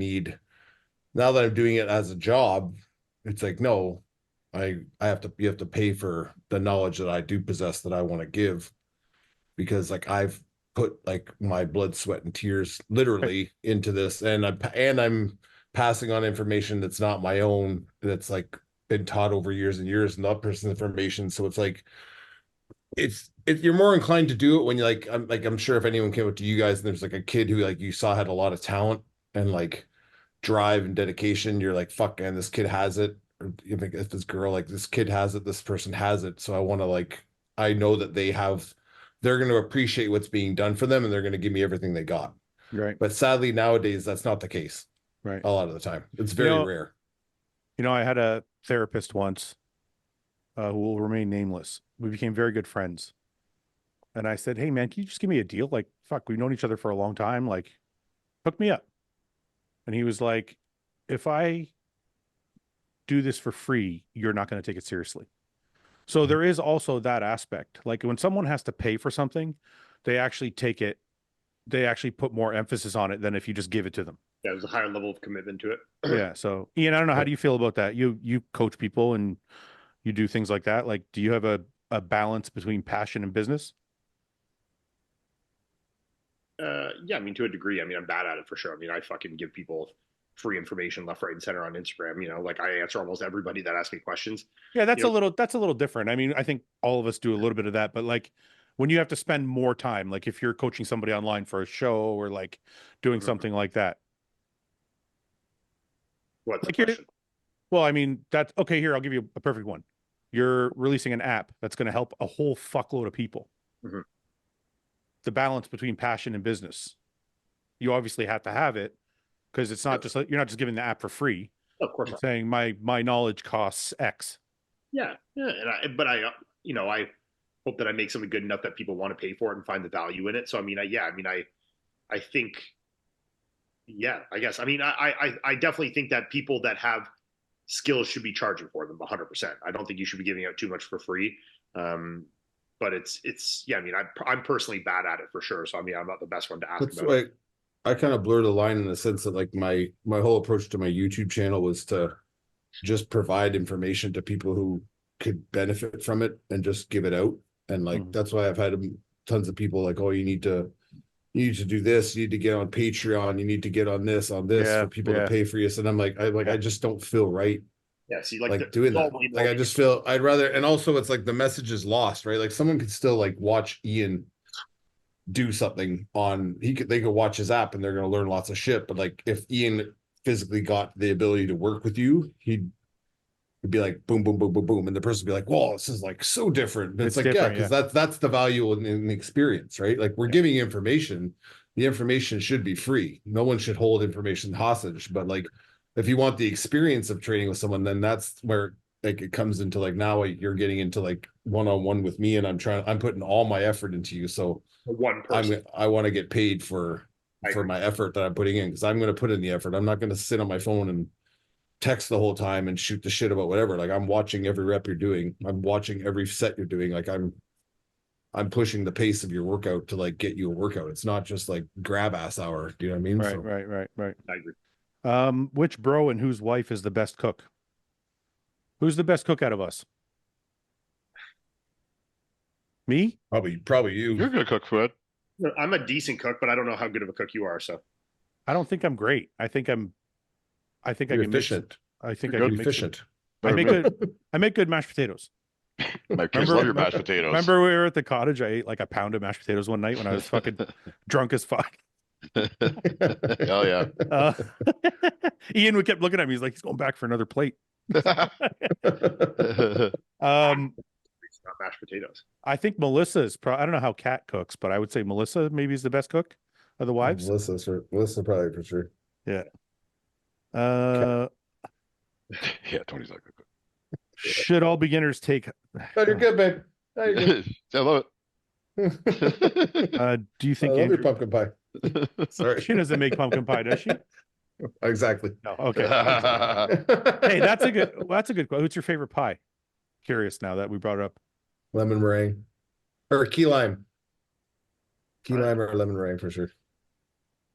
Speaker 5: doing it as a job, it's like, no, you have to pay for the knowledge that I do possess, that I want to give, because like I've put like my blood, sweat, and tears literally into this, and I'm passing on information that's not my own, that's like been taught over years and years, and that person's information. So it's like you're more inclined to do it when you're I'm sure if anyone came up to you guys and there's like a kid who like you saw had a lot of talent and like drive and dedication, you're like, fuck, man, this kid has it. Or if this girl, like, this kid has it, this person has it, so I want to, like, I know that they're going to appreciate what's being done for them, and they're going to give me everything they got.
Speaker 1: Right.
Speaker 5: But sadly nowadays that's not the case.
Speaker 1: Right.
Speaker 5: A lot of the time it's very rare.
Speaker 1: I had a therapist once who will remain nameless. We became very good friends, and I said, hey man, can you just give me a deal? Like, fuck, we've known each other for a long time, like, hook me up. And he was like, if I do this for free, you're not going to take it seriously. So there is also that aspect. Like when someone has to pay for something, they actually put more emphasis on it than if you just give it to them.
Speaker 2: Yeah, there's a higher level of commitment to it.
Speaker 1: Yeah. So Iain, I don't know, how do you feel about that? You coach people and you do things like that. Like, do you have a balance between passion and business?
Speaker 2: Yeah, I mean, to a degree. I mean, I'm bad at it for sure. I mean, I fucking give people free information left, right, and center on Instagram. Like I answer almost everybody that asks me questions.
Speaker 1: Yeah, that's a little different. I mean, I think all of us do a little bit of that, but like when you have to spend more time, like if you're coaching somebody online for a show or like doing something like that.
Speaker 2: What's
Speaker 1: like
Speaker 2: the question?
Speaker 1: Well, I mean, that's okay. Here, I'll give you a perfect one. You're releasing an app that's going to help a whole fuckload of people. The balance between passion and business. You obviously have to have it, because it's not just like, you're not just giving the app for free.
Speaker 2: Of course not.
Speaker 1: Saying my knowledge costs X.
Speaker 2: Yeah. And I hope that I make something good enough that people want to pay for it and find the value in it. So I mean, I think, yeah, I guess. I mean, I definitely think that people that have skills should be charging for them 100%. I don't think you should be giving out too much for free. But it's yeah. I mean, I'm personally bad at it for sure. So I mean, I'm not the best one to ask about it.
Speaker 5: I kind of blur the line in the sense that like my whole approach to my YouTube channel was to just provide information to people who could benefit from it and just give it out. And like that's why I've had tons of people like, oh, you need to do this, you need to get on Patreon, you need to get on this for people to pay for you. So I'm like, I just don't feel right.
Speaker 2: Yeah, see,
Speaker 5: like doing that. Like I just feel I'd rather, and also it's like the message is lost, right? Like someone could still like watch Iain do something on they could watch his app and they're going to learn lots of shit, but like if Iain physically got the ability to work with you, he'd be like boom boom boom boom boom, and the person would be like, whoa, this is like so different. And it's like, yeah, because that's the value in the experience, right? Like we're giving information, the information should be free, no one should hold information hostage. But like if you want the experience of training with someone, then that's where like it comes into like, now you're getting into like one-on-one with me, and I'm putting all my effort into you. So
Speaker 2: one person,
Speaker 5: I want to get paid for my effort that I'm putting in, because I'm going to put in the effort. I'm not going to sit on my phone and text the whole time and shoot the shit about whatever. Like I'm watching every rep you're doing. I'm watching every set you're doing. Like I'm pushing the pace of your workout to like get you a workout. It's not just like grab ass hour. Do you know what I mean?
Speaker 1: Right.
Speaker 2: I agree.
Speaker 1: Which bro and whose wife is the best cook? Who's the best cook out of us? Me?
Speaker 5: Probably you.
Speaker 3: You're a good cook, Fouad.
Speaker 2: I'm a decent cook, but I don't know how good of a cook you are. So
Speaker 1: I don't think I'm great. I think
Speaker 5: You're
Speaker 1: I can
Speaker 5: efficient.
Speaker 1: I think
Speaker 5: You're
Speaker 1: I can
Speaker 5: efficient.
Speaker 1: I make good mashed potatoes.
Speaker 3: My kids love your mashed potatoes.
Speaker 1: Remember we were at the cottage? I ate like a pound of mashed potatoes one night when I was fucking drunk as fuck.
Speaker 3: Hell yeah.
Speaker 1: Iain kept looking at me. He's like, he's going back for another plate.
Speaker 2: not mashed potatoes.
Speaker 1: I think Melissa is I don't know how Kat cooks, but I would say Melissa maybe is the best cook of the wives.
Speaker 5: Melissa probably for sure.
Speaker 1: Yeah.
Speaker 3: Yeah, Tony's not good cook.
Speaker 1: Should all beginners take?
Speaker 5: Oh, you're good, babe. Oh, you're good.
Speaker 3: I love
Speaker 1: Do you
Speaker 5: I
Speaker 1: think
Speaker 5: love your
Speaker 1: Andrew?
Speaker 5: pumpkin pie. Sorry.
Speaker 1: She doesn't make pumpkin pie, does she?
Speaker 5: Exactly.
Speaker 1: No. Okay. Hey, that's a good. Well, that's a good question. What's your favorite pie? Curious now that we brought it up.
Speaker 5: Lemon meringue or key lime. Key lime or lemon meringue for sure.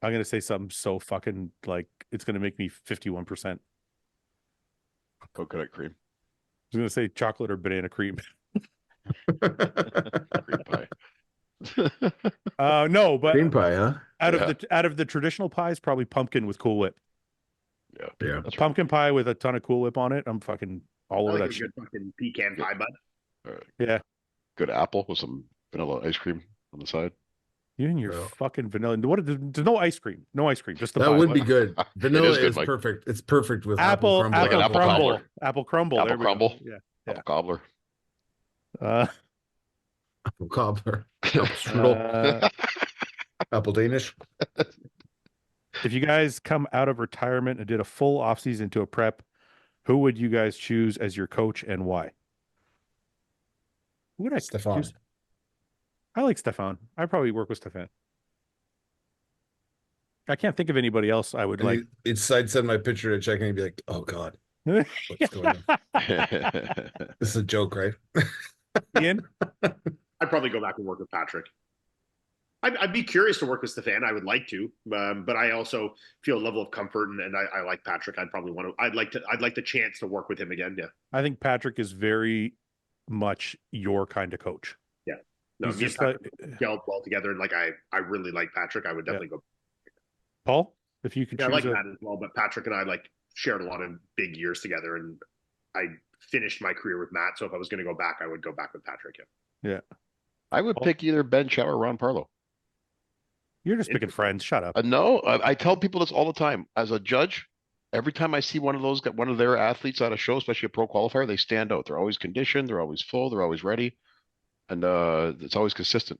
Speaker 1: I'm gonna say something so fucking like it's gonna make me 51%.
Speaker 3: Coconut cream.
Speaker 1: I was gonna say chocolate or banana cream.
Speaker 3: Cream pie.
Speaker 1: No, but
Speaker 5: Cream pie, huh?
Speaker 1: out of the traditional pies, probably pumpkin with Cool Whip.
Speaker 3: Yeah.
Speaker 5: Yeah.
Speaker 1: A
Speaker 3: That's
Speaker 1: pumpkin pie with a ton of Cool Whip on it. I'm fucking all
Speaker 2: I
Speaker 1: over
Speaker 2: like
Speaker 1: that
Speaker 2: a
Speaker 1: shit.
Speaker 2: good fucking pecan pie, bud.
Speaker 3: right.
Speaker 1: Yeah.
Speaker 3: Good apple with some vanilla ice cream on the side.
Speaker 1: You and your
Speaker 5: No.
Speaker 1: fucking vanilla. What? There's no ice cream. No ice cream. Just the
Speaker 5: That
Speaker 1: pie.
Speaker 5: would
Speaker 1: What?
Speaker 5: be good. Vanilla
Speaker 3: is good,
Speaker 5: is
Speaker 3: Mike.
Speaker 5: perfect. It's perfect with
Speaker 1: Apple
Speaker 5: crumble.
Speaker 3: Like an apple
Speaker 1: crumble.
Speaker 3: cobbler.
Speaker 1: Apple crumble.
Speaker 3: Apple
Speaker 1: There we go.
Speaker 3: crumble.
Speaker 1: Yeah.
Speaker 3: Apple cobbler.
Speaker 5: Apple cobbler. Apple strudel. Apple Danish.
Speaker 1: If you guys come out of retirement and did a full offseason to a prep, who would you guys choose as your coach and why? Who would I
Speaker 5: Stefan.
Speaker 1: choose? I like Stefan. I'd probably work with Stefan. I can't think of anybody else I would like.
Speaker 5: I'd send my picture to check and he'd be like, "Oh God, what's going on? This is a joke, right?"
Speaker 1: Ian?
Speaker 2: I'd probably go back and work with Patrick. I'd be curious to work with Stefan. I would like to, but I also feel a level of comfort, and I like Patrick. I'd probably want to. I'd like the chance to work with him again. Yeah.
Speaker 1: I think Patrick is very much your kind of coach.
Speaker 2: Yeah. No,
Speaker 1: He's
Speaker 2: me and
Speaker 1: just like
Speaker 2: Patrick gelled well together, and like I really like Patrick. I would definitely go.
Speaker 1: Paul. If you could
Speaker 2: Yeah, I
Speaker 1: choose
Speaker 2: like
Speaker 1: a,
Speaker 2: Matt as well, but Patrick and I like shared a lot of big years together, and I finished my career with Matt. So if I was going to go back, I would go back with Patrick. Yeah.
Speaker 3: I would pick either Ben Chow or Ron Parlow.
Speaker 1: you're just picking friends. Shut up.
Speaker 3: No, I tell people this all the time. As a judge, every time I see one of their athletes at a show, especially a pro qualifier, they stand out. They're always conditioned. They're always full. They're always ready, and it's always consistent.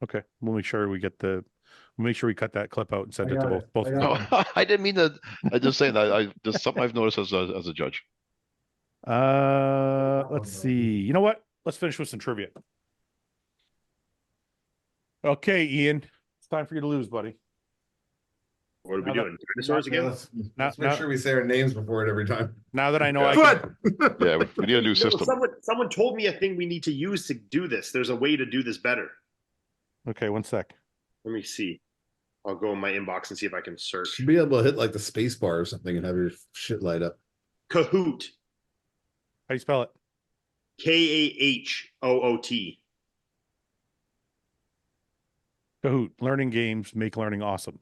Speaker 1: Okay, we'll make sure we get we'll make sure we cut that clip out and send it to both.
Speaker 3: No, I didn't mean that. I just saying that. I just something I've noticed as a judge.
Speaker 1: Let's see. You know what? Let's finish with some trivia. Okay, Ian, it's time for you to lose, buddy.
Speaker 2: What are we doing? Dinosaurs again?
Speaker 5: Let's make sure we say our names before it every time.
Speaker 1: Now that I know
Speaker 3: Yeah, we need a new system.
Speaker 2: Someone told me a thing we need to use to do this. There's a way to do this better.
Speaker 1: Okay, one sec.
Speaker 2: Let me see. I'll go in my inbox and see if I can search.
Speaker 5: Should be able to hit like the space bar or something and have your shit light up.
Speaker 2: Kahoot.
Speaker 1: How do you spell it?
Speaker 2: Kahoot.
Speaker 1: Kahoot. Learning games make learning awesome.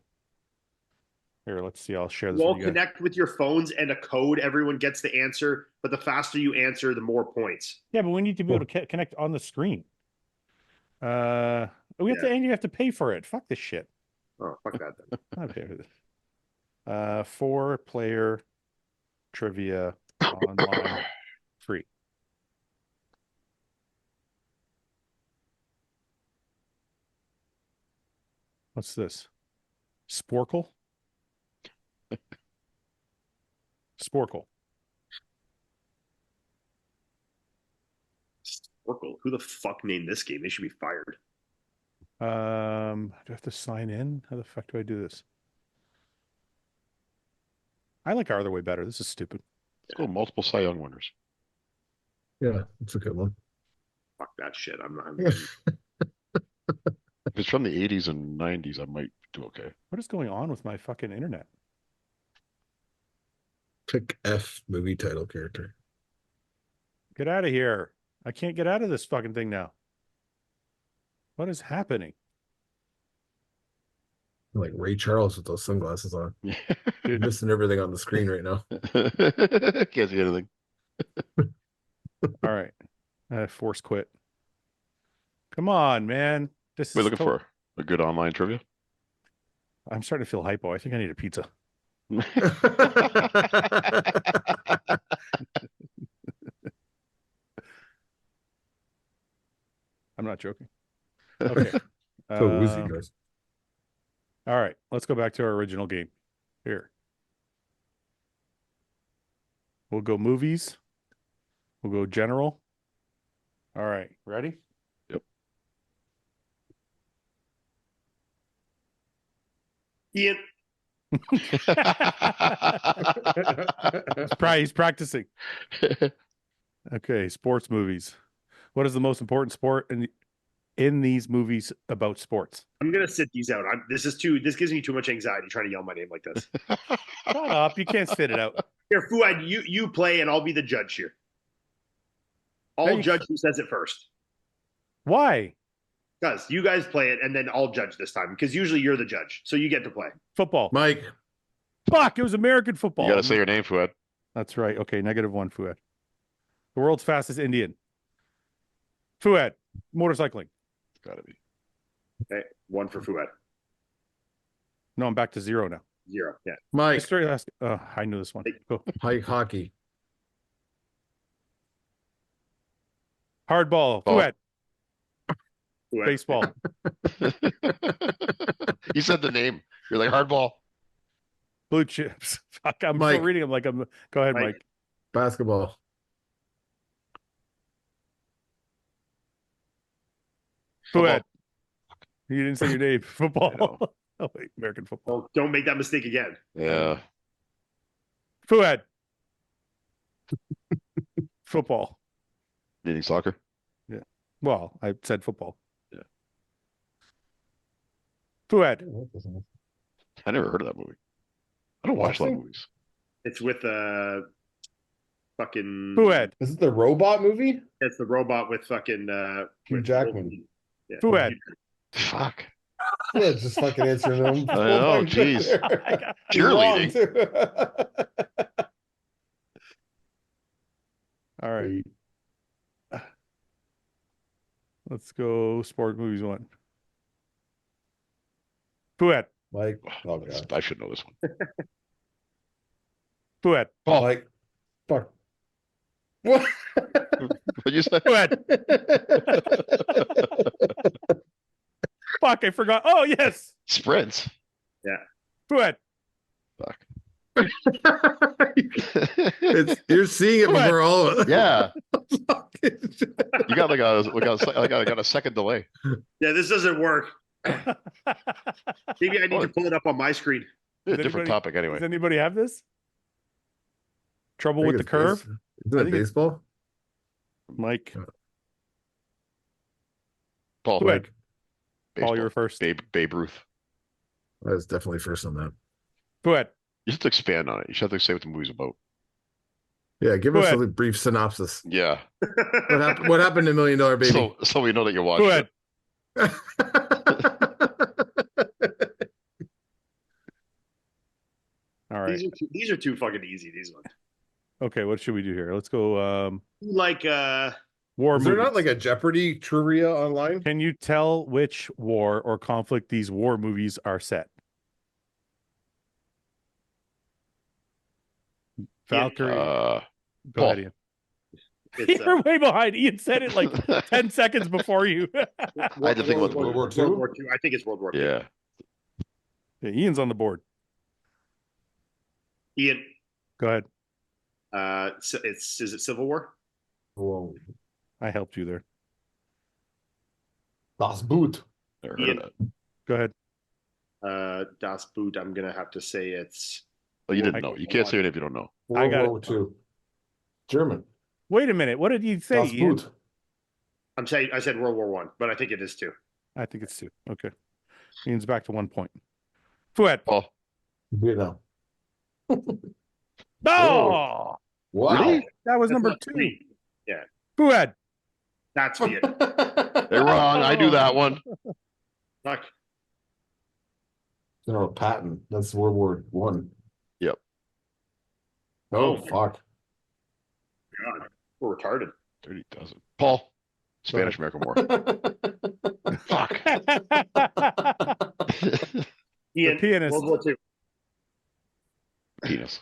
Speaker 1: Here, let's see. I'll share this
Speaker 2: You all
Speaker 1: with you guys.
Speaker 2: connect with your phones and a code. Everyone gets the answer, but the faster you answer, the more points.
Speaker 1: Yeah, but we need to be able to connect on the screen. We have to, and you have to pay for it. Fuck this shit.
Speaker 2: Oh, fuck that then.
Speaker 1: I'll pay for this. 4-player trivia online free. What's this? Sporkle? Sporkle.
Speaker 2: Sporkle. Who the fuck named this game? They should be fired.
Speaker 1: Do I have to sign in? How the fuck do I do this? I like our other way better. This is stupid.
Speaker 3: Let's go multiple Cy Young winners.
Speaker 5: Yeah, that's a good one.
Speaker 2: Fuck that shit. I'm not.
Speaker 3: If it's from the 80s and 90s, I might do okay.
Speaker 1: What is going on with my fucking internet?
Speaker 5: Pick F movie title character.
Speaker 1: Get out of here. I can't get out of this fucking thing now. What is happening?
Speaker 5: Like Ray Charles with those sunglasses on. You're
Speaker 1: Dude,
Speaker 5: missing everything on the screen right now.
Speaker 3: Can't see anything.
Speaker 1: all right. Force quit. Come on, man. This
Speaker 3: We're
Speaker 1: is
Speaker 3: looking for a good online trivia.
Speaker 1: I'm starting to feel hypo. I think I need a pizza. I'm not joking. Okay.
Speaker 5: So woozy, guys.
Speaker 1: All right. Let's go back to our original game. Here. We'll go movies. We'll go general. All right. Ready?
Speaker 3: Yep.
Speaker 2: Ian,
Speaker 1: He's practicing. Okay, sports movies. What is the most important sport in these movies about sports?
Speaker 2: I'm gonna sit these out. This gives me too much anxiety trying to yell my name like this.
Speaker 1: Shut up. You can't spit it out.
Speaker 2: Here, Fouad, you play and I'll be the judge here. I'll judge who says it first.
Speaker 1: Why?
Speaker 2: Because you guys play it and then I'll judge this time because usually you're the judge. So you get to play.
Speaker 1: Football.
Speaker 5: Mike.
Speaker 1: Fuck, it was American football.
Speaker 3: You got to say your name, Fouad.
Speaker 1: That's right. Okay, -1, Fouad. The world's fastest Indian. Fouad, motorcycling.
Speaker 3: It's got to be.
Speaker 2: Okay, 1 for Fouad.
Speaker 1: No, I'm back to 0 now.
Speaker 2: 0. Yeah.
Speaker 5: Mike.
Speaker 1: History. I knew this one. Go.
Speaker 5: Hockey.
Speaker 1: Hardball.
Speaker 3: Ball.
Speaker 1: Fouad. Baseball.
Speaker 3: You said the name. You're like hardball.
Speaker 1: Blue chips. Fuck, I'm
Speaker 5: Mike.
Speaker 1: still reading them like I'm. Go ahead,
Speaker 2: Mike.
Speaker 1: Mike.
Speaker 5: Basketball.
Speaker 1: Fouad. You didn't say your name.
Speaker 3: I
Speaker 1: Football.
Speaker 3: know.
Speaker 1: Oh wait, American football.
Speaker 2: Well, don't make that mistake again.
Speaker 3: Yeah.
Speaker 1: Fouad. Football.
Speaker 3: Meaning soccer.
Speaker 1: Well, I said football.
Speaker 3: Yeah.
Speaker 1: Fouad.
Speaker 3: I never heard of that movie. I don't watch a lot of movies.
Speaker 2: It's with fucking
Speaker 1: Fouad.
Speaker 5: Is it the robot movie?
Speaker 2: It's the robot with fucking
Speaker 5: Hugh
Speaker 2: with
Speaker 5: Jackman.
Speaker 2: Yeah.
Speaker 1: Fouad.
Speaker 3: Fuck.
Speaker 5: Yeah, just fucking answering them.
Speaker 3: I know, jeez. Cheerleading.
Speaker 1: All right. Let's go sport movies 1. Fouad.
Speaker 5: Mike. Oh, God.
Speaker 3: I should know this one.
Speaker 1: Fouad.
Speaker 3: Paul.
Speaker 5: Mike. Fuck. What?
Speaker 3: What'd you say?
Speaker 1: Fouad. Fuck, I forgot. Oh, yes.
Speaker 3: Sprints.
Speaker 1: Fouad.
Speaker 3: Fuck.
Speaker 5: You're seeing it before all of us.
Speaker 3: Yeah. You got I got a second delay.
Speaker 2: Yeah, this doesn't work. Maybe I need to pull it up on my screen.
Speaker 3: Different topic anyway.
Speaker 1: Does anybody have this? Trouble with the curve?
Speaker 5: Isn't it baseball?
Speaker 1: Mike.
Speaker 3: Paul.
Speaker 1: Fouad.
Speaker 3: Baseball.
Speaker 1: Paul, you're first.
Speaker 3: Babe Ruth.
Speaker 5: I was definitely first on that.
Speaker 1: Fouad.
Speaker 3: You have to expand on it. You should have to say what the movie's about.
Speaker 5: Yeah, give us a brief synopsis.
Speaker 3: Yeah.
Speaker 5: What happened to $1 Million Baby?
Speaker 3: So we know that you watched
Speaker 1: Fouad.
Speaker 3: it.
Speaker 1: All right.
Speaker 2: These are too fucking easy. These ones.
Speaker 1: Okay, what should we do here? Let's go
Speaker 2: Like
Speaker 1: war
Speaker 5: Is there
Speaker 1: movies.
Speaker 5: not like a Jeopardy trivia online?
Speaker 1: Can you tell which war or conflict these war movies are set? Valkyrie.
Speaker 3: Paul.
Speaker 1: Go ahead, Ian.
Speaker 2: it's
Speaker 1: You're way behind. Ian said it like 10 seconds before you.
Speaker 3: I had to think about the
Speaker 5: World
Speaker 3: movie.
Speaker 5: War II?
Speaker 2: World War II. I think it's World War II.
Speaker 3: Yeah.
Speaker 1: Yeah, Ian's on the board.
Speaker 2: Ian,
Speaker 1: Go ahead.
Speaker 2: is it Civil War?
Speaker 5: Whoa.
Speaker 1: I helped you there.
Speaker 5: Das Boot.
Speaker 3: Never heard
Speaker 2: Ian.
Speaker 3: of that.
Speaker 1: Go ahead.
Speaker 2: Das Boot. I'm gonna have to say it's.
Speaker 3: Well, you didn't know. You can't say it if you don't know.
Speaker 1: I got
Speaker 5: World War II. German.
Speaker 1: Wait a minute. What did you say,
Speaker 5: Das
Speaker 1: Ian?
Speaker 5: Boot.
Speaker 2: I'm saying I said World War One, but I think it is 2.
Speaker 1: I think it's 2. Okay. Ian's back to 1 point. Fouad.
Speaker 3: Paul.
Speaker 5: Vietnam.
Speaker 1: Oh,
Speaker 5: Wow.
Speaker 3: Really?
Speaker 1: that was
Speaker 2: That's
Speaker 1: number
Speaker 2: not
Speaker 1: 2.
Speaker 2: 3. Yeah,
Speaker 1: Fouad.
Speaker 2: that's it.
Speaker 3: They're wrong. I do that one.
Speaker 2: Fuck.
Speaker 5: No, Patton. That's World War One.
Speaker 3: Yep.
Speaker 5: Oh,
Speaker 2: Oh.
Speaker 5: fuck.
Speaker 2: God, we're retarded.
Speaker 3: 30,000. Paul. Spanish American War. Fuck.
Speaker 2: Ian,
Speaker 1: pianist.
Speaker 2: World War II.
Speaker 3: Penis.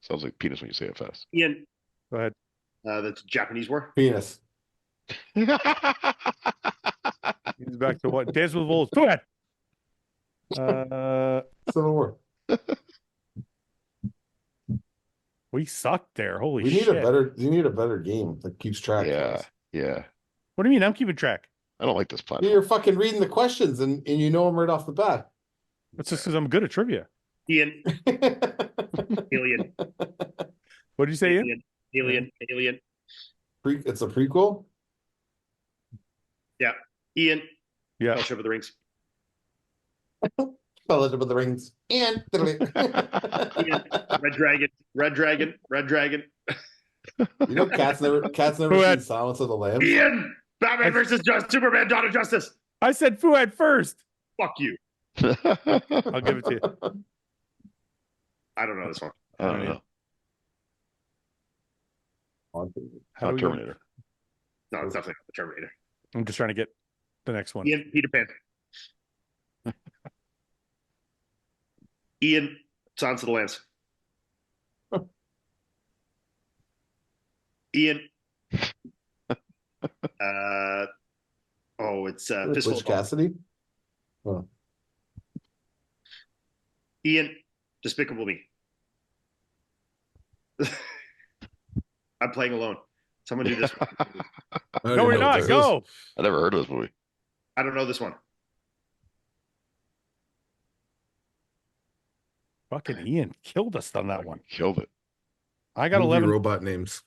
Speaker 3: Sounds like penis when you say it fast.
Speaker 2: Ian,
Speaker 1: Go ahead.
Speaker 2: that's Japanese War.
Speaker 5: Penis.
Speaker 1: He's back to what? Dance with Wolves. Fouad.
Speaker 5: Civil War.
Speaker 1: We sucked there. Holy
Speaker 5: We need
Speaker 1: shit.
Speaker 5: you need a better game that keeps track. of
Speaker 3: Yeah.
Speaker 5: us.
Speaker 3: Yeah.
Speaker 1: What do you mean? I'm keeping track.
Speaker 3: I don't like this platform.
Speaker 5: You're fucking reading the questions and you know them right off the bat.
Speaker 1: That's just because I'm good at trivia.
Speaker 2: Ian. Alien.
Speaker 1: What did you say, Ian?
Speaker 2: Alien.
Speaker 5: It's a prequel?
Speaker 2: Yeah. Ian.
Speaker 1: Yeah.
Speaker 2: Fellowship of the Rings.
Speaker 5: Fellowship of the Rings. And
Speaker 2: Ian. Red Dragon.
Speaker 5: you know, cats never seen Silence of the Lambs.
Speaker 2: Ian. Batman versus Superman, Dawn of Justice.
Speaker 1: I said Fouad first.
Speaker 2: Fuck you.
Speaker 1: I'll give it to you.
Speaker 2: I don't know this one.
Speaker 3: I don't know.
Speaker 1: How do we go?
Speaker 3: Terminator.
Speaker 2: No, it's definitely not the Terminator.
Speaker 1: I'm just trying to get the next one.
Speaker 2: Ian, Peter Pan. Ian, Silence of the Lambs. Ian. It's Fistful
Speaker 5: Butch
Speaker 2: of Balls.
Speaker 5: Cassidy? Oh.
Speaker 2: Ian, Despicable Me. I'm playing alone. Someone do this one.
Speaker 1: No, we're not. Go.
Speaker 3: I never heard of this movie.
Speaker 2: I don't know this one.
Speaker 1: Fucking Ian killed us on that one.
Speaker 3: Killed it.
Speaker 1: I got
Speaker 4: Movie
Speaker 1: 11.
Speaker 4: robot names.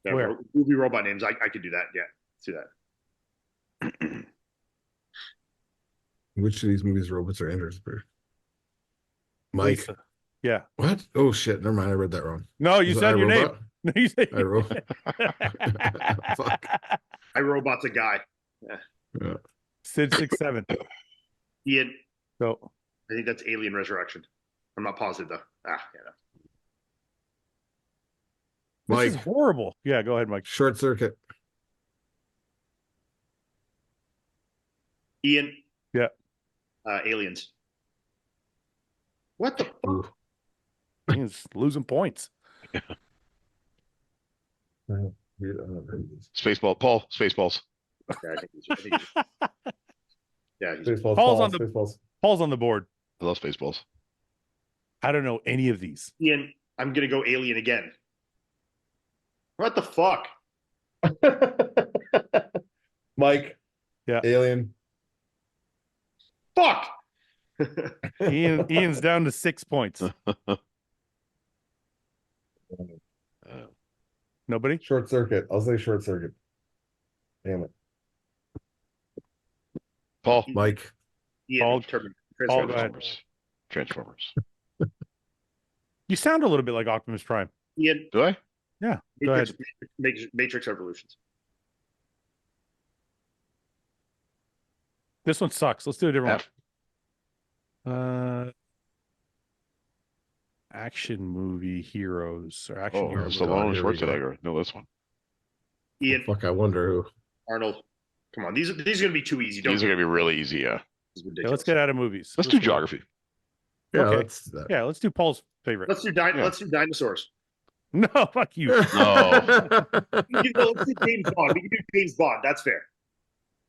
Speaker 2: Yeah,
Speaker 1: Where?
Speaker 2: movie robot names. I could do that. Yeah, let's do that.
Speaker 4: Which of these movies robots are androids? Mike.
Speaker 1: Lisa. Yeah.
Speaker 4: What? Oh shit! Never mind. I read that wrong.
Speaker 1: No, you
Speaker 4: Was it
Speaker 1: said your name.
Speaker 4: iRobot?
Speaker 1: No, you said
Speaker 4: I wrote. Fuck.
Speaker 2: iRobot's a guy.
Speaker 4: Yeah.
Speaker 1: Sid 6-7.
Speaker 2: Ian,
Speaker 1: So
Speaker 2: I think that's Alien Resurrection. I'm not positive though. Yeah. No.
Speaker 1: this is
Speaker 4: Mike.
Speaker 1: horrible. Yeah, go ahead, Mike.
Speaker 4: Short Circuit.
Speaker 2: Ian.
Speaker 1: Yeah.
Speaker 2: Aliens. What the fuck?
Speaker 4: Ooh.
Speaker 1: He's losing points.
Speaker 3: Spaceball. Paul. Spaceballs.
Speaker 2: Okay, I think he's yeah.
Speaker 5: Spaceballs.
Speaker 1: Paul's on the-
Speaker 5: Spaceballs.
Speaker 1: Paul's on the board.
Speaker 3: I love Spaceballs.
Speaker 1: I don't know any of these.
Speaker 2: Ian, I'm gonna go Alien again. What the fuck?
Speaker 5: Mike.
Speaker 1: Yeah.
Speaker 5: Alien.
Speaker 2: Fuck.
Speaker 1: Ian's down to 6 points. Nobody?
Speaker 5: Short Circuit. I'll say Short Circuit. Damn it.
Speaker 3: Paul.
Speaker 4: Mike.
Speaker 2: Ian,
Speaker 1: Paul-
Speaker 2: Terminator.
Speaker 1: Paul, go
Speaker 2: Transformers.
Speaker 1: ahead.
Speaker 3: Transformers.
Speaker 1: You sound a little bit like Optimus Prime.
Speaker 2: Ian,
Speaker 3: Do I?
Speaker 1: Yeah. Go ahead.
Speaker 2: Matrix Revolutions.
Speaker 1: This one sucks. Let's do a different
Speaker 3: F.
Speaker 1: one. Action movie heroes or action
Speaker 3: Oh,
Speaker 1: heroes.
Speaker 3: Stallone and
Speaker 4: here we go.
Speaker 3: Schwarzenegger. No, this one.
Speaker 2: Ian,
Speaker 4: Fuck, I wonder who.
Speaker 2: Arnold. Come on, these are gonna be too easy.
Speaker 3: These are gonna be really easy. Yeah.
Speaker 2: This is
Speaker 1: Yeah,
Speaker 2: ridiculous.
Speaker 1: let's get out of movies.
Speaker 3: Let's do
Speaker 1: go.
Speaker 3: geography.
Speaker 4: Yeah,
Speaker 1: Okay.
Speaker 4: that's that.
Speaker 1: Yeah, let's do Paul's favorite.
Speaker 2: Let's do Let's do dinosaurs.
Speaker 1: No, fuck you.
Speaker 2: Let's do James Bond. We can do James Bond. That's fair.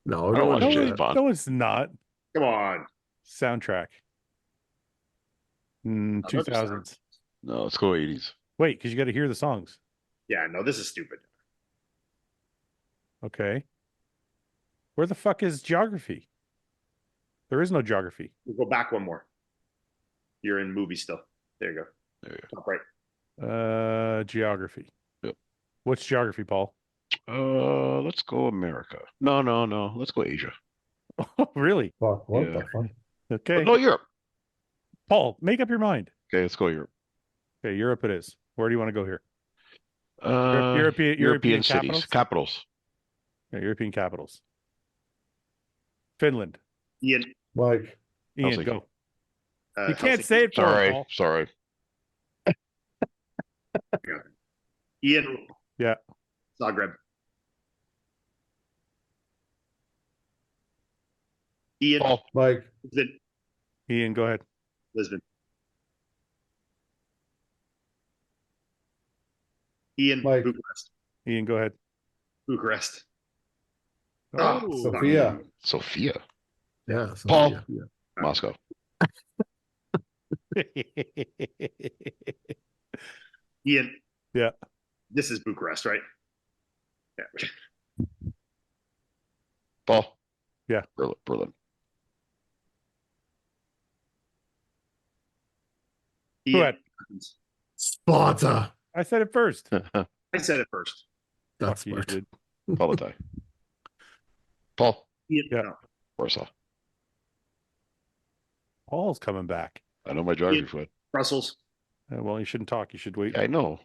Speaker 4: No,
Speaker 3: I don't want
Speaker 1: No,
Speaker 3: to
Speaker 4: do
Speaker 3: James
Speaker 4: that.
Speaker 3: Bond.
Speaker 1: no, it's not.
Speaker 2: Come on.
Speaker 1: Soundtrack.
Speaker 2: love the
Speaker 1: 2000s.
Speaker 3: No, let's go 80s.
Speaker 1: Wait, because you got to hear the songs.
Speaker 2: Yeah, no, this is stupid.
Speaker 1: Okay. Where the fuck is geography? There is no geography.
Speaker 2: We'll go back one more. You're in movie still. There you go.
Speaker 3: There you
Speaker 2: Top right.
Speaker 1: Geography.
Speaker 3: Yep.
Speaker 1: What's geography, Paul?
Speaker 3: Let's go America. No. Let's go Asia.
Speaker 1: Oh, really?
Speaker 5: Fuck. What
Speaker 3: Yeah.
Speaker 5: the fuck?
Speaker 1: Okay.
Speaker 3: No, Europe.
Speaker 1: Paul, make up your mind.
Speaker 3: Okay, let's go Europe.
Speaker 1: Okay, Europe it is. Where do you want to go here?
Speaker 3: European
Speaker 1: European
Speaker 3: cities. Capitals.
Speaker 1: Yeah, European capitals. Finland.
Speaker 2: Ian.
Speaker 5: Mike.
Speaker 1: Ian,
Speaker 3: Helsinki.
Speaker 1: go. You can't
Speaker 2: Helsinki.
Speaker 1: say it for him,
Speaker 3: Sorry.
Speaker 1: Paul.
Speaker 3: Sorry.
Speaker 2: Ian.
Speaker 1: Yeah.
Speaker 2: Zagreb. Ian.
Speaker 3: Paul.
Speaker 5: Mike.
Speaker 2: Lisbon.
Speaker 1: Ian, go ahead.
Speaker 2: Lisbon. Ian.
Speaker 5: Mike.
Speaker 2: Bucharest.
Speaker 1: Ian, go ahead.
Speaker 2: Bucharest.
Speaker 1: Oh,
Speaker 5: Sophia.
Speaker 3: Sophia.
Speaker 4: Yeah. So,
Speaker 3: Paul.
Speaker 4: yeah.
Speaker 3: Moscow.
Speaker 2: Ian.
Speaker 1: Yeah.
Speaker 2: This is Bucharest, right? Yeah.
Speaker 3: Paul.
Speaker 1: Yeah.
Speaker 3: Berlin.
Speaker 1: Who had?
Speaker 5: Sparta.
Speaker 1: I said it first.
Speaker 2: I said it first.
Speaker 5: That's
Speaker 1: Fuck you,
Speaker 5: smart.
Speaker 1: dude.
Speaker 3: Palatine. Paul.
Speaker 2: Yeah.
Speaker 1: Yeah.
Speaker 3: Warsaw.
Speaker 1: Paul's coming back.
Speaker 3: I know my geography, Fouad.
Speaker 2: Brussels.
Speaker 1: Well, you shouldn't talk. You should wait.
Speaker 3: Yeah, I know.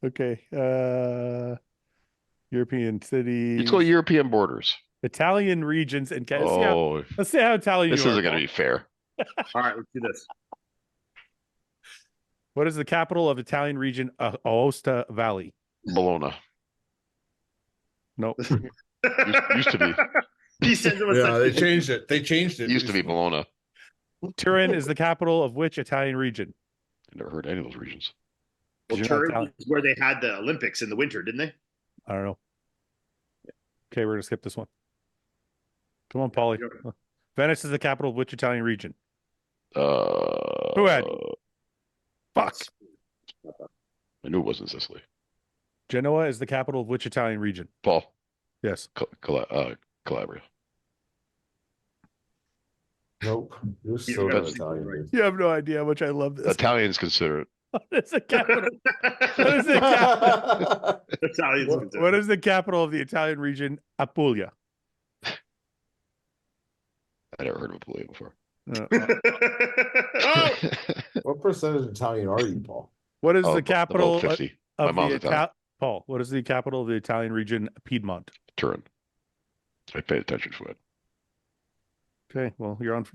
Speaker 1: Okay. European cities.
Speaker 3: Let's go European borders.
Speaker 1: Italian regions and
Speaker 3: Oh,
Speaker 1: let's see how Italian
Speaker 3: this
Speaker 1: you
Speaker 3: isn't
Speaker 1: are,
Speaker 3: going to be fair.
Speaker 2: All right, let's do this.
Speaker 1: What is the capital of Italian region Aosta Valley?
Speaker 3: Bologna.
Speaker 1: Nope.
Speaker 3: Used to be.
Speaker 2: He says it was
Speaker 5: Yeah, they changed it. They changed it.
Speaker 3: Used to be Bologna.
Speaker 1: Turin is the capital of which Italian region?
Speaker 3: I never heard any of those regions.
Speaker 2: Well,
Speaker 1: You're not
Speaker 2: Turin
Speaker 1: Italian.
Speaker 2: is where they had the Olympics in the winter, didn't they?
Speaker 1: I don't know. Okay, we're gonna skip this one. Come on, Paulie. Venice is the capital of which Italian region? Who had? Fuck.
Speaker 3: I knew it wasn't Sicily.
Speaker 1: Genoa is the capital of which Italian region?
Speaker 3: Paul.
Speaker 1: Yes.
Speaker 3: Calabria.
Speaker 5: Nope. You're so
Speaker 2: Yeah,
Speaker 5: not Italian. Dude.
Speaker 1: You have no idea how much I love this.
Speaker 3: Italians consider it.
Speaker 1: What is the capital? What is the capital?
Speaker 2: Italians.
Speaker 1: What is the capital of the Italian region? Apulia.
Speaker 3: I never heard of Apulia before.
Speaker 2: Oh!
Speaker 5: What percentage Italian are you, Paul?
Speaker 1: What is
Speaker 3: Oh,
Speaker 1: the capital
Speaker 3: about 50.
Speaker 1: of
Speaker 3: My mom's
Speaker 1: the
Speaker 3: Italian.
Speaker 1: Paul? What is the capital of the Italian region? Piedmont.
Speaker 3: Turin. I paid attention to it.
Speaker 1: Okay, well, you're on.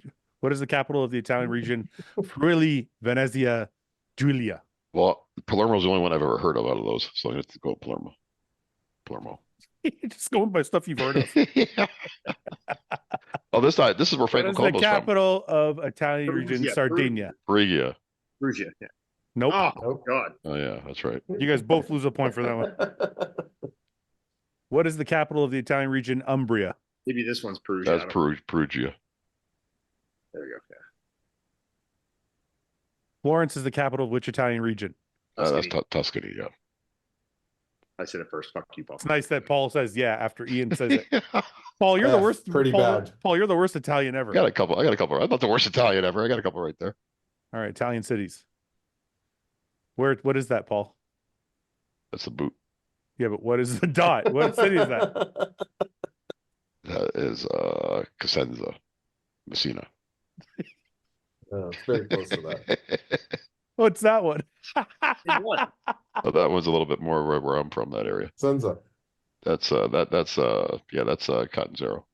Speaker 1: What is the capital of the Italian region? Friuli, Venezia, Giulia.
Speaker 3: Well, Palermo's the only one I've ever heard of out of those, so I'm going to go with Palermo. Palermo.
Speaker 1: You're just going by stuff you've heard of.
Speaker 3: Yeah. Oh, this is where
Speaker 1: What
Speaker 3: Franco
Speaker 1: is the
Speaker 3: Colombo's from.
Speaker 1: capital of Italian region?
Speaker 2: Perugia,
Speaker 1: Sardinia.
Speaker 3: Riga.
Speaker 2: Perugia. Yeah.
Speaker 1: Nope.
Speaker 2: Oh,
Speaker 5: Nope.
Speaker 2: God.
Speaker 3: Oh yeah, that's right.
Speaker 1: You guys both lose a point for that one. What is the capital of the Italian region? Umbria.
Speaker 2: Maybe this one's Perugia.
Speaker 3: That's Perugia.
Speaker 2: There we go. Yeah.
Speaker 1: Florence is the capital of which Italian region?
Speaker 3: That's
Speaker 2: Tuscany.
Speaker 3: Tuscany. Yeah.
Speaker 2: I said it first. Fuck you, Paul.
Speaker 1: It's nice that Paul says yeah after Ian says it. Paul, you're the
Speaker 5: Yeah,
Speaker 1: worst.
Speaker 5: pretty
Speaker 1: Paul,
Speaker 5: bad.
Speaker 1: Paul, you're the worst Italian ever.
Speaker 3: I got a couple. I'm not the worst Italian ever. I got a couple right there.
Speaker 1: All right, Italian cities. What is that, Paul?
Speaker 3: That's the boot.
Speaker 1: Yeah, but what is the dot? What city is that?
Speaker 3: That is Cosenza, Messina.
Speaker 5: Yeah, it's very close to that.
Speaker 1: What's that one?
Speaker 2: What?
Speaker 3: But that one's a little bit more where I'm from. That area.
Speaker 5: Senza.
Speaker 3: That's Cotton Zero.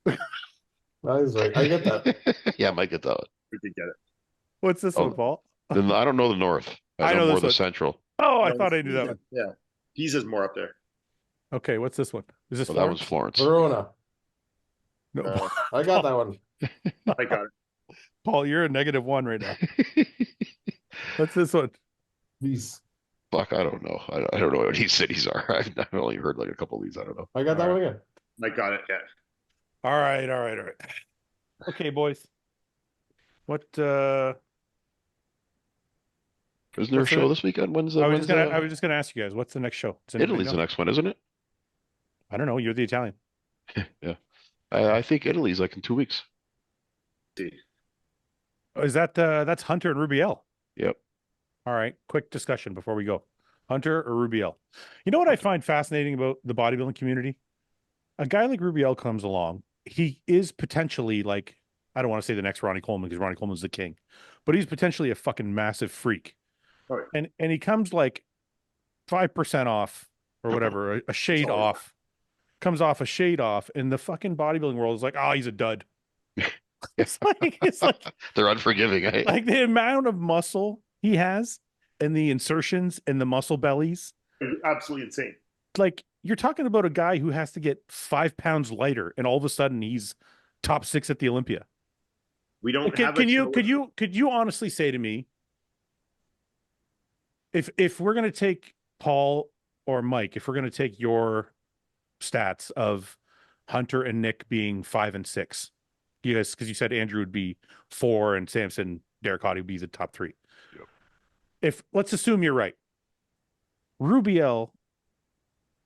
Speaker 5: That is right. I get that.
Speaker 3: Yeah, I might get that one.
Speaker 2: We did get it.
Speaker 1: What's this
Speaker 3: Oh.
Speaker 1: one, Paul?
Speaker 3: Then I don't know the north.
Speaker 1: I
Speaker 3: I
Speaker 1: know
Speaker 3: know more
Speaker 1: this
Speaker 3: the
Speaker 1: one.
Speaker 3: central.
Speaker 1: Oh, I
Speaker 2: No,
Speaker 1: thought I
Speaker 2: it's
Speaker 1: knew that
Speaker 2: Pisa.
Speaker 1: one.
Speaker 2: Yeah. Pisa's more up there.
Speaker 1: Okay, what's this one? Is this
Speaker 3: So that was
Speaker 1: Florence?
Speaker 3: Florence.
Speaker 5: Verona.
Speaker 1: No,
Speaker 5: I got that one.
Speaker 2: I got it.
Speaker 1: Paul, you're a -1 right now. What's this one?
Speaker 5: These.
Speaker 3: Fuck, I don't know. I don't know what these cities are. I've only heard like a couple of these. I don't know.
Speaker 5: I got that
Speaker 1: All
Speaker 5: one again.
Speaker 2: I got it. Yeah.
Speaker 1: All right. Okay, boys. What?
Speaker 3: Isn't there a
Speaker 1: What's
Speaker 3: show
Speaker 1: the-
Speaker 3: this weekend? When's
Speaker 1: I was just gonna ask you guys. What's the next show? Does anybody
Speaker 3: Italy's
Speaker 1: know?
Speaker 3: the next one, isn't it?
Speaker 1: I don't know. You're the Italian.
Speaker 3: Yeah. I think Italy's like in 2 weeks.
Speaker 2: See.
Speaker 1: Oh, is that that's Hunter and Rubiel?
Speaker 3: Yep.
Speaker 1: All right. Quick discussion before we go. Hunter or Rubiel? You know what I find fascinating about the bodybuilding community? A guy like Rubiel comes along. He is potentially like, I don't want to say the next Ronnie Coleman because Ronnie Coleman's the king, but he's potentially a fucking massive freak.
Speaker 2: Oh, yeah.
Speaker 1: And he comes like 5% off or whatever, a shade
Speaker 2: Oh, yeah.
Speaker 1: off, comes off a shade off, and the fucking bodybuilding world is like, oh, he's a dud. it's like
Speaker 3: They're unforgiving. Eh?
Speaker 1: like the amount of muscle he has and the insertions and the muscle bellies.
Speaker 2: Absolutely insane.
Speaker 1: Like you're talking about a guy who has to get 5 pounds lighter, and all of a sudden he's top 6 at the Olympia.
Speaker 2: We don't have
Speaker 1: Could
Speaker 2: a
Speaker 1: you honestly say to me, if we're gonna take Paul or Mike, if we're gonna take your stats of Hunter and Nick being 5 and 6, you guys, because you said Andrew would be 4 and Samson, Derek Hottie would be the top 3.
Speaker 3: Yep.
Speaker 1: If let's assume you're right, Rubiel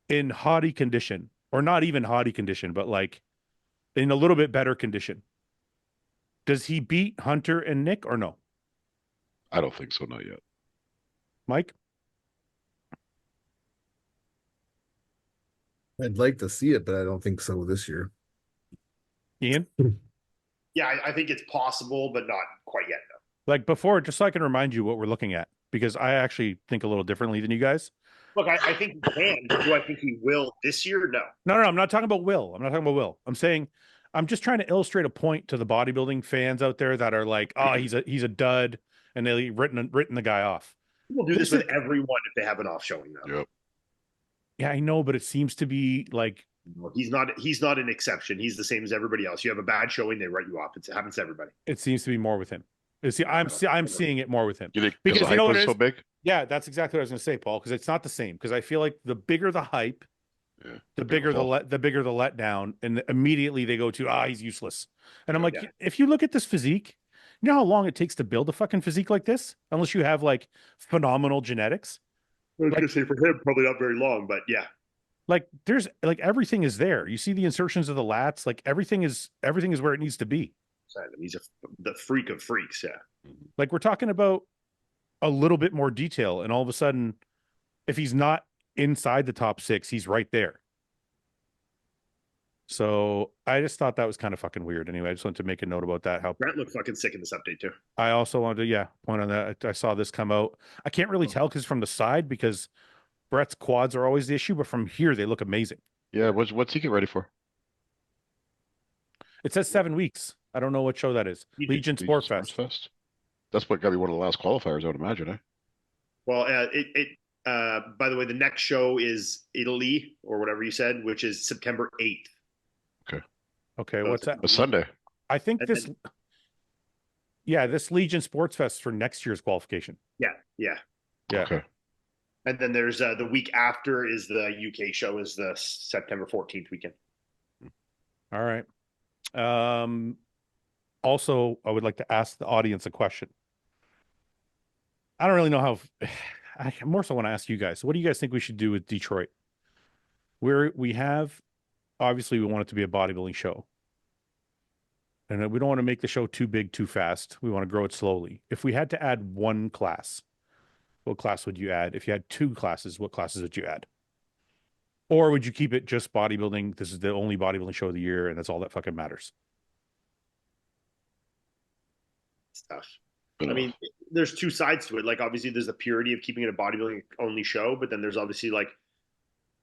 Speaker 1: in Hottie condition, or not even Hottie condition, but like in a little bit better condition, Does he beat Hunter and Nick or no?
Speaker 3: I don't think so, not yet.
Speaker 1: Mike?
Speaker 4: I'd like to see it, but I don't think so this year.
Speaker 1: Ian?
Speaker 2: Yeah, I think it's possible, but not quite yet. No.
Speaker 1: Like before, just so I can remind you what we're looking at, because I actually think a little differently than you guys.
Speaker 2: Look, I think he can. Do I think he will this year? No.
Speaker 1: No, I'm not talking about Will. I'm not talking about Will. I'm saying I'm just trying to illustrate a point to the bodybuilding fans out there that are like, oh, he's a dud, and they written the guy off.
Speaker 2: We'll do this with everyone if they have an off showing, though.
Speaker 3: Yep.
Speaker 1: Yeah, I know, but it seems to be like
Speaker 2: he's not an exception. He's the same as everybody else. You have a bad showing, they write you off. It happens to everybody.
Speaker 1: It seems to be more with him. See, I'm seeing it more with him.
Speaker 3: You think
Speaker 1: Because
Speaker 3: the
Speaker 1: you know
Speaker 3: hype
Speaker 1: what
Speaker 3: was
Speaker 1: it
Speaker 3: so
Speaker 1: is?
Speaker 3: big?
Speaker 1: Yeah, that's exactly what I was going to say, Paul. Because it's not the same. Because I feel like the bigger the hype, the bigger the letdown, and immediately they go to he's useless. And I'm like, if you look at this physique, you know how long it takes to build a fucking physique like this, unless you have like phenomenal genetics.
Speaker 2: I was going to say for him, probably not very long, but yeah.
Speaker 1: Like there's like everything is there. You see the insertions of the lats, like everything is where it needs to be.
Speaker 2: He's the freak of freaks, yeah.
Speaker 1: Like we're talking about a little bit more detail, and all of a sudden, if he's not inside the top 6, he's right there. So I just thought that was kind of fucking weird. Anyway, I just wanted to make a note about that. How
Speaker 2: Brett looked fucking sick in this update too.
Speaker 1: I also wanted to point on that. I saw this come out. I can't really tell because from the side, because Brett's quads are always the issue, but from here they look amazing.
Speaker 3: Yeah, what's he get ready for?
Speaker 1: It says 7 weeks. I don't know what show that is. Legion Sport Fest.
Speaker 3: That's what got to be one of the last qualifiers, I would imagine, eh?
Speaker 2: Well, by the way, the next show is Italy or whatever you said, which is September 8th.
Speaker 1: Okay,
Speaker 2: So
Speaker 1: what's that?
Speaker 3: A Sunday.
Speaker 1: I think this Legion Sports Fest for next year's qualification.
Speaker 2: Yeah.
Speaker 3: Okay.
Speaker 2: And then there's the week after is the UK show, is the September 14th weekend.
Speaker 1: All right. Also, I would like to ask the audience a question. I don't really know how. I more so want to ask you guys. What do you guys think we should do with Detroit? We have, obviously, we want it to be a bodybuilding show, and we don't want to make the show too big too fast. We want to grow it slowly. If we had to add one class, what class would you add? If you had 2 classes, what classes would you add? Or would you keep it just bodybuilding? This is the only bodybuilding show of the year, and that's all that fucking matters.
Speaker 2: Stuff. I mean, there's 2 sides to it. Like, obviously, there's the purity of keeping it a bodybuilding only show, but then there's obviously like,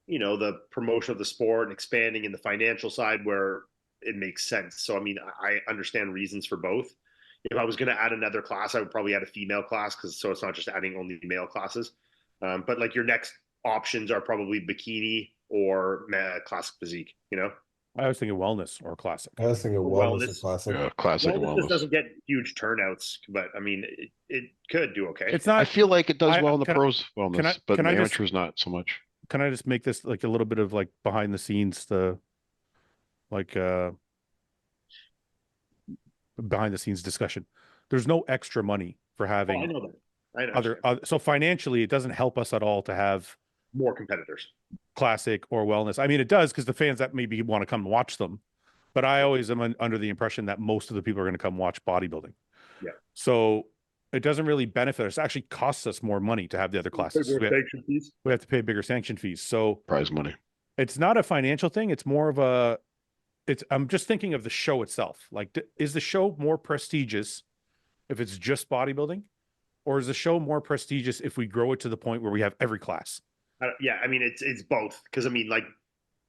Speaker 2: you know, the promotion of the sport and expanding in the financial side where it makes sense. So, I mean, I understand reasons for both. If I was going to add another class, I would probably add a female class so it's not just adding only male classes. But like your next options are probably bikini or classic physique, you know?
Speaker 1: I was thinking wellness or classic.
Speaker 5: I was thinking wellness or classic.
Speaker 3: Yeah, classic
Speaker 2: Wellness
Speaker 3: wellness.
Speaker 2: doesn't get huge turnouts, but I mean, it could do okay.
Speaker 1: It's not.
Speaker 3: I feel like it does well in the
Speaker 1: can
Speaker 3: pros wellness, but in the
Speaker 1: can I just-
Speaker 3: amateurs not so much.
Speaker 1: Can I just make this like a little bit of like behind the scenes, behind the scenes discussion? There's no extra money for having
Speaker 2: I know that. I know.
Speaker 1: other. So financially, it doesn't help us at all to have
Speaker 2: More competitors.
Speaker 1: classic or wellness. I mean, it does because the fans that maybe want to come and watch them, but I always am under the impression that most of the people are going to come watch bodybuilding.
Speaker 2: Yeah.
Speaker 1: So it doesn't really benefit us. It actually costs us more money to have the other classes. We have to pay bigger sanction fees. So
Speaker 3: Prize money.
Speaker 1: it's not a financial thing. It's more of I'm just thinking of the show itself. Like, is the show more prestigious if it's just bodybuilding, or is the show more prestigious if we grow it to the point where we have every class?
Speaker 2: Yeah, I mean, it's both. Because I mean, like,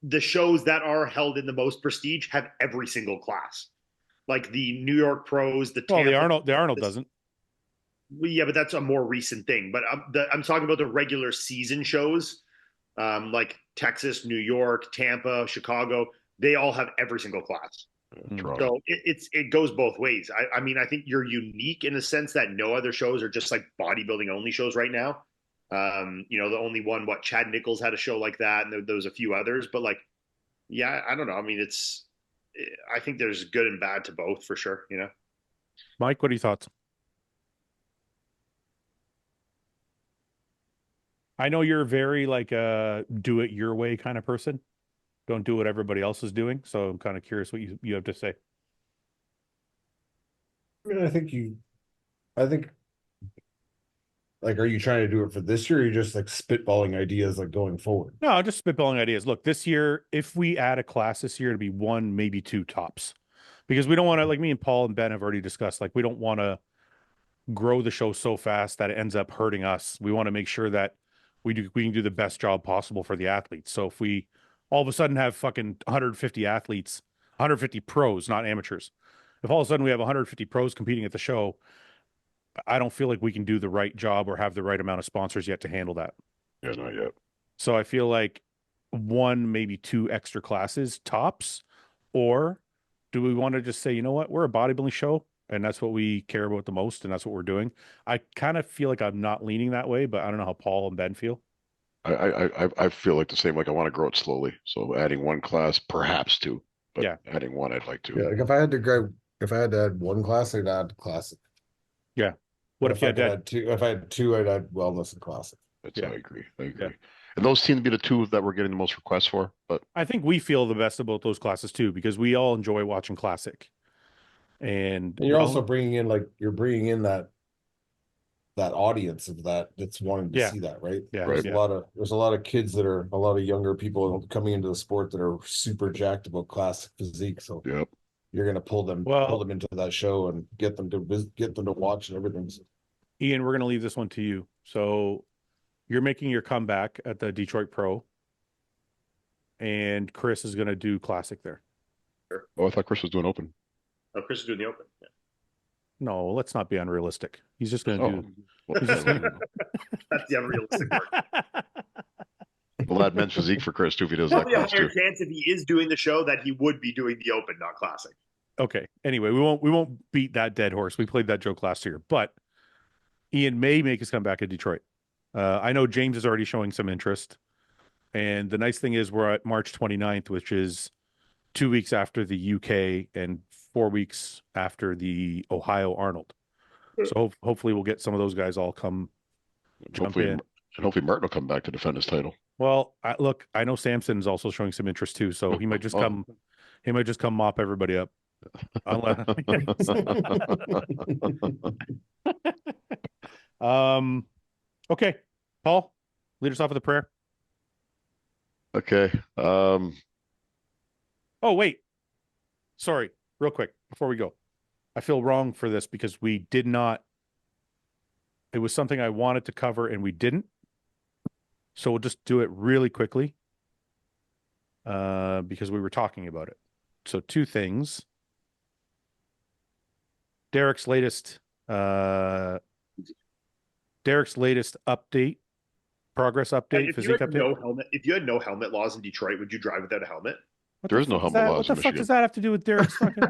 Speaker 2: the shows that are held in the most prestige have every single class. Like the New York Pros, the
Speaker 1: Arnold doesn't.
Speaker 2: Yeah, but that's a more recent thing. But I'm talking about the regular season shows, like Texas, New York, Tampa, Chicago. They all have every single class. So it goes both ways. I mean, I think you're unique in the sense that no other shows are just like bodybuilding only shows right now. You know, the only one, Chad Nichols had a show like that, and there was a few others. But like, yeah, I don't know. I mean, I think there's good and bad to both for sure. You know,
Speaker 1: Mike, what are your thoughts? I know you're very like do it your way kind of person. Don't do what everybody else is doing. So I'm kind of curious what you have to say.
Speaker 5: mean, I think, like, are you trying to do it for this year? Or are you just like spitballing ideas like going forward?
Speaker 1: No, just spitballing ideas. Look, this year, if we add a class this year, to be 1, maybe 2 tops, because we don't want to, like me and Paul and Ben have already discussed, like we don't want to grow the show so fast that it ends up hurting us. We want to make sure that we can do the best job possible for the athletes. So if we all of a sudden have fucking 150 athletes, 150 pros, not amateurs, if all of a sudden we have 150 pros competing at the show, I don't feel like we can do the right job or have the right amount of sponsors yet to handle that.
Speaker 3: Yeah, not yet.
Speaker 1: So I feel like 1, maybe 2 extra classes tops, or do we want to just say, you know what, we're a bodybuilding show and that's what we care about the most and that's what we're doing? I kind of feel like I'm not leaning that way, but I don't know how Paul and Ben feel.
Speaker 3: I feel like the same. Like I want to grow it slowly. So adding 1 class, perhaps 2, but
Speaker 1: Yeah.
Speaker 3: adding 1, I'd like to.
Speaker 5: Yeah, like if I had to add 1 class, I'd add classic.
Speaker 1: Yeah. What if you had
Speaker 5: I had 2? If I had 2, I'd add wellness and classic.
Speaker 3: I agree. And those seem to be the 2 that we're getting the most requests for. But
Speaker 1: I think we feel the best about those classes too, because we all enjoy watching classic. And
Speaker 5: you're also bringing in that audience of that's wanting to see that, right?
Speaker 1: Yeah.
Speaker 5: There's a lot of kids a lot of younger people coming into the sport that are super jacked about classic physique. So
Speaker 3: yep.
Speaker 5: You're gonna pull them into that show and get them to watch and everything. So,
Speaker 1: Iain, we're gonna leave this one to you. So you're making your comeback at the Detroit Pro, and Chris is gonna do classic there.
Speaker 3: Oh, I thought Chris was doing open.
Speaker 2: Oh, Chris is doing the open. Yeah.
Speaker 1: No, let's not be unrealistic. He's just gonna do.
Speaker 2: Well, that's the unrealistic part.
Speaker 3: Well, that meant physique for Chris too if he does that class too.
Speaker 2: Chance if he is doing the show that he would be doing the open, not classic.
Speaker 1: Okay. Anyway, we won't beat that dead horse. We played that joke last year, but Iain may make his comeback at Detroit. I know James is already showing some interest, and the nice thing is we're at March 29th, which is 2 weeks after the UK and 4 weeks after the Ohio Arnold. So hopefully we'll get some of those guys all come.
Speaker 3: Hopefully Martin will come back to defend his title.
Speaker 1: Well, look, I know Samson is also showing some interest too, so he might just come. He might just come mop everybody up. Okay, Paul, lead us off with a prayer.
Speaker 3: Okay.
Speaker 1: Oh wait, sorry, real quick before we go, I feel wrong for this because we did not. It was something I wanted to cover and we didn't. So we'll just do it really quickly because we were talking about it. So 2 things. Derek's latest update, progress update, physique update.
Speaker 2: If you had no helmet laws in Detroit, would you drive without a helmet?
Speaker 3: There is no helmet laws in Michigan.
Speaker 1: What the fuck does that have to do with Derek's fucking?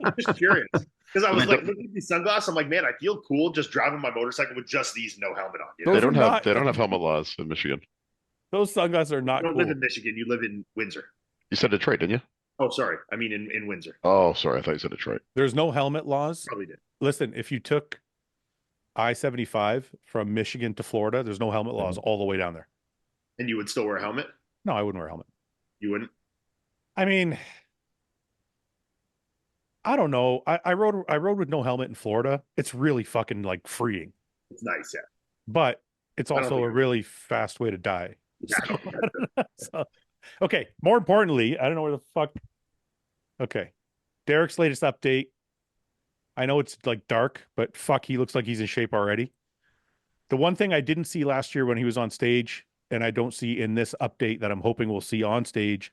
Speaker 2: I'm just curious. Because I was like looking at these sunglasses, I'm like, man, I feel cool just driving my motorcycle with just these, no helmet on. You know?
Speaker 3: They don't have helmet laws in Michigan.
Speaker 1: Those sunglasses are not
Speaker 2: You don't
Speaker 1: cool.
Speaker 2: live in Michigan, you live in Windsor.
Speaker 3: You said Detroit, didn't you?
Speaker 2: Oh, sorry. I mean in Windsor.
Speaker 3: Oh, sorry. I thought you said Detroit.
Speaker 1: There's no helmet laws.
Speaker 2: Probably did.
Speaker 1: Listen, if you took I-75 from Michigan to Florida, there's no helmet laws all the way down there.
Speaker 2: And you would still wear a helmet?
Speaker 1: No, I wouldn't wear a helmet.
Speaker 2: You wouldn't?
Speaker 1: I mean, I don't know. I rode with no helmet in Florida. It's really fucking like freeing.
Speaker 2: It's nice, yeah.
Speaker 1: But it's also a really fast way to die.
Speaker 2: Yeah.
Speaker 1: So, okay. More importantly, I don't know where the fuck. Okay. Derek's latest update. I know it's like dark, but fuck, he looks like he's in shape already. The one thing I didn't see last year when he was on stage, and I don't see in this update that I'm hoping we'll see on stage,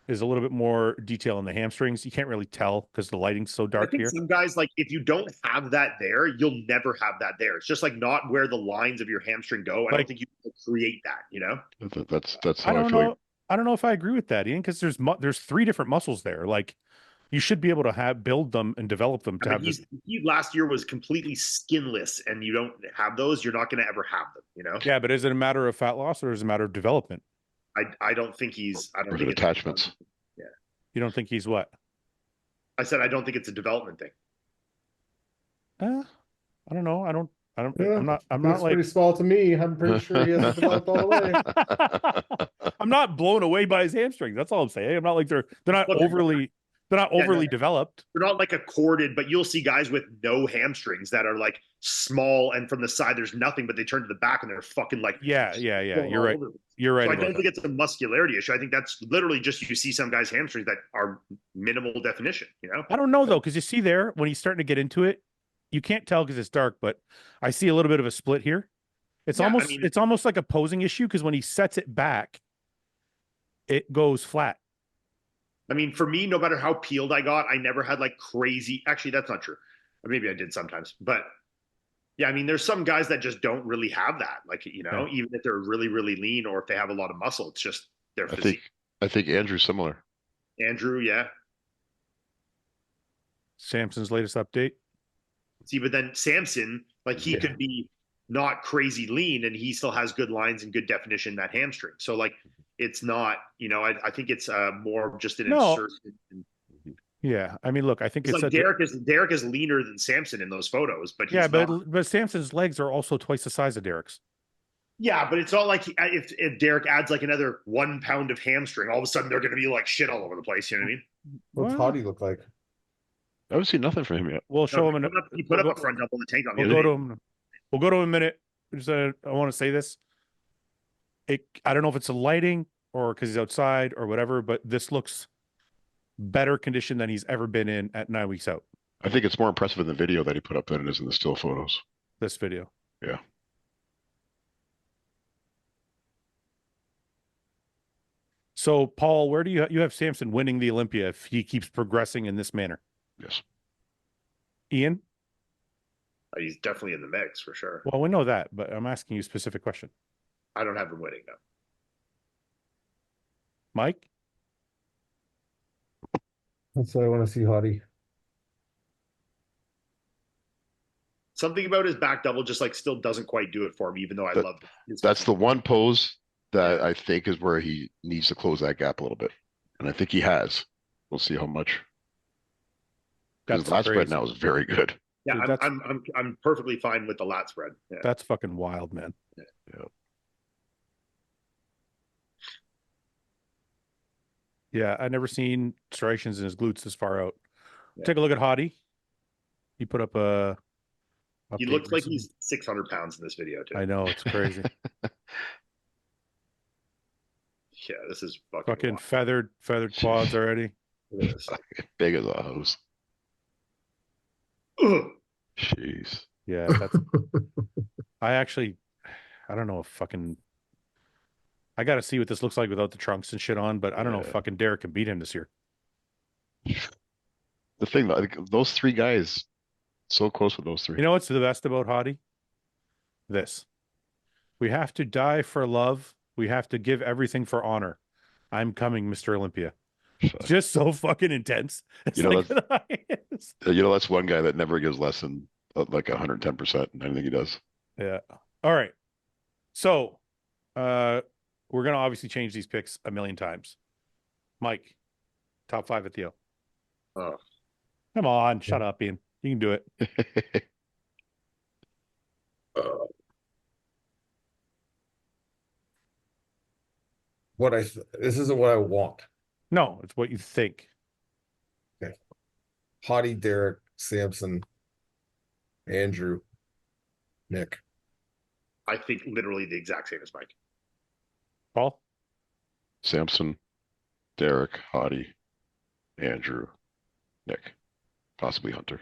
Speaker 1: is a little bit more detail in the hamstrings. You can't really tell because the lighting's so dark here.
Speaker 2: Some guys, like, if you don't have that there, you'll never have that there. It's just like not where the lines of your hamstring go. I don't think you can create that, you know?
Speaker 3: That's how I feel like.
Speaker 1: I don't know if I agree with that, Iain, because there's 3 different muscles there. Like, you should be able to build them and develop them to have this.
Speaker 2: He last year was completely skinless, and you don't have those, you're not going to ever have them, you know?
Speaker 1: Yeah, but is it a matter of fat loss or is it a matter of development?
Speaker 2: I don't think he's. I don't think
Speaker 3: attachments.
Speaker 2: Yeah.
Speaker 1: You don't think he's what?
Speaker 2: I said I don't think it's a development thing.
Speaker 1: I don't know.
Speaker 5: Yeah,
Speaker 1: I'm not like
Speaker 5: pretty small to me. I'm pretty sure he hasn't developed all the way.
Speaker 1: I'm not blown away by his hamstrings. That's all I'm saying. I'm not like they're not overly They're not overly developed.
Speaker 2: They're not like a corded, but you'll see guys with no hamstrings that are like small and from the side there's nothing, but they turn to the back and they're fucking like
Speaker 1: Yeah. You're right.
Speaker 2: over.
Speaker 1: You're right.
Speaker 2: So I
Speaker 1: about
Speaker 2: don't think
Speaker 1: that.
Speaker 2: it's a muscularity issue. I think that's literally just you see some guys' hamstrings that are minimal definition, you know?
Speaker 1: I don't know though, because you see there when he's starting to get into it, you can't tell because it's dark, but I see a little bit of a split here. It's it's almost like a posing issue because when he sets it back, it goes flat.
Speaker 2: I mean, for me, no matter how peeled I got, I never had like crazy. Actually, that's not true. Or maybe I did sometimes, but yeah, I mean, there's some guys that just don't really have that. Like, you know, even if they're really, really lean or if they have a lot of muscle, it's just their physique.
Speaker 3: I think Andrew's similar.
Speaker 2: Andrew, yeah.
Speaker 1: Samson's latest update.
Speaker 2: See, but then Samson, like he could be not crazy lean and he still has good lines and good definition in that hamstring. So like, it's not, you know, I think it's more just an insert.
Speaker 1: Yeah, I mean, look, I think
Speaker 2: it's like Derek is leaner than Samson in those photos, but he's
Speaker 1: but Samson's legs are also twice the size of Derek's.
Speaker 2: Yeah, but it's not like if Derek adds like another 1 pound of hamstring, all of a sudden they're going to be like shit all over the place. You know what I mean?
Speaker 5: What's Hottie look like?
Speaker 3: I haven't seen nothing from him yet.
Speaker 1: We'll show him.
Speaker 2: He put up a front double in the tank on the
Speaker 1: We'll go to him. We'll go to him in a minute. I want to say this. I don't know if it's the lighting or because he's outside or whatever, but this looks better condition than he's ever been in at 9 weeks out.
Speaker 3: I think it's more impressive in the video that he put up than it is in the still photos.
Speaker 1: This video.
Speaker 3: Yeah.
Speaker 1: So, Paul, where do you have Samson winning the Olympia if he keeps progressing in this manner?
Speaker 3: Yes.
Speaker 1: Ian?
Speaker 2: He's definitely in the mix for sure.
Speaker 1: Well, we know that, but I'm asking you a specific question.
Speaker 2: I don't have him winning now.
Speaker 1: Mike?
Speaker 5: That's why I want to see Hottie.
Speaker 2: Something about his back double just like still doesn't quite do it for me, even though I love it.
Speaker 3: That's the one pose that I think is where he needs to close that gap a little bit. And I think he has. We'll see how much. Because the lat spread now is very good.
Speaker 2: Yeah, dude, I'm perfectly fine with the lat spread. Yeah.
Speaker 1: That's fucking wild, man.
Speaker 3: Yeah.
Speaker 1: Yeah, I've never seen striations in his glutes this far out. Yeah. Take a look at Hottie. He put up a.
Speaker 2: He looks like he's 600 pounds in this video too.
Speaker 1: I know, it's crazy.
Speaker 2: Yeah, this is
Speaker 1: fucking feathered quads already.
Speaker 3: Big as a hose. Jeez.
Speaker 1: Yeah, that's. I don't know if fucking. I got to see what this looks like without the trunks and shit on, but I don't know if fucking Derek can beat him this year.
Speaker 3: The thing, like, those three guys, so close with those three.
Speaker 1: You know what's the best about Hottie? This. We have to die for love. We have to give everything for honor. I'm coming, Mr. Olympia. Just so fucking intense. It's
Speaker 3: that's one guy that never gives less than like 110% in anything he does.
Speaker 1: Yeah. All right. So, we're going to obviously change these picks a million times. Mike, top 5 at Theo.
Speaker 2: Oh.
Speaker 1: Come on. Shut up, Ian. You can do it.
Speaker 5: This isn't what I want.
Speaker 1: No, it's what you think.
Speaker 5: Okay. Hottie, Derek, Samson, Andrew, Nick.
Speaker 2: I think literally the exact same as Mike.
Speaker 1: Paul?
Speaker 3: Samson, Derek, Hottie, Andrew, Nick, possibly Hunter.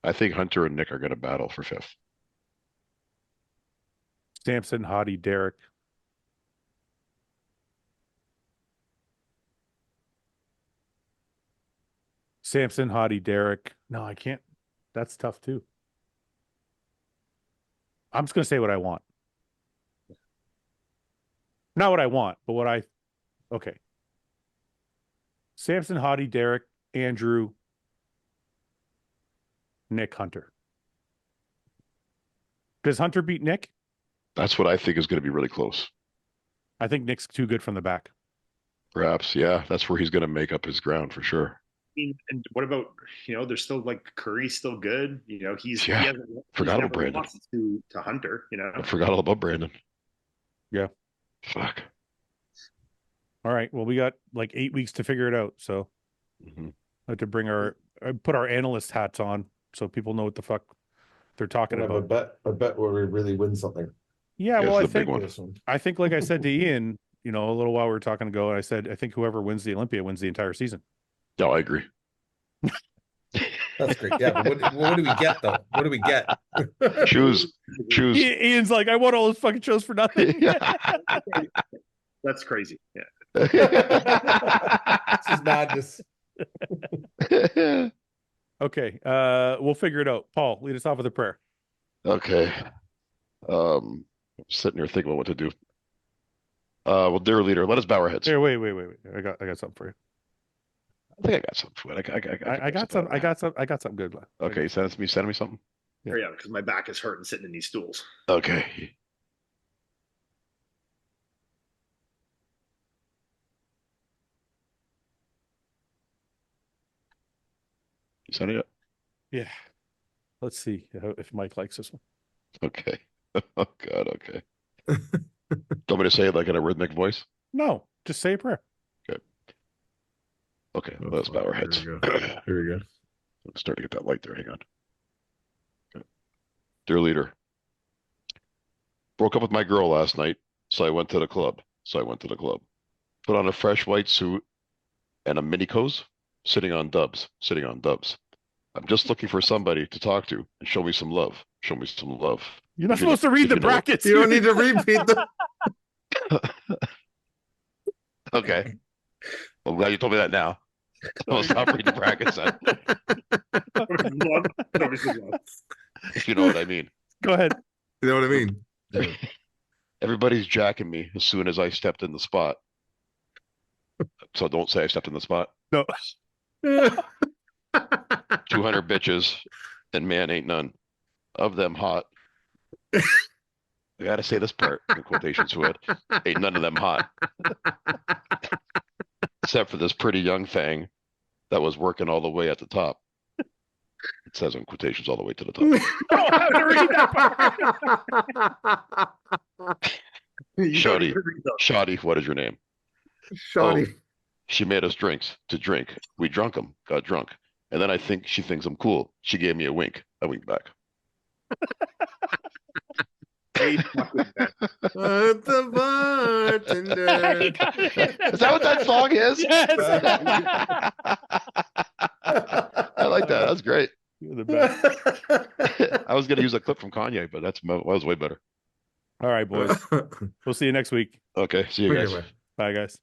Speaker 3: I think Hunter and Nick are going to battle for 5th.
Speaker 1: Samson, Hottie, Derek. Samson, Hottie, Derek. No, I can't. That's tough too. I'm just going to say what I want. Not what I want, but what I... Okay. Samson, Hottie, Derek, Andrew, Nick, Hunter. Does Hunter beat Nick?
Speaker 3: That's what I think is going to be really close.
Speaker 1: I think Nick's too good from the back.
Speaker 3: Perhaps, yeah. That's where he's going to make up his ground for sure.
Speaker 2: And what about, there's still like Curry's still good.
Speaker 3: Forgot about Brandon.
Speaker 2: To Hunter,
Speaker 3: I forgot all about Brandon.
Speaker 1: Yeah.
Speaker 3: Fuck.
Speaker 1: All right. Well, we got like 8 weeks to figure it out. So
Speaker 3: Mhm.
Speaker 1: I have to bring put our analyst hats on so people know what the fuck they're talking
Speaker 5: We'll have
Speaker 1: about.
Speaker 5: a bet where we really win something.
Speaker 1: Yeah.
Speaker 3: Yeah,
Speaker 1: Well,
Speaker 3: this
Speaker 1: I
Speaker 3: is a big
Speaker 1: think,
Speaker 3: one.
Speaker 5: This one.
Speaker 1: I think, like I said to Ian, a little while we were talking ago, and I said, I think whoever wins the Olympia wins the entire season.
Speaker 3: No, I agree.
Speaker 5: That's great. Yeah, but what do we get though? What do we get?
Speaker 3: Choose.
Speaker 1: Ian's like, I want all those fucking shows for nothing.
Speaker 2: That's crazy. Yeah.
Speaker 5: This is madness.
Speaker 1: Okay. We'll figure it out. Paul, lead us off with a prayer.
Speaker 3: Okay. I'm sitting here thinking about what to do. Well, dear leader, let us bow our heads.
Speaker 1: Here, wait. I got something for you.
Speaker 3: I think I got something for it.
Speaker 1: I got something good.
Speaker 3: Okay, send me something.
Speaker 1: Yeah.
Speaker 2: Yeah, because my back is hurting sitting in these stools.
Speaker 3: Okay. You sent it yet?
Speaker 1: Yeah. Let's see if Mike likes this one.
Speaker 3: Okay. Oh God. Okay. Do you want me to say it like in a rhythmic voice?
Speaker 1: No, just say a prayer.
Speaker 3: Okay. Let's bow our heads.
Speaker 5: Here we go.
Speaker 3: I'm starting to get that light there. Hang on. Okay. Dear leader, broke up with my girl last night, so I went to the club. Put on a fresh white suit and a mini coat, sitting on dubs. I'm just looking for somebody to talk to and show me some love.
Speaker 1: You're not supposed to read the brackets.
Speaker 5: You don't need to repeat them.
Speaker 3: Okay. Well, I'm glad you told me that now. I'll stop reading the brackets then, if you know what I mean.
Speaker 1: Go ahead.
Speaker 5: You know what I mean?
Speaker 3: Everybody's jacking me as soon as I stepped in the spot. So don't say I stepped in the spot.
Speaker 1: No.
Speaker 3: 200 bitches, and man ain't none of them hot. I gotta say this part in quotations to it. Ain't none of them hot. Except for this pretty young thing that was working all the way at the top. It says in quotations all the way to the top.
Speaker 1: I have to read that part.
Speaker 3: Shoddy, what is your name?
Speaker 5: Shoddy.
Speaker 3: Oh, she made us drinks to drink. We drunk them, got drunk. And then I think she thinks I'm cool. She gave me a wink. I winked back.
Speaker 5: The bartender.
Speaker 3: Is that what that song is?
Speaker 1: Yes.
Speaker 3: I like that. That's great.
Speaker 1: You're the best.
Speaker 3: I was going to use a clip from Kanye, but that was way better.
Speaker 1: All right, boys. We'll see you next week.
Speaker 3: Okay. See you guys.
Speaker 1: Bye, guys.